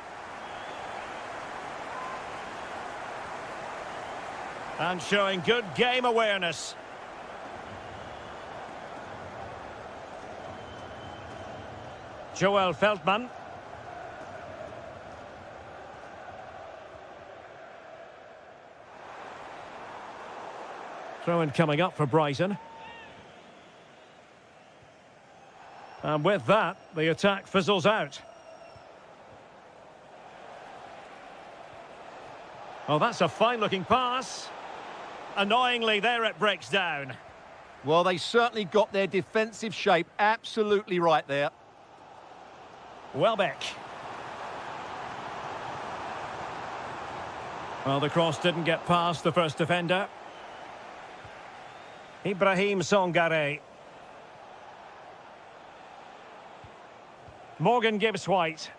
And showing good game awareness. Joel Feldman. Throw-in coming up for Brighton. And with that, the attack fizzles out. Oh, that's a fine-looking pass. Annoyingly, there it breaks down. Well, they certainly got their defensive shape absolutely right there. Welbeck. Well, the cross didn't get past the first defender. Ibrahim Songare. Morgan Gibbs-White.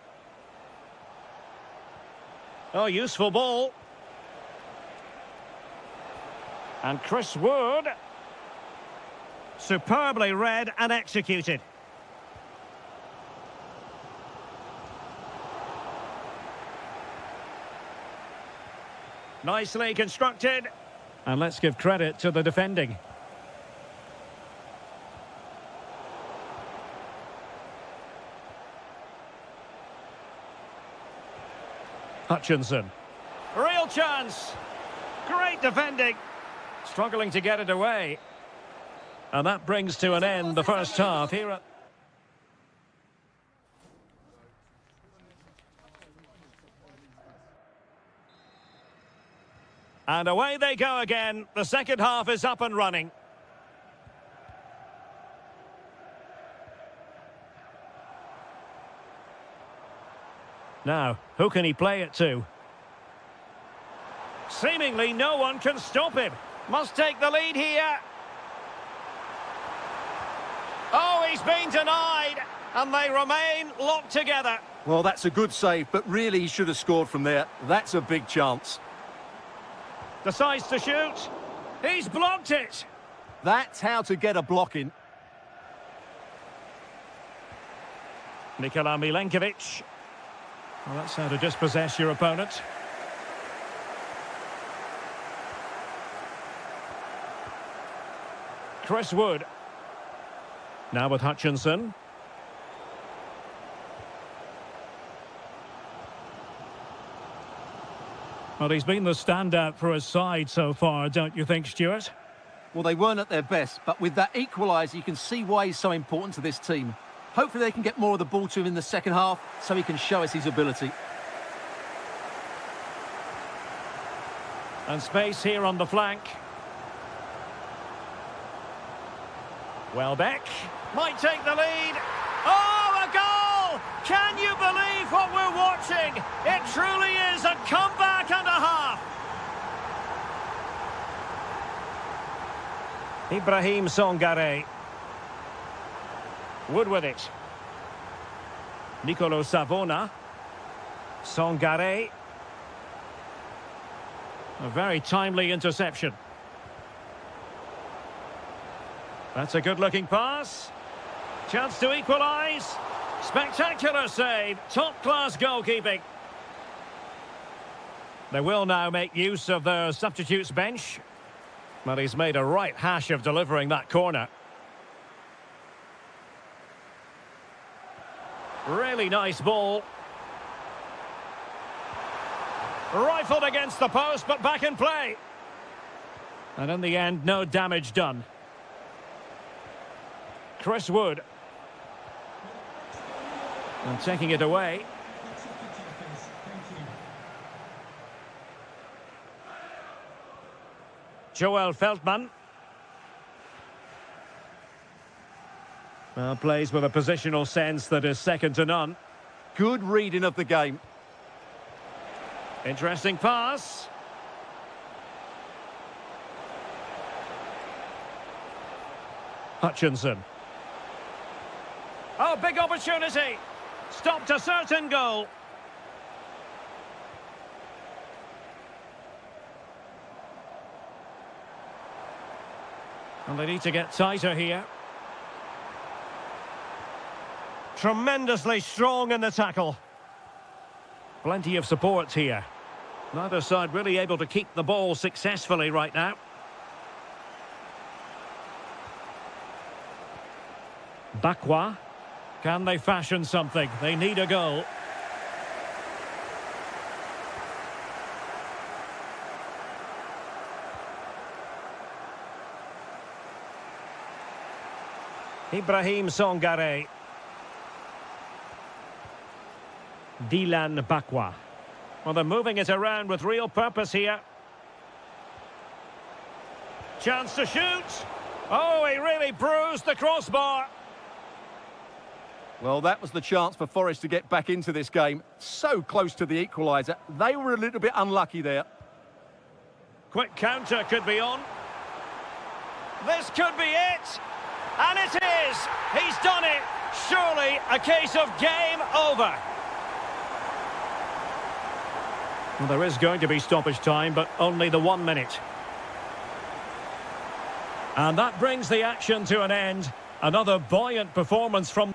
Oh, useful ball. And Chris Wood. Superbly read and executed. Nicely constructed. And let's give credit to the defending. Hutchinson. Real chance. Great defending. Struggling to get it away. And that brings to an end the first half here at... And away they go again. The second half is up and running. Now, who can he play it to? Seemingly no one can stop him. Must take the lead here. Oh, he's been denied. And they remain locked together. Well, that's a good save, but really he should have scored from there. That's a big chance. Decides to shoot. He's blocked it. That's how to get a block in. Nikola Milenkovic. Well, that's how to dispossess your opponent. Chris Wood. Now with Hutchinson. Well, he's been the standout for his side so far, don't you think, Stuart? Well, they weren't at their best, but with that equaliser, you can see why he's so important to this team. Hopefully they can get more of the ball to him in the second half so he can show us his ability. And space here on the flank. Welbeck might take the lead. Oh, a goal! Can you believe what we're watching? It truly is a comeback and a half. Ibrahim Songare. Wood with it. Nicolo Savona. Songare. A very timely interception. That's a good-looking pass. Chance to equalise. Spectacular save. Top-class goalkeeping. They will now make use of their substitutes bench. Well, he's made a right hash of delivering that corner. Really nice ball. Rifled against the post, but back in play. And in the end, no damage done. Chris Wood. And taking it away. Joel Feldman. Well, plays with a positional sense that is second to none. Good reading of the game. Interesting pass. Hutchinson. Oh, big opportunity. Stopped a certain goal. And they need to get tighter here. Tremendously strong in the tackle. Plenty of support here. Neither side really able to keep the ball successfully right now. Bakwa. Can they fashion something? They need a goal. Ibrahim Songare. Dilan Bakwa. Well, they're moving it around with real purpose here. Chance to shoot. Oh, he really bruised the crossbar. Well, that was the chance for Forest to get back into this game. So close to the equaliser. They were a little bit unlucky there. Quick counter could be on. This could be it. And it is! He's done it! Surely a case of game over. Well, there is going to be stoppage time, but only the 1 minute. And that brings the action to an end. Another buoyant performance from...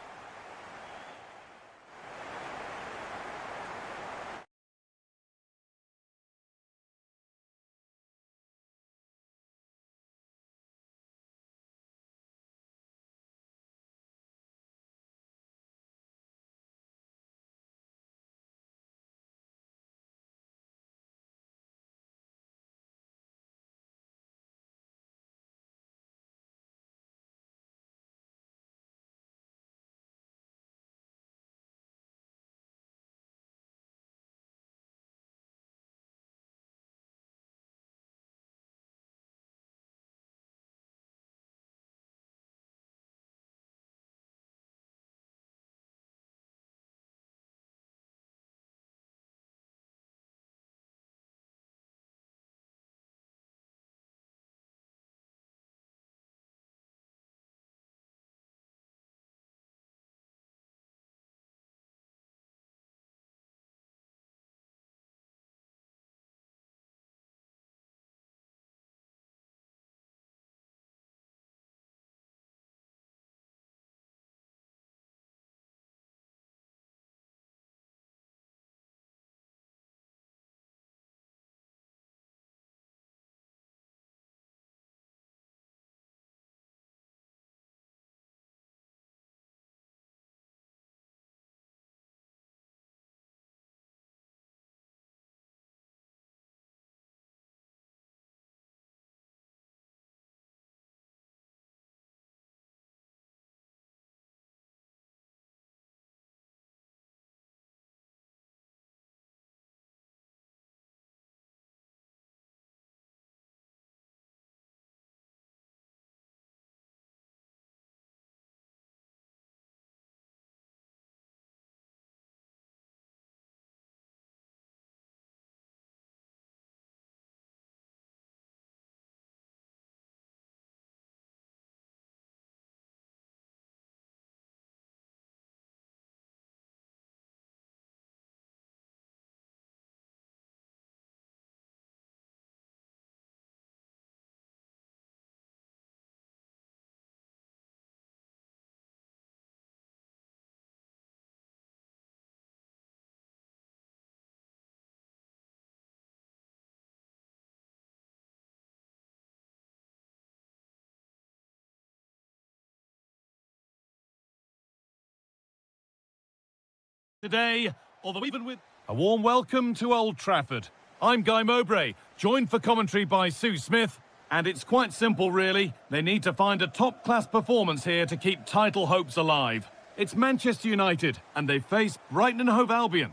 Today, although even with a warm welcome to Old Trafford. I'm Guy Mowbray, joined for commentary by Sue Smith, and it's quite simple really. They need to find a top-class performance here to keep title hopes alive. It's Manchester United, and they face Brighton and Hove Albion.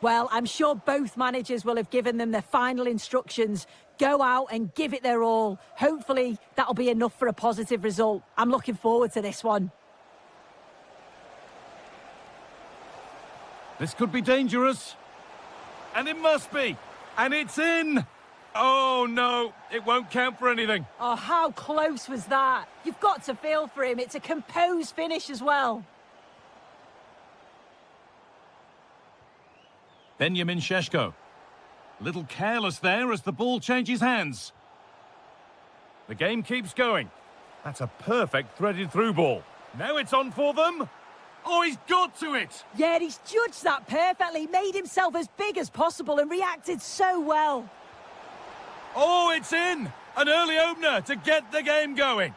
Well, I'm sure both managers will have given them their final instructions. Go out and give it their all. Hopefully, that'll be enough for a positive result. I'm looking forward to this one. This could be dangerous. And it must be. And it's in. Oh, no. It won't count for anything. Oh, how close was that? You've got to feel for him. It's a composed finish as well. Benjamin Šeško. A little careless there as the ball changes hands. The game keeps going. That's a perfect threaded through ball. Now it's on for them. Oh, he's got to it! Yeah, he's judged that perfectly, made himself as big as possible and reacted so well. Oh, it's in! An early opener to get the game going.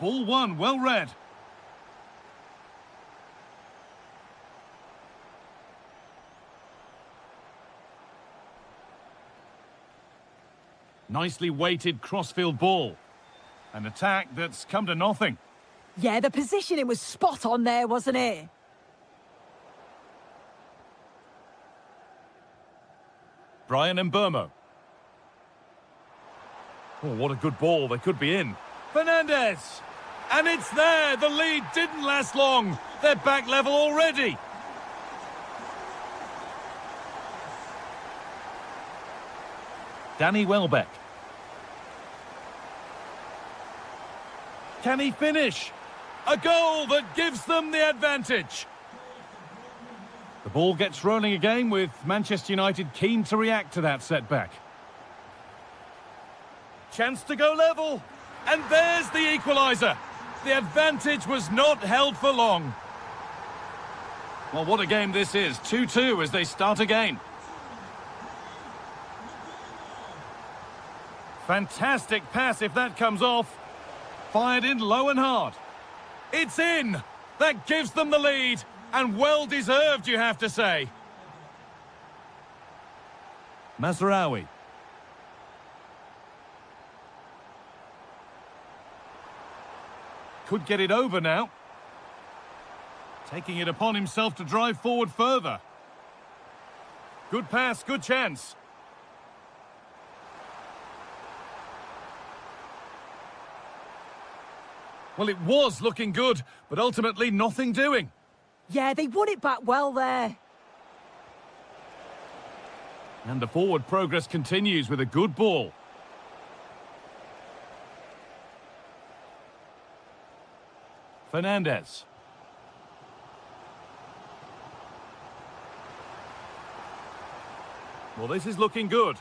Ball one, well read. Nicely weighted crossfield ball. An attack that's come to nothing. Yeah, the positioning was spot on there, wasn't it? Brian Mbermo. Oh, what a good ball. They could be in. Fernandez! And it's there! The lead didn't last long. They're back level already. Danny Welbeck. Can he finish? A goal that gives them the advantage. The ball gets rolling again with Manchester United keen to react to that setback. Chance to go level. And there's the equaliser. The advantage was not held for long. Well, what a game this is. 2-2 as they start again. Fantastic pass if that comes off. Fired in low and hard. It's in! That gives them the lead. And well-deserved, you have to say. Mazraoui. Could get it over now. Taking it upon himself to drive forward further. Good pass, good chance. Well, it was looking good, but ultimately nothing doing. Yeah, they won it back well there. And the forward progress continues with a good ball. Fernandez. Well, this is looking good.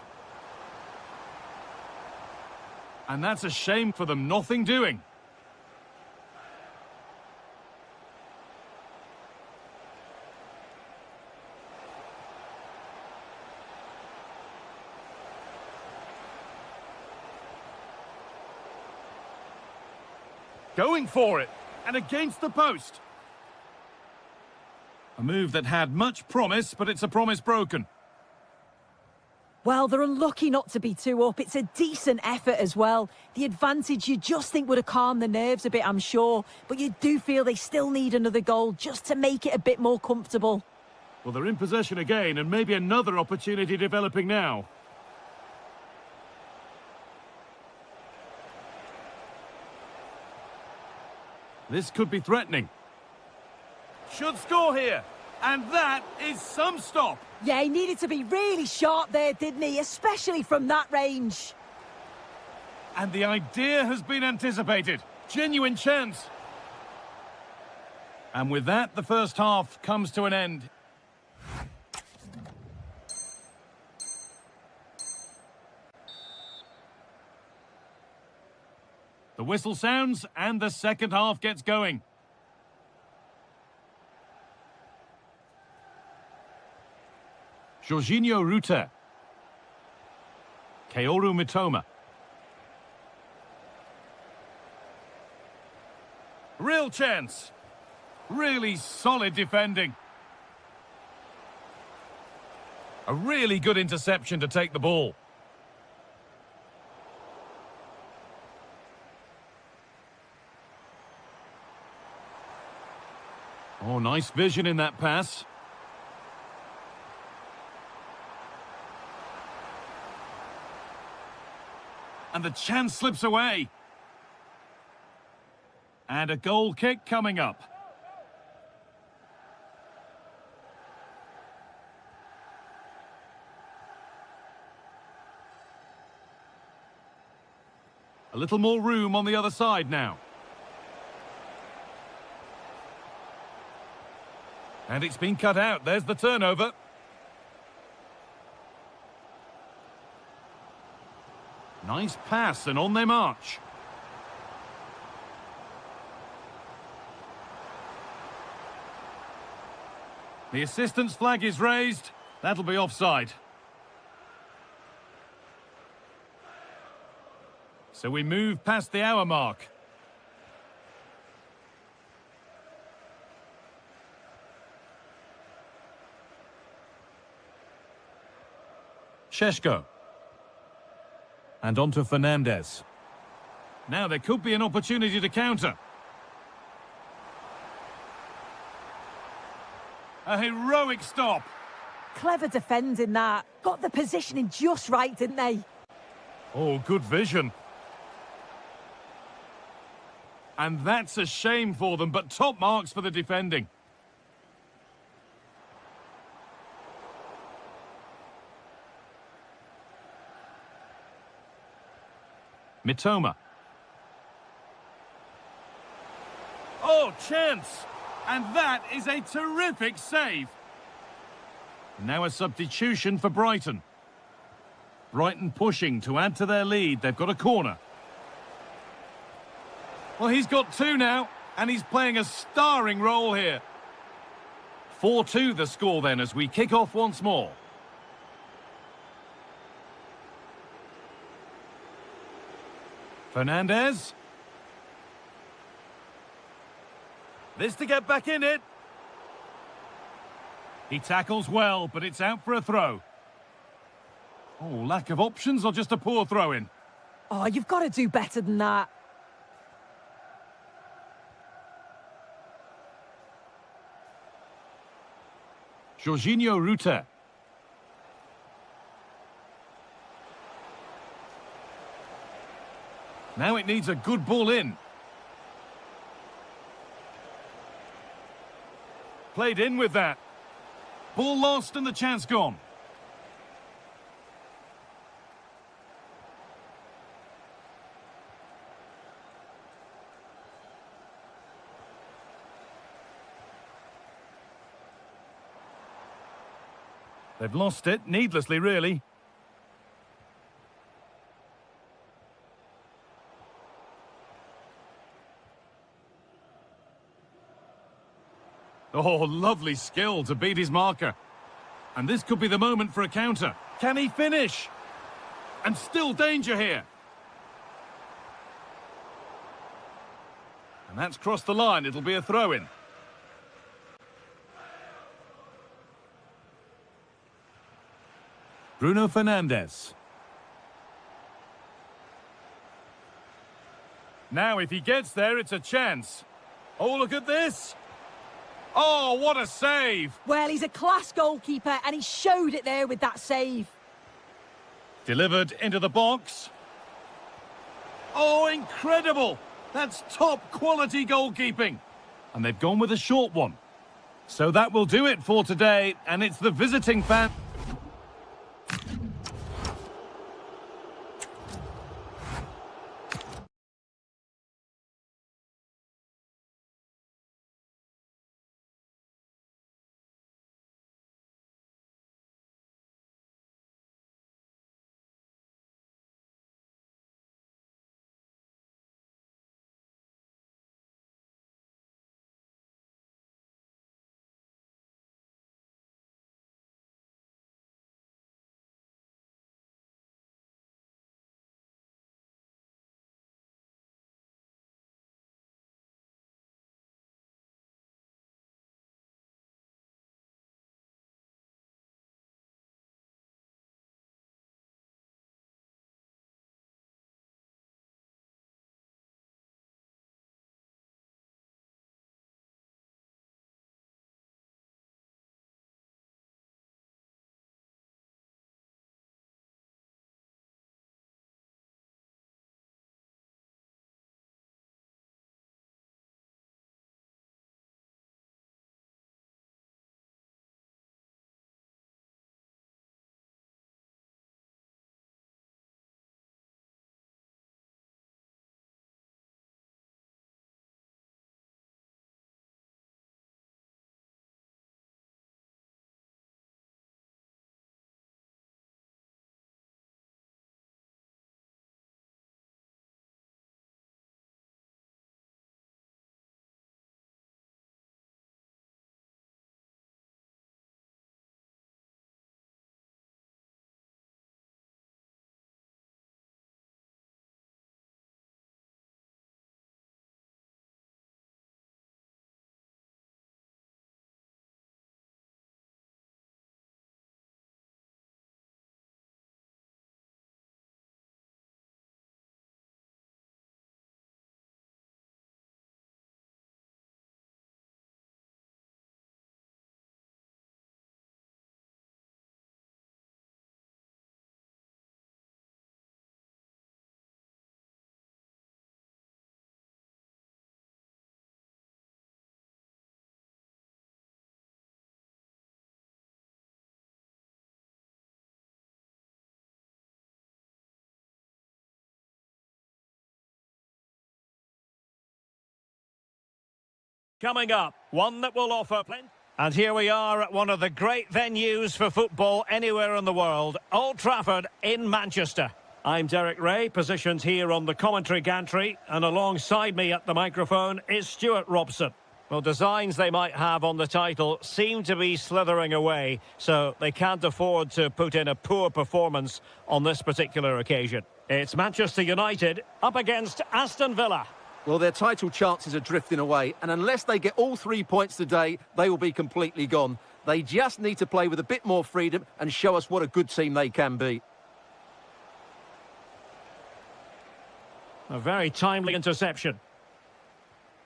And that's a shame for them, nothing doing. Going for it, and against the post. A move that had much promise, but it's a promise broken. Well, they're unlucky not to be 2 up. It's a decent effort as well. The advantage you just think would have calmed the nerves a bit, I'm sure. But you do feel they still need another goal just to make it a bit more comfortable. Well, they're in possession again, and maybe another opportunity developing now. This could be threatening. Should score here. And that is some stop. Yeah, he needed to be really sharp there, didn't he? Especially from that range. And the idea has been anticipated. Genuine chance. And with that, the first half comes to an end. The whistle sounds and the second half gets going. Jorginho Ruta. Kaoru Mitoma. Real chance. Really solid defending. A really good interception to take the ball. Oh, nice vision in that pass. And the chance slips away. And a goal kick coming up. A little more room on the other side now. And it's been cut out. There's the turnover. Nice pass and on they march. The assistant's flag is raised. That'll be offside. So we move past the hour mark. Sheshko. And on to Fernandez. Now there could be an opportunity to counter. A heroic stop. Clever defending that. Got the positioning just right, didn't they? Oh, good vision. And that's a shame for them, but top marks for the defending. Mitoma. Oh, chance! And that is a terrific save. Now a substitution for Brighton. Brighton pushing to add to their lead. They've got a corner. Well, he's got two now, and he's playing a starring role here. 4-2 the score then as we kick off once more. Fernandez. This to get back in it. He tackles well, but it's out for a throw. Oh, lack of options or just a poor throw-in? Oh, you've got to do better than that. Jorginho Rutter. Now it needs a good ball in. Played in with that. Ball lost and the chance gone. They've lost it, needlessly really. Oh, lovely skill to beat his marker. And this could be the moment for a counter. Can he finish? And still danger here. And that's crossed the line. It'll be a throw-in. Bruno Fernandes. Now, if he gets there, it's a chance. Oh, look at this. Oh, what a save. Well, he's a class goalkeeper, and he showed it there with that save. Delivered into the box. Oh, incredible. That's top quality goalkeeping. And they've gone with a short one. So that will do it for today, and it's the visiting fan... Coming up, one that will offer plenty. And here we are at one of the great venues for football anywhere in the world, Old Trafford in Manchester. I'm Derek Ray, positioned here on the commentary gantry, and alongside me at the microphone is Stuart Robson. Well, designs they might have on the title seem to be slithering away, so they can't afford to put in a poor performance on this particular occasion. It's Manchester United up against Aston Villa. Well, their title chances are drifting away, and unless they get all 3 points today, they will be completely gone. They just need to play with a bit more freedom and show us what a good team they can be. A very timely interception.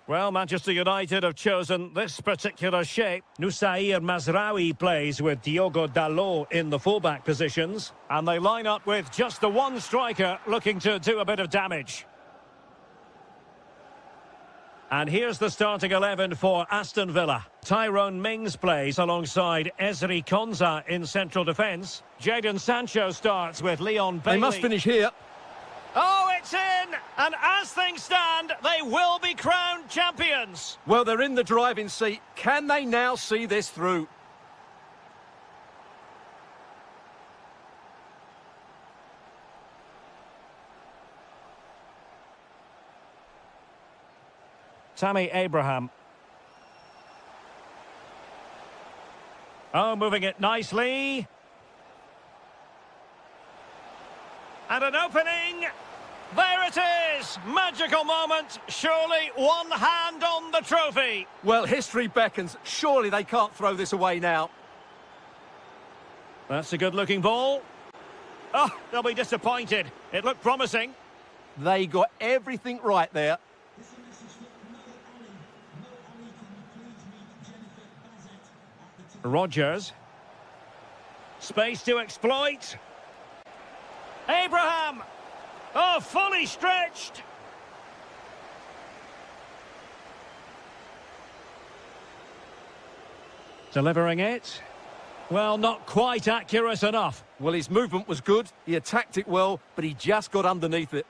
Well, Manchester United have chosen this particular shape. Nusair Mazraoui plays with Diogo Dalot in the fullback positions, and they line up with just the one striker looking to do a bit of damage. And here's the starting 11 for Aston Villa. Tyrone Mings plays alongside Ezri Konsa in central defence. Jadon Sancho starts with Leon Bailey. They must finish here. Oh, it's in! And as things stand, they will be crowned champions. Well, they're in the driving seat. Can they now see this through? Tammy Abraham. Oh, moving it nicely. And an opening. There it is. Magical moment. Surely one hand on the trophy. Well, history beckons. Surely they can't throw this away now. That's a good-looking ball. Oh, they'll be disappointed. It looked promising. They got everything right there. Rodgers. Space to exploit. Abraham. Oh, fully stretched. Delivering it. Well, not quite accurate enough. Well, his movement was good. He attacked it well, but he just got underneath it.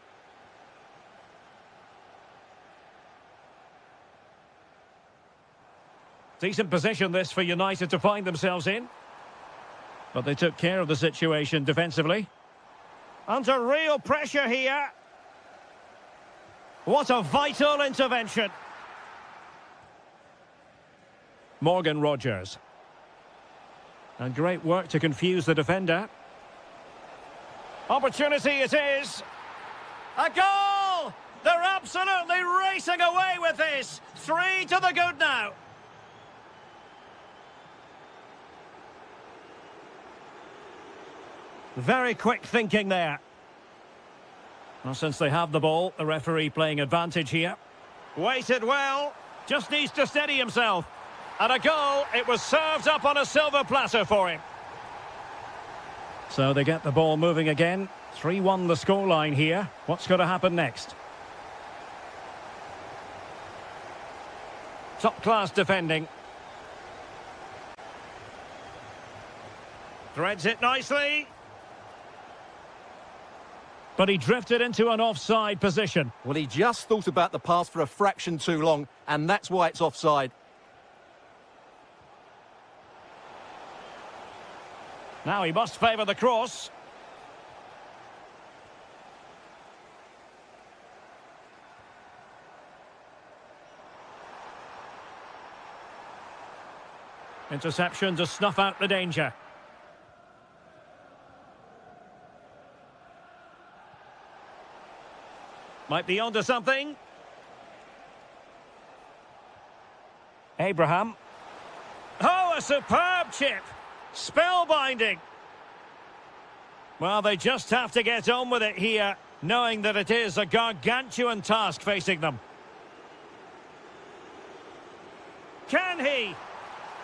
Decent position this for United to find themselves in. But they took care of the situation defensively. Under real pressure here. What a vital intervention. Morgan Rodgers. And great work to confuse the defender. Opportunity it is. A goal! They're absolutely racing away with this. 3 to the good now. Very quick thinking there. Well, since they have the ball, the referee playing advantage here. Waited well. Just needs to steady himself. And a goal. It was served up on a silver platter for him. So they get the ball moving again. 3-1 the scoreline here. What's going to happen next? Top-class defending. Threads it nicely. But he drifted into an offside position. Well, he just thought about the pass for a fraction too long, and that's why it's offside. Now he must favour the cross. Interception to snuff out the danger. Might be onto something. Abraham. Oh, a superb chip. Spellbinding. Well, they just have to get on with it here, knowing that it is a gargantuan task facing them. Can he?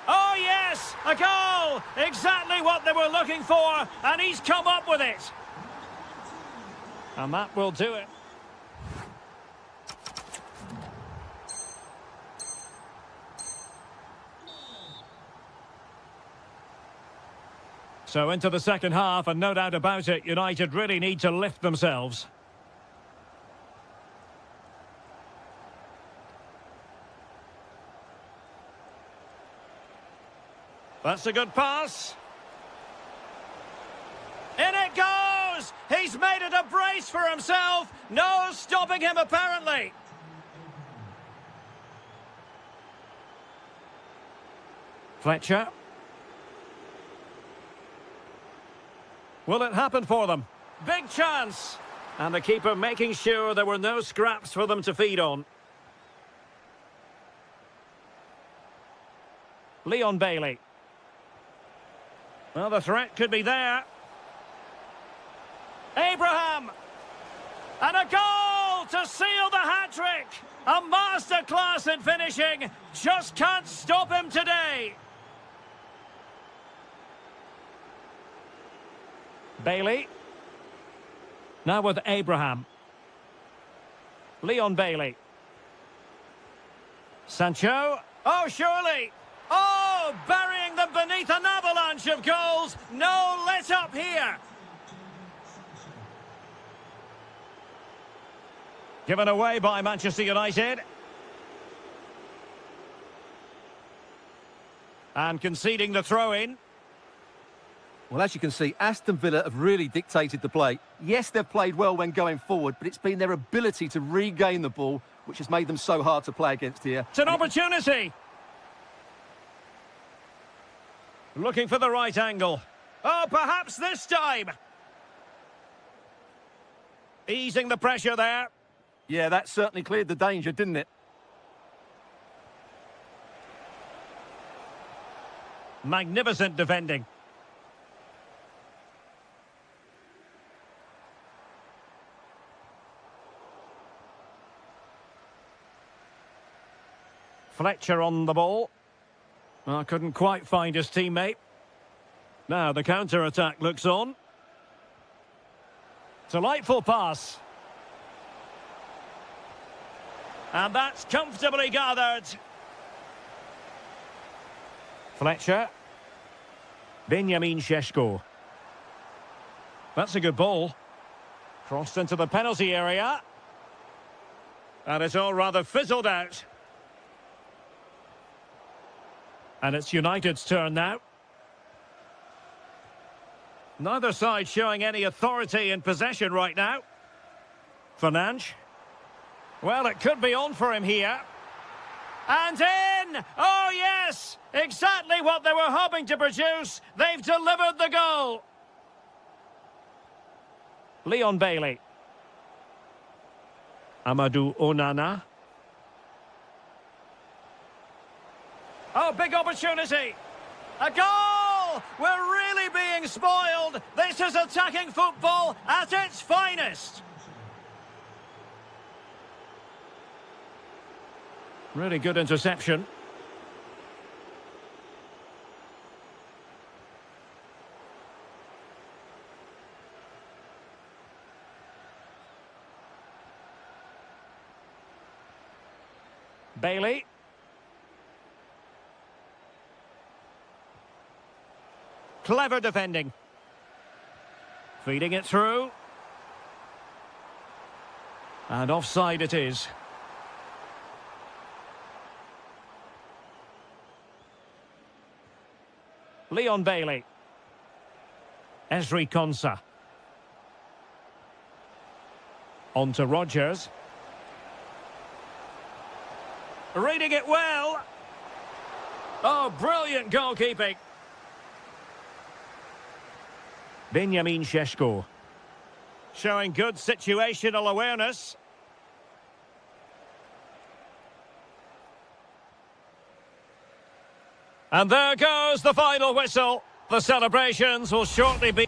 Oh, yes! A goal! Exactly what they were looking for, and he's come up with it. And that will do it. So into the second half, and no doubt about it, United really need to lift themselves. That's a good pass. In it goes! He's made it a brace for himself. No stopping him, apparently. Fletcher. Will it happen for them? Big chance! And the keeper making sure there were no scraps for them to feed on. Leon Bailey. Well, the threat could be there. Abraham! And a goal to seal the hat-trick! A masterclass in finishing. Just can't stop him today. Bailey. Now with Abraham. Leon Bailey. Sancho. Oh, surely! Oh, burying them beneath an avalanche of goals. No let up here. Given away by Manchester United. And conceding the throw-in. Well, as you can see, Aston Villa have really dictated the play. Yes, they've played well when going forward, but it's been their ability to regain the ball which has made them so hard to play against here. It's an opportunity. Looking for the right angle. Oh, perhaps this time. Easing the pressure there. Yeah, that certainly cleared the danger, didn't it? Magnificent defending. Fletcher on the ball. Well, couldn't quite find his teammate. Now the counter-attack looks on. Delightful pass. And that's comfortably gathered. Fletcher. Benjamin Šeško. That's a good ball. Crossed into the penalty area. And it's all rather fizzled out. And it's United's turn now. Neither side showing any authority in possession right now. Fernandes. Well, it could be on for him here. And in! Oh, yes! Exactly what they were hoping to produce. They've delivered the goal. Leon Bailey. Amadou Onana. Oh, big opportunity. A goal! We're really being spoiled. This is attacking football at its finest. Really good interception. Bailey. Clever defending. Feeding it through. And offside it is. Leon Bailey. Ezri Konsa. On to Rodgers. Reading it well. Oh, brilliant goalkeeping. Benjamin Šeško. Showing good situational awareness. And there goes the final whistle. The celebrations will shortly be...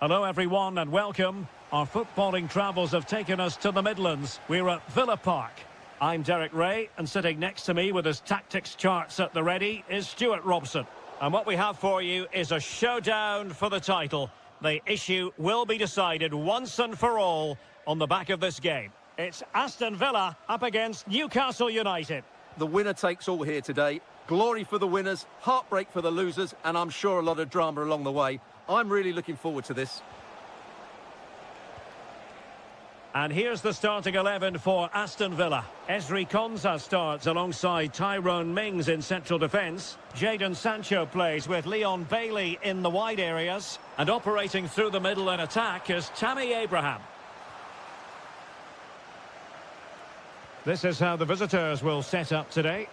Hello everyone and welcome. Our footballing travels have taken us to the Midlands. We're at Villa Park. I'm Derek Ray, and sitting next to me with his tactics charts at the ready is Stuart Robson. And what we have for you is a showdown for the title. The issue will be decided once and for all on the back of this game. It's Aston Villa up against Newcastle United. The winner takes all here today. Glory for the winners, heartbreak for the losers, and I'm sure a lot of drama along the way. I'm really looking forward to this. And here's the starting 11 for Aston Villa. Ezri Konsa starts alongside Tyrone Mings in central defence. Jadon Sancho plays with Leon Bailey in the wide areas. And operating through the middle in attack is Tammy Abraham. This is how the visitors will set up today.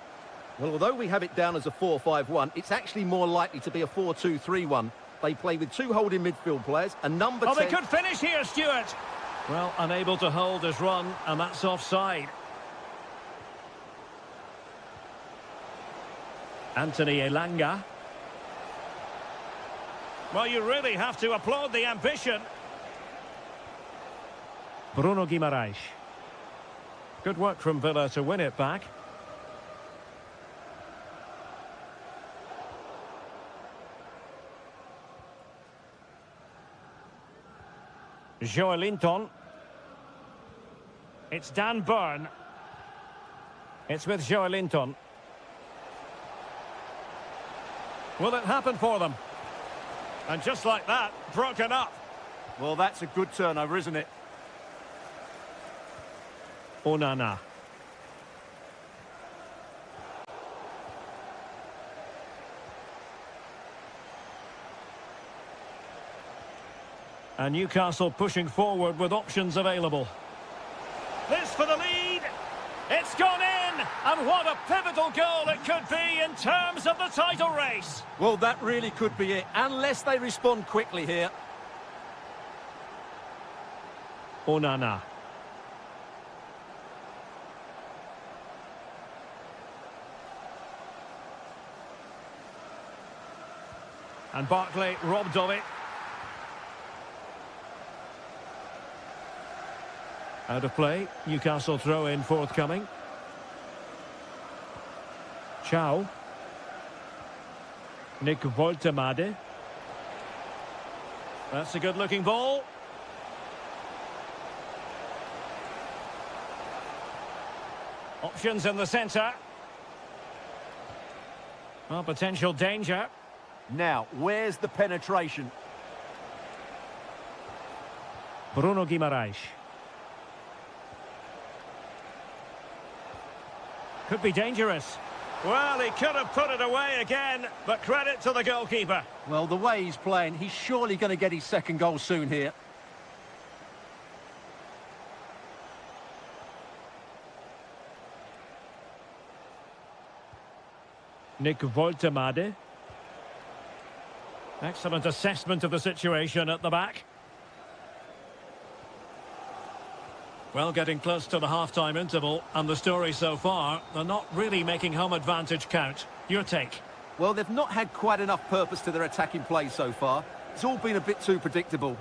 Well, although we have it down as a 4-5-1, it's actually more likely to be a 4-2-3-1. They play with two holding midfield players, a number 10... Oh, they could finish here, Stuart! Well, unable to hold his run, and that's offside. Anthony Elanga. Well, you really have to applaud the ambition. Bruno Guimaraes. Good work from Villa to win it back. Joelinton. It's Dan Burn. It's with Joelinton. Will it happen for them? And just like that, broken up. Well, that's a good turnover, isn't it? Onana. And Newcastle pushing forward with options available. This for the lead. It's gone in. And what a pivotal goal it could be in terms of the title race. Well, that really could be it, unless they respond quickly here. Onana. And Barkley robbed of it. Out of play. Newcastle throw in forthcoming. Chow. Nick Voltemade. That's a good looking ball. Options in the centre. Well, potential danger. Now, where's the penetration? Bruno Guimaraes. Could be dangerous. Well, he could have put it away again, but credit to the goalkeeper. Well, the way he's playing, he's surely going to get his second goal soon here. Nick Voltemade. Excellent assessment of the situation at the back. Well, getting close to the half-time interval, and the story so far, they're not really making home advantage count. Your take? Well, they've not had quite enough purpose to their attacking play so far. It's all been a bit too predictable.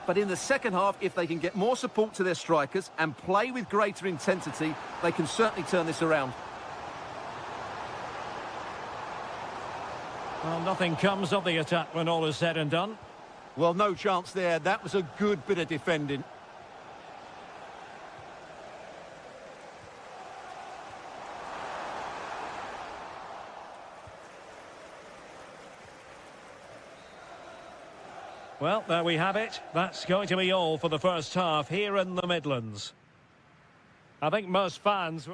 But in the second half, if they can get more support to their strikers and play with greater intensity, they can certainly turn this around. Well, nothing comes of the attack when all is said and done. Well, no chance there. That was a good bit of defending. Well, there we have it. That's going to be all for the first half here in the Midlands. I think most fans...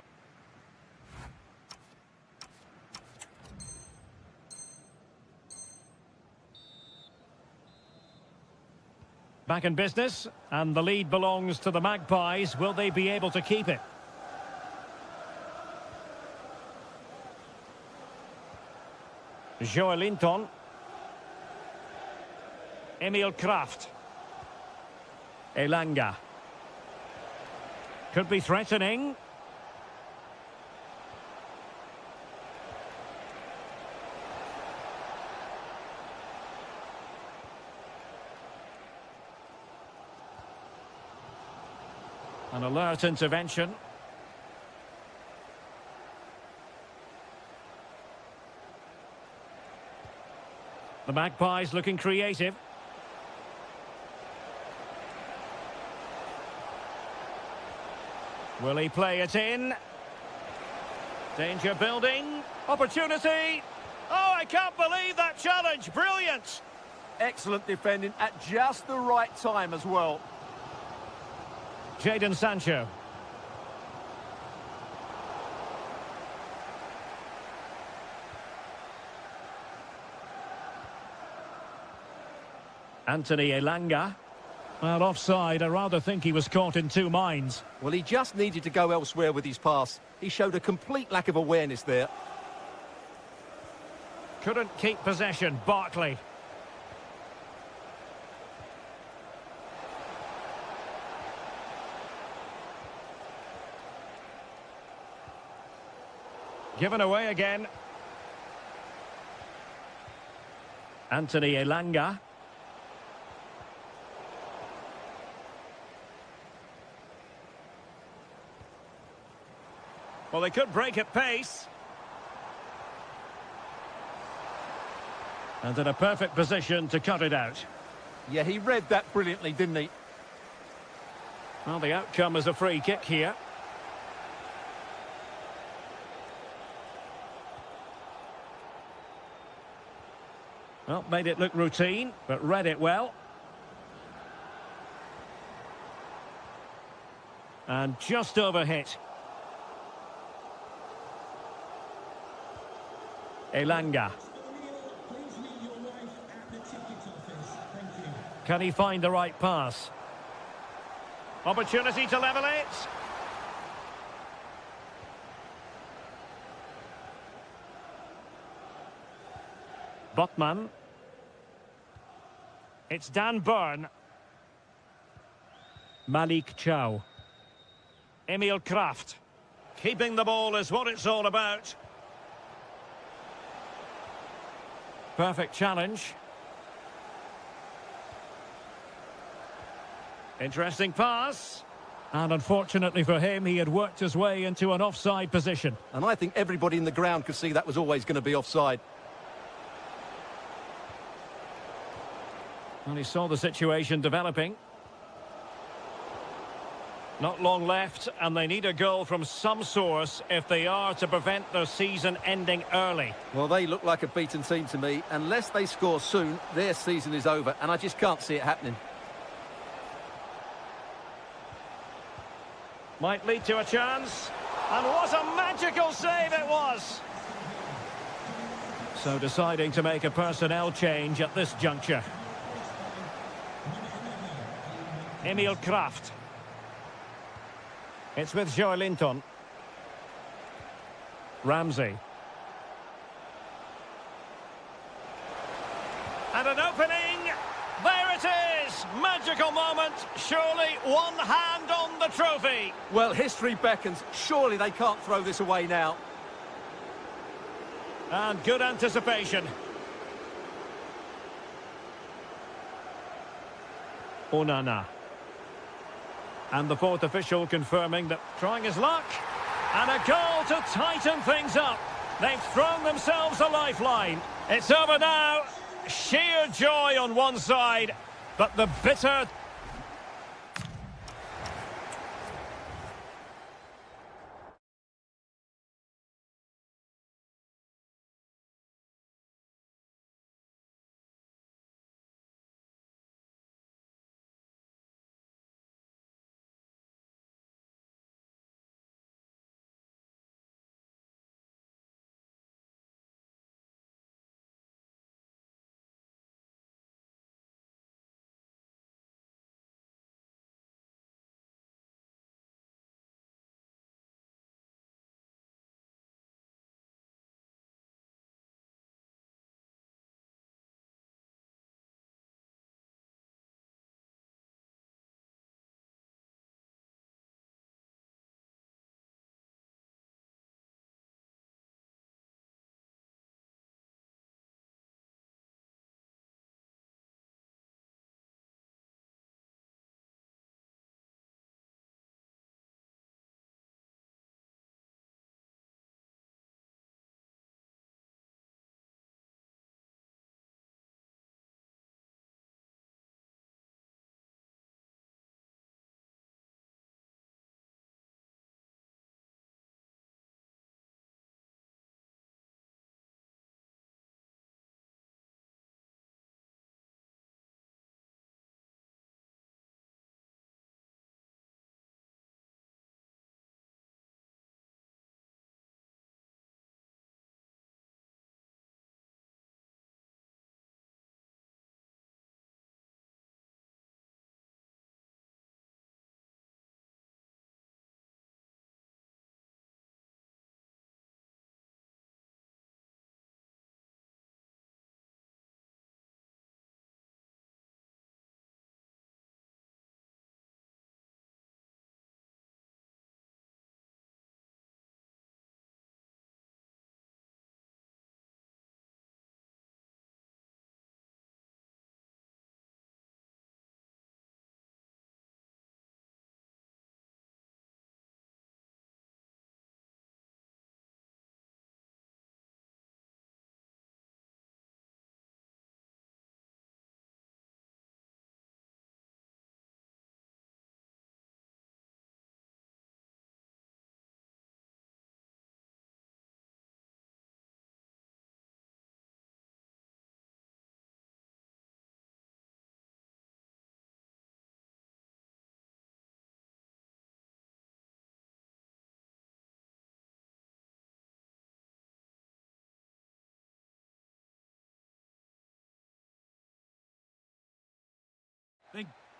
Back in business, and the lead belongs to the Magpies. Will they be able to keep it? Joelinton. Emil Kraft. Elanga. Could be threatening. An alert intervention. The Magpies looking creative. Will he play it in? Danger building. Opportunity. Oh, I can't believe that challenge. Brilliant. Excellent defending at just the right time as well. Jadon Sancho. Anthony Elanga. Well, offside. I rather think he was caught in two minds. Well, he just needed to go elsewhere with his pass. He showed a complete lack of awareness there. Couldn't keep possession, Barkley. Given away again. Anthony Elanga. Well, they could break at pace. And in a perfect position to cut it out. Yeah, he read that brilliantly, didn't he? Well, the outcome is a free kick here. Well, made it look routine, but read it well. And just overhit. Elanga. Can he find the right pass? Opportunity to level it. Botman. It's Dan Burn. Malik Chow. Emil Kraft. Keeping the ball is what it's all about. Perfect challenge. Interesting pass. And unfortunately for him, he had worked his way into an offside position. And I think everybody in the ground could see that was always going to be offside. And he saw the situation developing. Not long left, and they need a goal from some source if they are to prevent their season ending early. Well, they look like a beaten team to me. Unless they score soon, their season is over, and I just can't see it happening. Might lead to a chance. And what a magical save it was! So deciding to make a personnel change at this juncture. Emil Kraft. It's with Joe Linton. Ramsey. And an opening. There it is. Magical moment. Surely one hand on the trophy. Well, history beckons. Surely they can't throw this away now. And good anticipation. Onana. And the fourth official confirming that trying his luck. And a goal to tighten things up. They've thrown themselves a lifeline. It's over now. Sheer joy on one side, but the bitter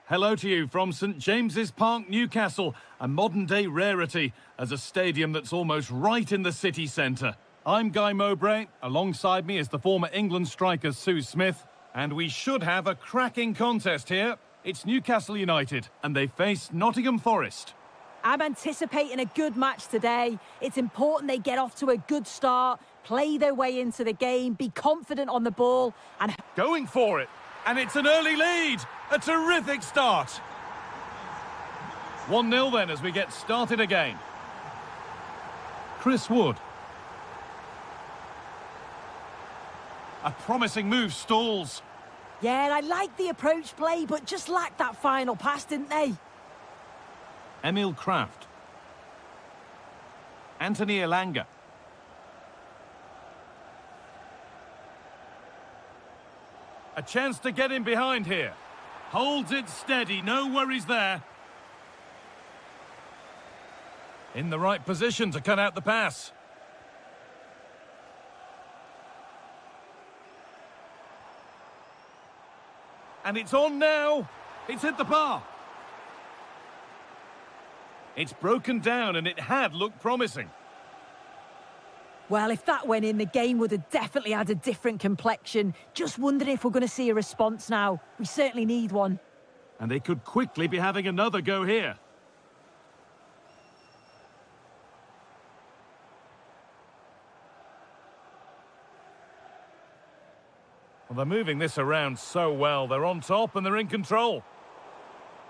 Hello to you from St James's Park, Newcastle, a modern-day rarity as a stadium that's almost right in the city centre. I'm Guy Mowbray. Alongside me is the former England striker Sue Smith. And we should have a cracking contest here. It's Newcastle United, and they face Nottingham Forest. I'm anticipating a good match today. It's important they get off to a good start, play their way into the game, be confident on the ball, and... Going for it, and it's an early lead. A terrific start. 1-0 then as we get started again. Chris Wood. A promising move stalls. Yeah, I like the approach play, but just lacked that final pass, didn't they? Emil Kraft. Anthony Elanga. A chance to get in behind here. Holds it steady, no worries there. In the right position to cut out the pass. And it's on now. It's hit the bar. It's broken down and it had looked promising. Well, if that went in, the game would have definitely had a different complexion. Just wondering if we're going to see a response now. We certainly need one. And they could quickly be having another go here. Well, they're moving this around so well. They're on top and they're in control.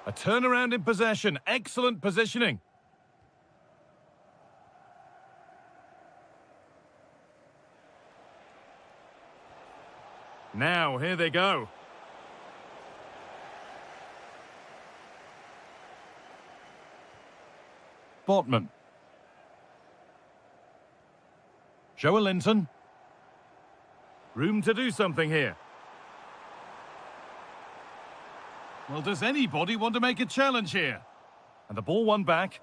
A turnaround in possession. Excellent positioning. Now, here they go. Botman. Joelinton. Room to do something here. Well, does anybody want to make a challenge here? And the ball won back.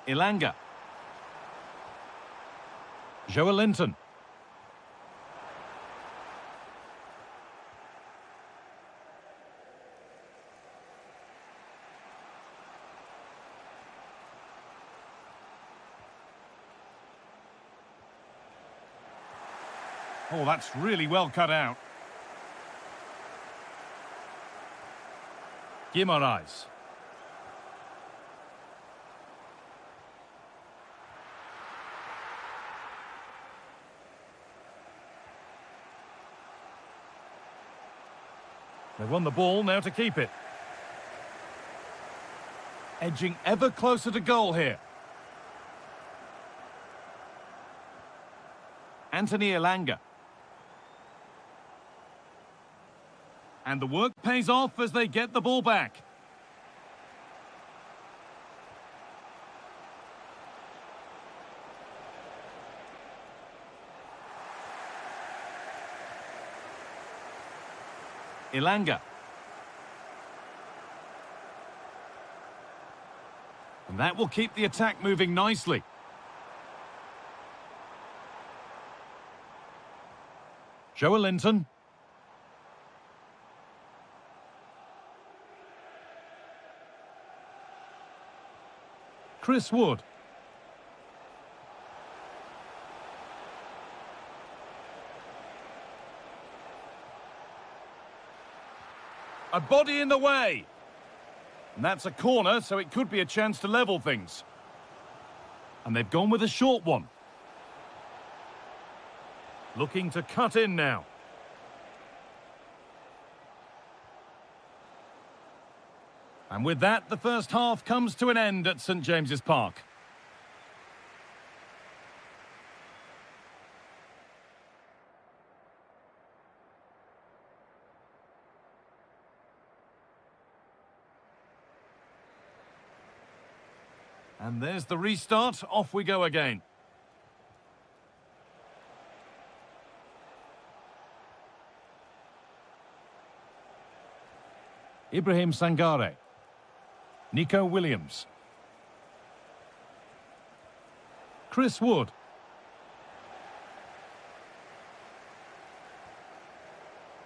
Elanga. Joelinton. Oh, that's really well cut out. Guimaraes. They won the ball, now to keep it. Edging ever closer to goal here. Anthony Elanga. And the work pays off as they get the ball back. Elanga. And that will keep the attack moving nicely. Joelinton. Chris Wood. A body in the way. And that's a corner, so it could be a chance to level things. And they've gone with a short one. Looking to cut in now. And with that, the first half comes to an end at St James's Park. And there's the restart. Off we go again. Ibrahim Sangare. Nico Williams. Chris Wood.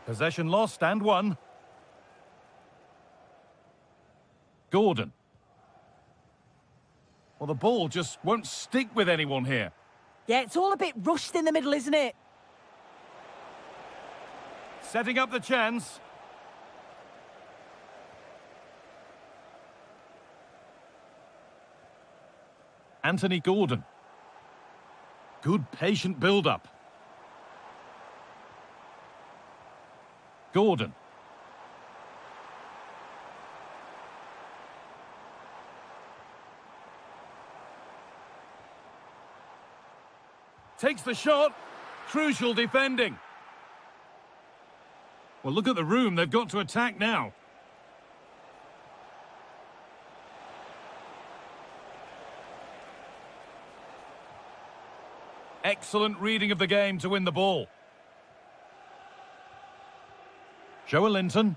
Possession lost and won. Gordon. Well, the ball just won't stick with anyone here. Yeah, it's all a bit rushed in the middle, isn't it? Setting up the chance. Anthony Gordon. Good patient build-up. Gordon. Takes the shot. Crucial defending. Well, look at the room they've got to attack now. Excellent reading of the game to win the ball. Joelinton.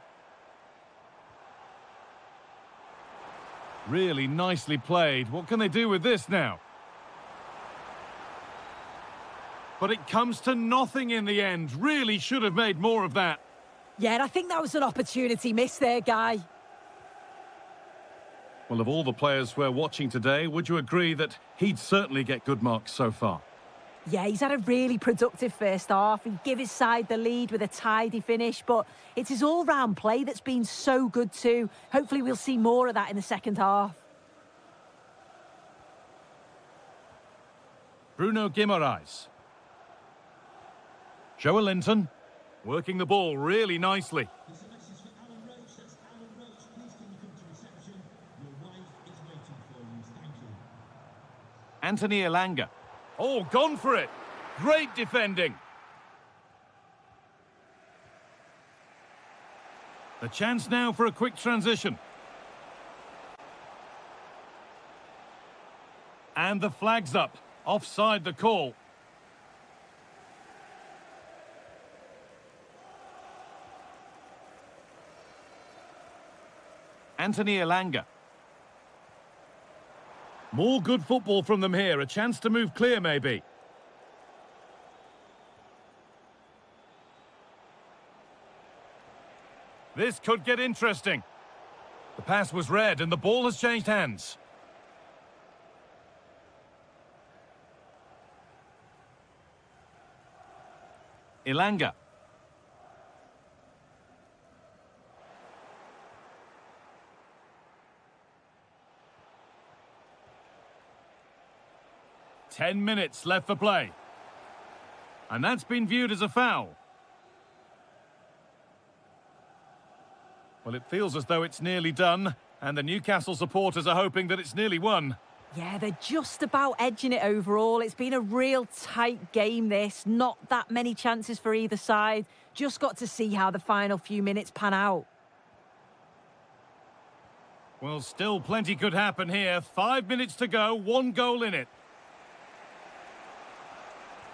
Really nicely played. What can they do with this now? But it comes to nothing in the end. Really should have made more of that. Yeah, and I think that was an opportunity missed there, Guy. Well, of all the players we're watching today, would you agree that he'd certainly get good marks so far? Yeah, he's had a really productive first half. He gave his side the lead with a tidy finish, but it's his all-round play that's been so good too. Hopefully we'll see more of that in the second half. Bruno Guimaraes. Joelinton. Working the ball really nicely. Anthony Elanga. Oh, gone for it. Great defending. The chance now for a quick transition. And the flag's up. Offside the call. Anthony Elanga. More good football from them here. A chance to move clear, maybe. This could get interesting. The pass was read and the ball has changed hands. Elanga. Ten minutes left for play. And that's been viewed as a foul. Well, it feels as though it's nearly done, and the Newcastle supporters are hoping that it's nearly won. Yeah, they're just about edging it overall. It's been a real tight game, this. Not that many chances for either side. Just got to see how the final few minutes pan out. Well, still plenty could happen here. 5 minutes to go, 1 goal in it.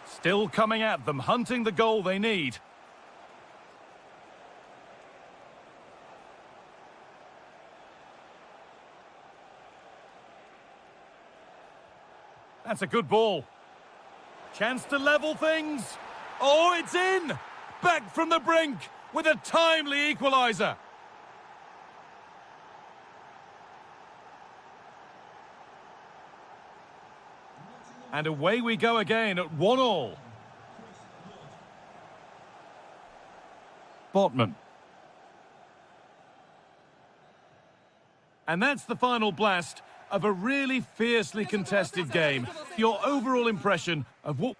Still coming at them, hunting the goal they need. That's a good ball. Chance to level things. Oh, it's in! Back from the brink with a timely equaliser. And away we go again at 1-1. Botman. And that's the final blast of a really fiercely contested game. Your overall impression of what...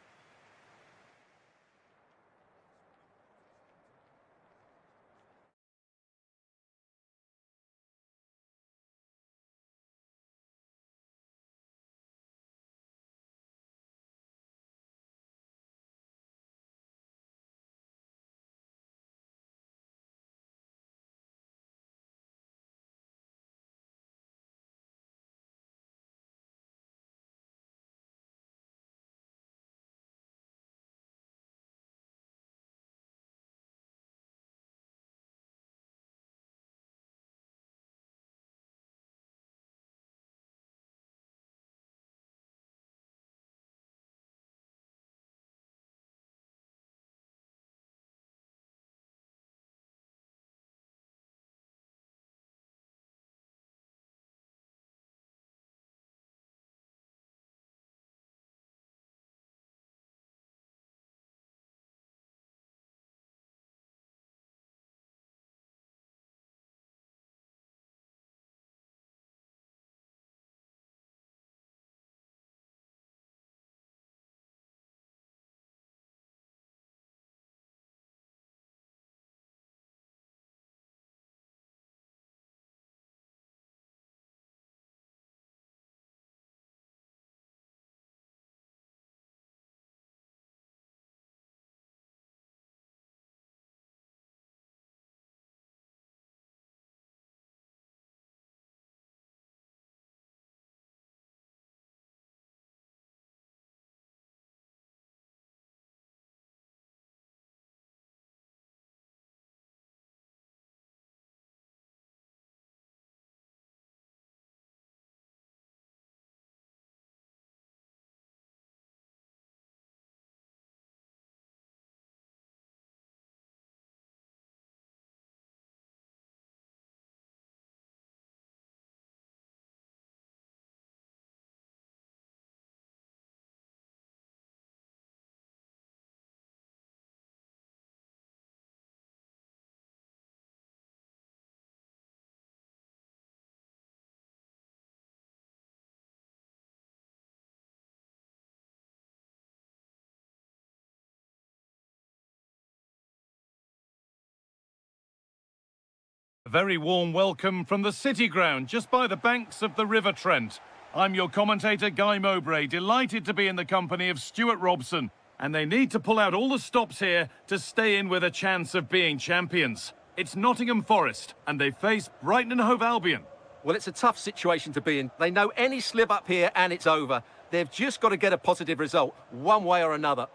A very warm welcome from the City Ground, just by the banks of the River Trent. I'm your commentator, Guy Mowbray, delighted to be in the company of Stuart Robson. And they need to pull out all the stops here to stay in with a chance of being champions. It's Nottingham Forest, and they face Brighton and Hove Albion. Well, it's a tough situation to be in. They know any slip up here and it's over. They've just got to get a positive result, one way or another.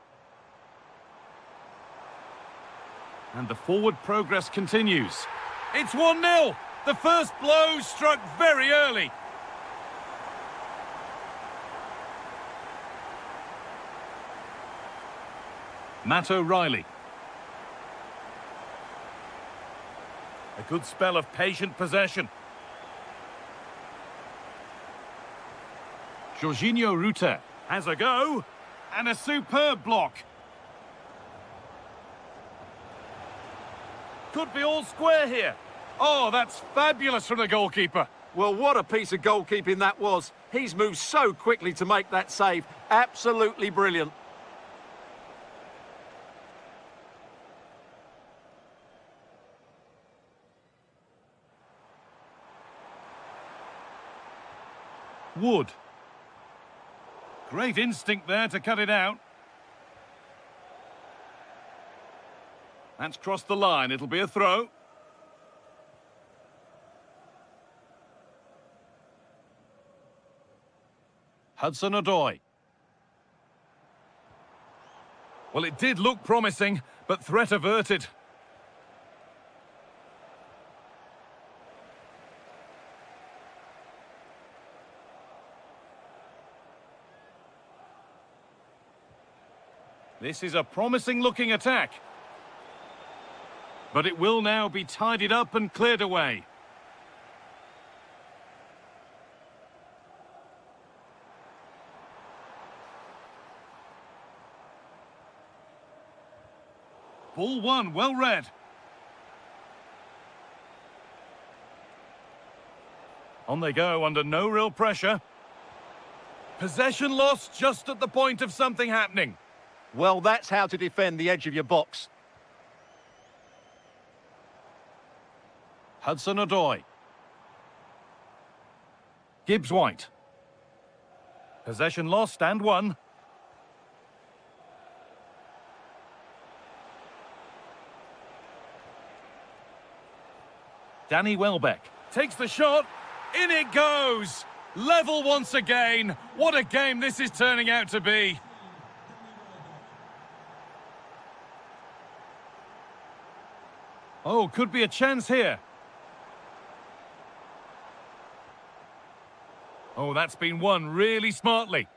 And the forward progress continues. It's 1-0. The first blow struck very early. Matt O'Reilly. A good spell of patient possession. Jorginho Rutter has a go, and a superb block. Could be all square here. Oh, that's fabulous from the goalkeeper. Well, what a piece of goalkeeping that was. He's moved so quickly to make that save. Absolutely brilliant. Wood. Great instinct there to cut it out. That's crossed the line. It'll be a throw. Hudson-Odoi. Well, it did look promising, but threat averted. This is a promising-looking attack. But it will now be tidied up and cleared away. Ball one, well read. On they go under no real pressure. Possession lost just at the point of something happening. Well, that's how to defend the edge of your box. Hudson-Odoi. Gibbs-White. Possession lost and won. Danny Welbeck takes the shot. In it goes. Level once again. What a game this is turning out to be. Oh, could be a chance here. Oh, that's been won really smartly.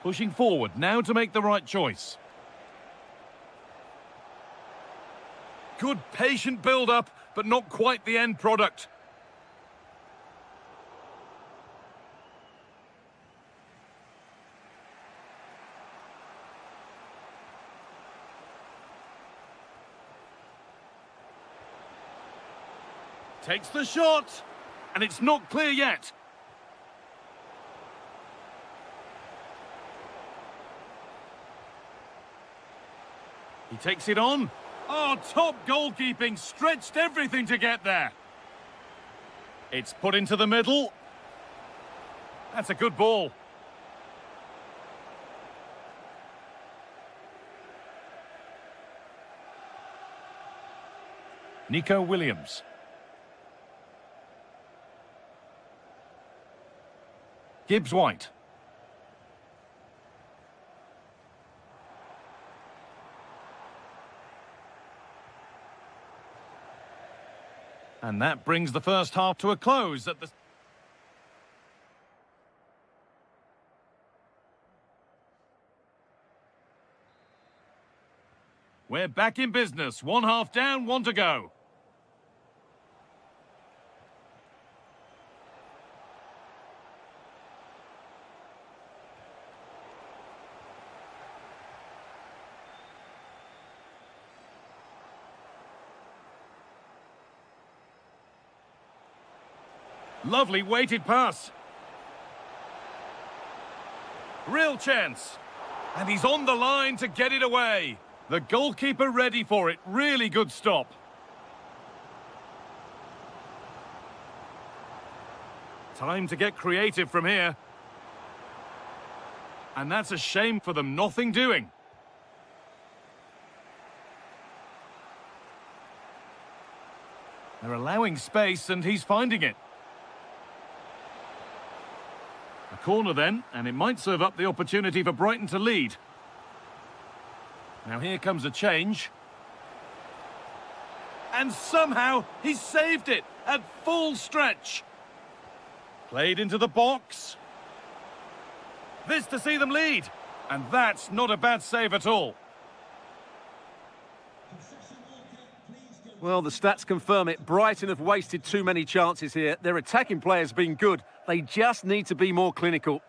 Pushing forward now to make the right choice. Good patient build-up, but not quite the end product. Takes the shot, and it's not clear yet. He takes it on. Oh, top goalkeeping, stretched everything to get there. It's put into the middle. That's a good ball. Nico Williams. Gibbs-White. And that brings the first half to a close at the... We're back in business. One half down, one to go. Lovely weighted pass. Real chance. And he's on the line to get it away. The goalkeeper ready for it. Really good stop. Time to get creative from here. And that's a shame for them. Nothing doing. They're allowing space and he's finding it. A corner then, and it might serve up the opportunity for Brighton to lead. Now here comes a change. And somehow he's saved it at full stretch. Played into the box. This to see them lead. And that's not a bad save at all. Well, the stats confirm it. Brighton have wasted too many chances here. Their attacking players have been good. They just need to be more clinical.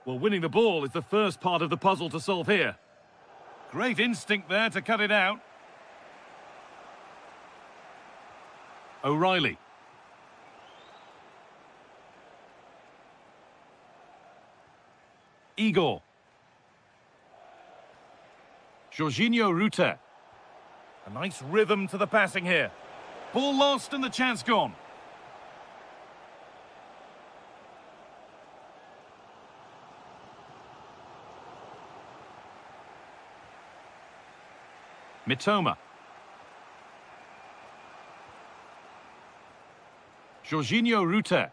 Well, winning the ball is the first part of the puzzle to solve here. Great instinct there to cut it out. O'Reilly. Igor. Jorginho Rutter. A nice rhythm to the passing here. Ball lost and the chance gone. Mitoma. Jorginho Rutter.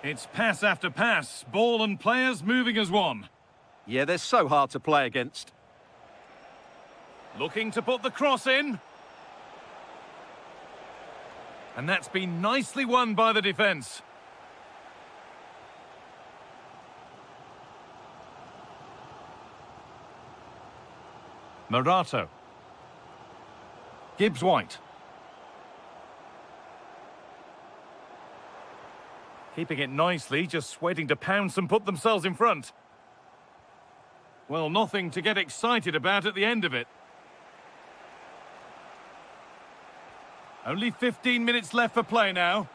It's pass after pass. Ball and players moving as one. Yeah, they're so hard to play against. Looking to put the cross in. And that's been nicely won by the defence. Marato. Gibbs-White. Keeping it nicely, just waiting to pounce and put themselves in front. Well, nothing to get excited about at the end of it. Only 15 minutes left for play now.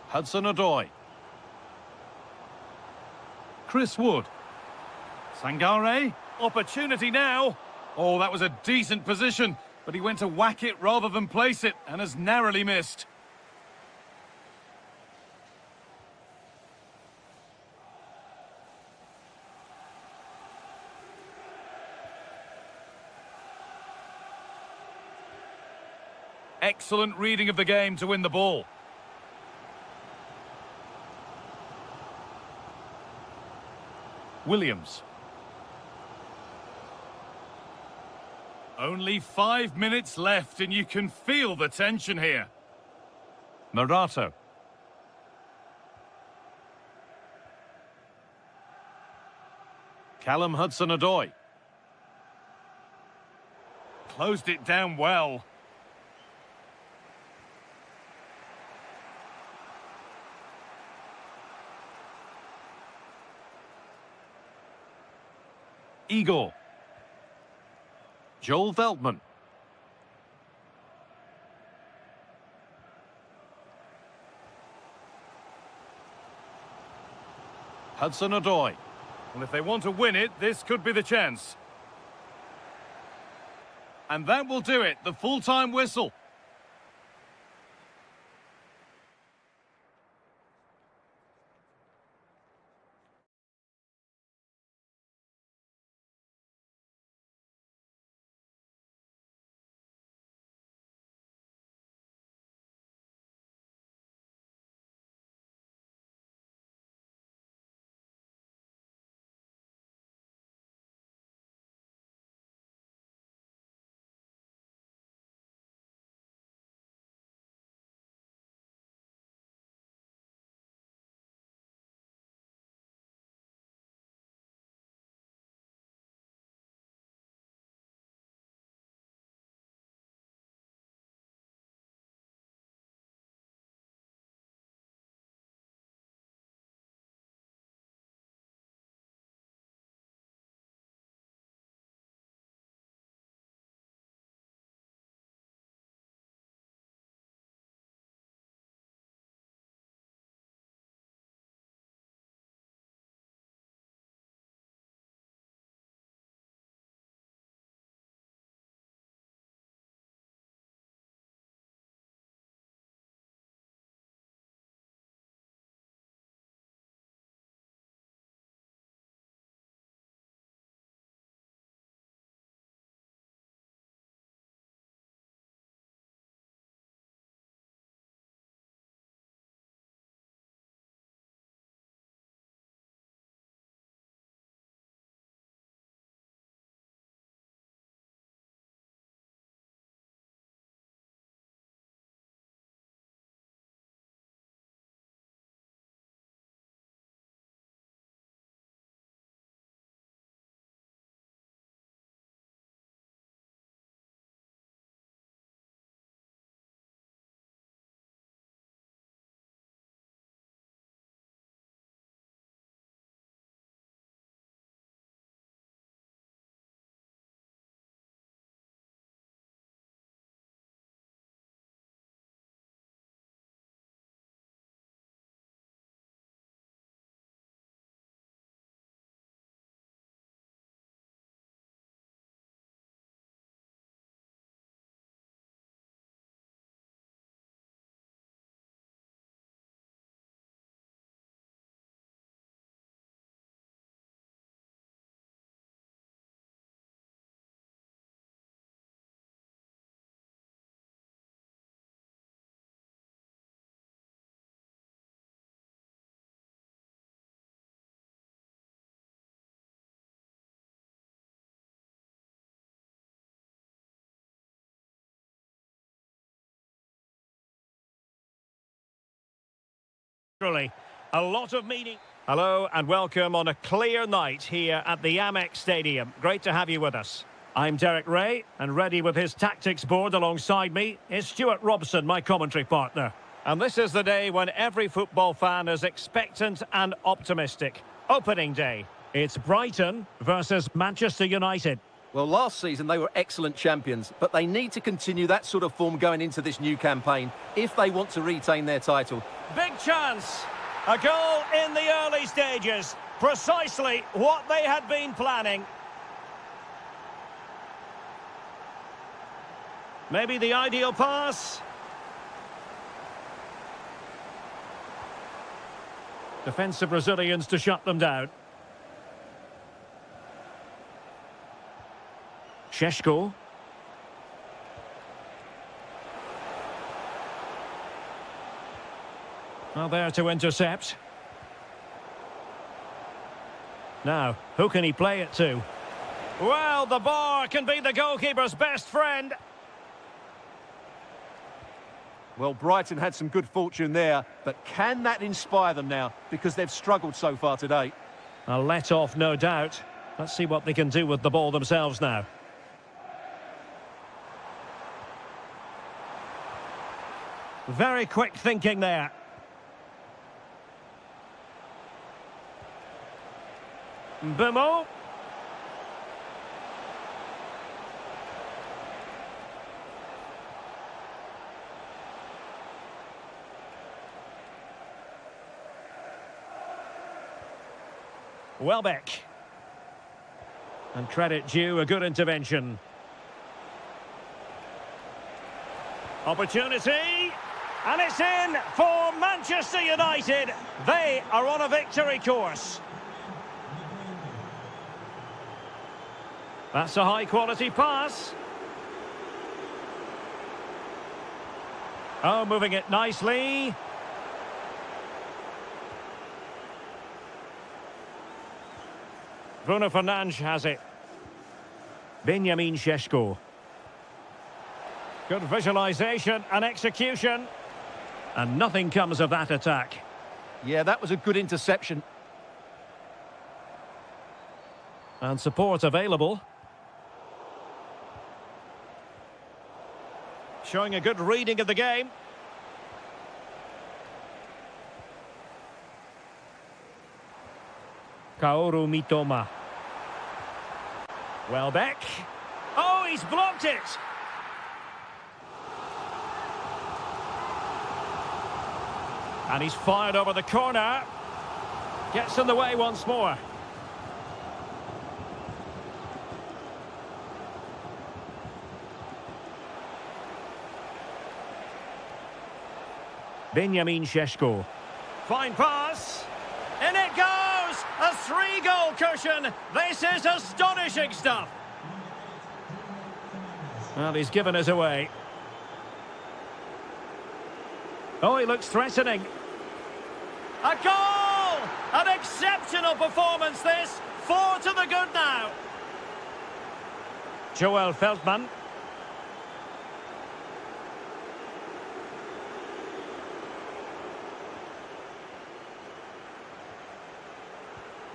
Hudson-Odoi. Chris Wood. Sangare. Opportunity now. Oh, that was a decent position, but he went to whack it rather than place it and has narrowly missed. Excellent reading of the game to win the ball. Williams. Only 5 minutes left and you can feel the tension here. Marato. Callum Hudson-Odoi. Closed it down well. Igor. Joel Veltman. Hudson-Odoi. Well, if they want to win it, this could be the chance. And that will do it, the full-time whistle. Really, a lot of meaning. Hello and welcome on a clear night here at the Amex Stadium. Great to have you with us. I'm Derek Ray, and ready with his tactics board alongside me is Stuart Robson, my commentary partner. And this is the day when every football fan is expectant and optimistic. Opening day. It's Brighton versus Manchester United. Well, last season they were excellent champions, but they need to continue that sort of form going into this new campaign if they want to retain their title. Big chance. A goal in the early stages. Precisely what they had been planning. Maybe the ideal pass. Defensive Brazilians to shut them down. Szczęko. Well, there to intercept. Now, who can he play it to? Well, the bar can be the goalkeeper's best friend. Well, Brighton had some good fortune there, but can that inspire them now? Because they've struggled so far today. A let-off, no doubt. Let's see what they can do with the ball themselves now. Very quick thinking there. Bimo. Welbeck. And credit due, a good intervention. Opportunity. And it's in for Manchester United. They are on a victory course. That's a high-quality pass. Oh, moving it nicely. Bruno Fernandes has it. Benjamin Szczęko. Good visualisation and execution. And nothing comes of that attack. Yeah, that was a good interception. And support available. Showing a good reading of the game. Kaoru Mitoma. Welbeck. Oh, he's blocked it! And he's fired over the corner. Gets in the way once more. Benjamin Szczęko. Fine pass. In it goes! A 3-goal cushion. This is astonishing stuff. Well, he's given us away. Oh, he looks threatening. A goal! An exceptional performance, this. 4 to the good now. Joel Feldman.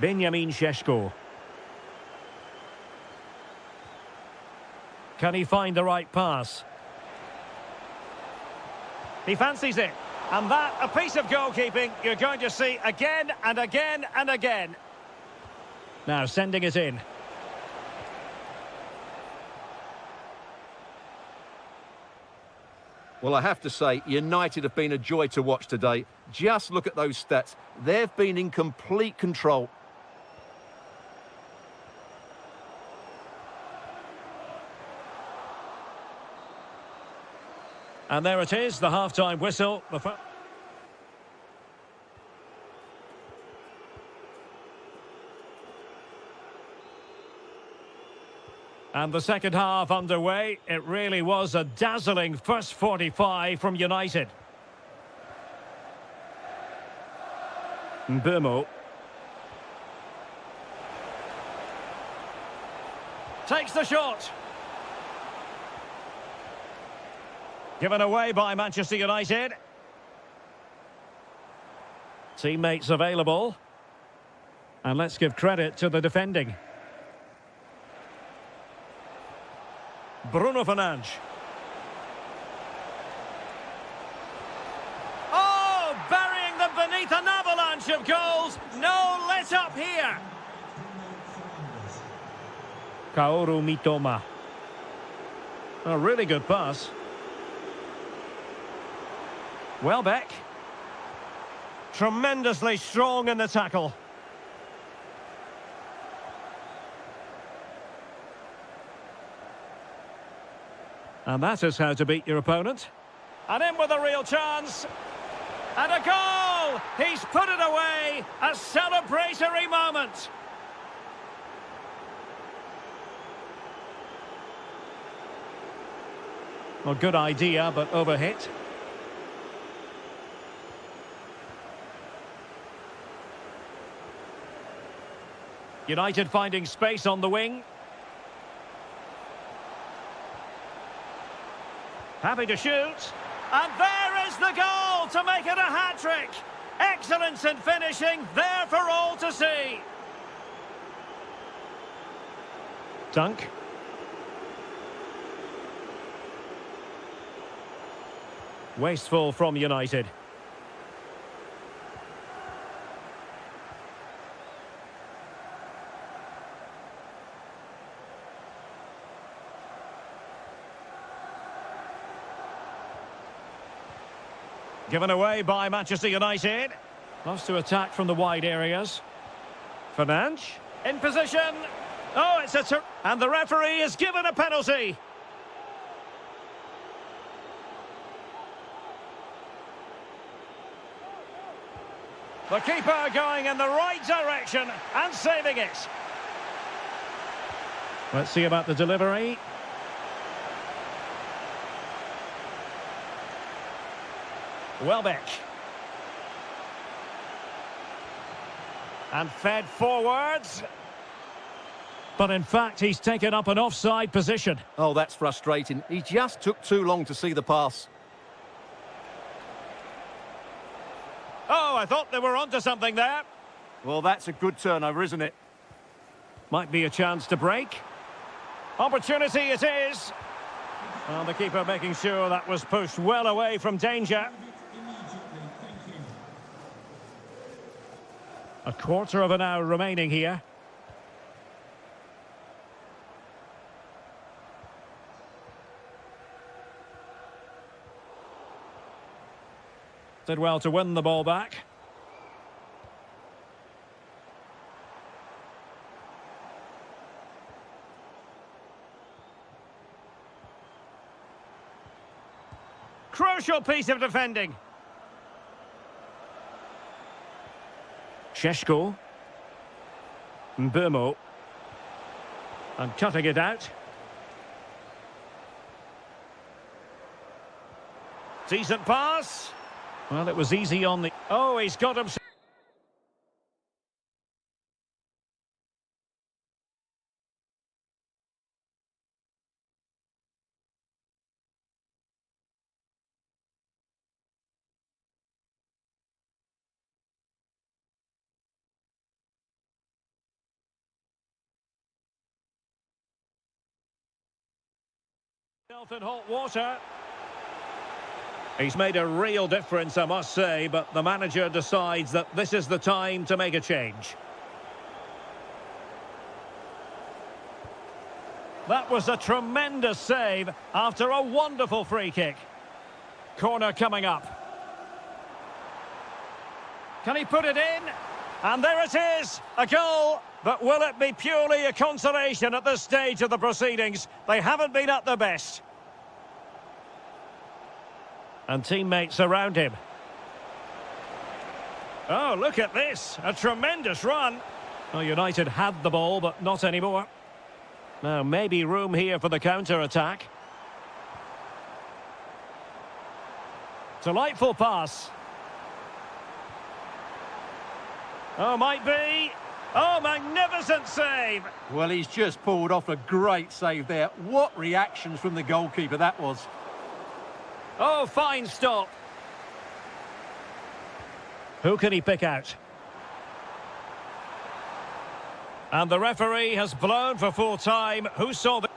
Benjamin Szczęko. Can he find the right pass? He fancies it. And that, a piece of goalkeeping you're going to see again and again and again. Now sending it in. Well, I have to say, United have been a joy to watch today. Just look at those stats. They've been in complete control. And there it is, the half-time whistle. And the second half underway. It really was a dazzling first 45 from United. Mbeumo. Takes the shot. Given away by Manchester United. Teammates available. And let's give credit to the defending. Bruno Fernandes. Oh, burying them beneath an avalanche of goals. No let up here. Kaoru Mitoma. A really good pass. Welbeck. Tremendously strong in the tackle. And that is how to beat your opponent. And in with a real chance. And a goal! He's put it away. A celebratory moment. Well, good idea, but overhit. United finding space on the wing. Happy to shoot. And there is the goal to make it a hat-trick. Excellence in finishing, there for all to see. Dunk. Wasteful from United. Given away by Manchester United. Loves to attack from the wide areas. Fernandes in position. Oh, it's a... And the referee is given a penalty. The keeper going in the right direction and saving it. Let's see about the delivery. Welbeck. And fed forwards. But in fact, he's taken up an offside position. Oh, that's frustrating. He just took too long to see the pass. Oh, I thought they were onto something there. Well, that's a good turnover, isn't it? Might be a chance to break. Opportunity it is. Well, the keeper making sure that was pushed well away from danger. A quarter of an hour remaining here. Did well to win the ball back. Crucial piece of defending. Sheshko. Mbermo. And cutting it out. Decent pass. Well, it was easy on the... Oh, he's got himself... in hot water. He's made a real difference, I must say, but the manager decides that this is the time to make a change. That was a tremendous save after a wonderful free kick. Corner coming up. Can he put it in? And there it is, a goal. But will it be purely a consolation at this stage of the proceedings? They haven't been at their best. And teammates around him. Oh, look at this. A tremendous run. Well, United had the ball, but not anymore. Now, maybe room here for the counter-attack. Delightful pass. Oh, might be. Oh, magnificent save. Well, he's just pulled off a great save there. What reactions from the goalkeeper that was. Oh, fine stop. Who can he pick out? And the referee has blown for full time. Who saw the...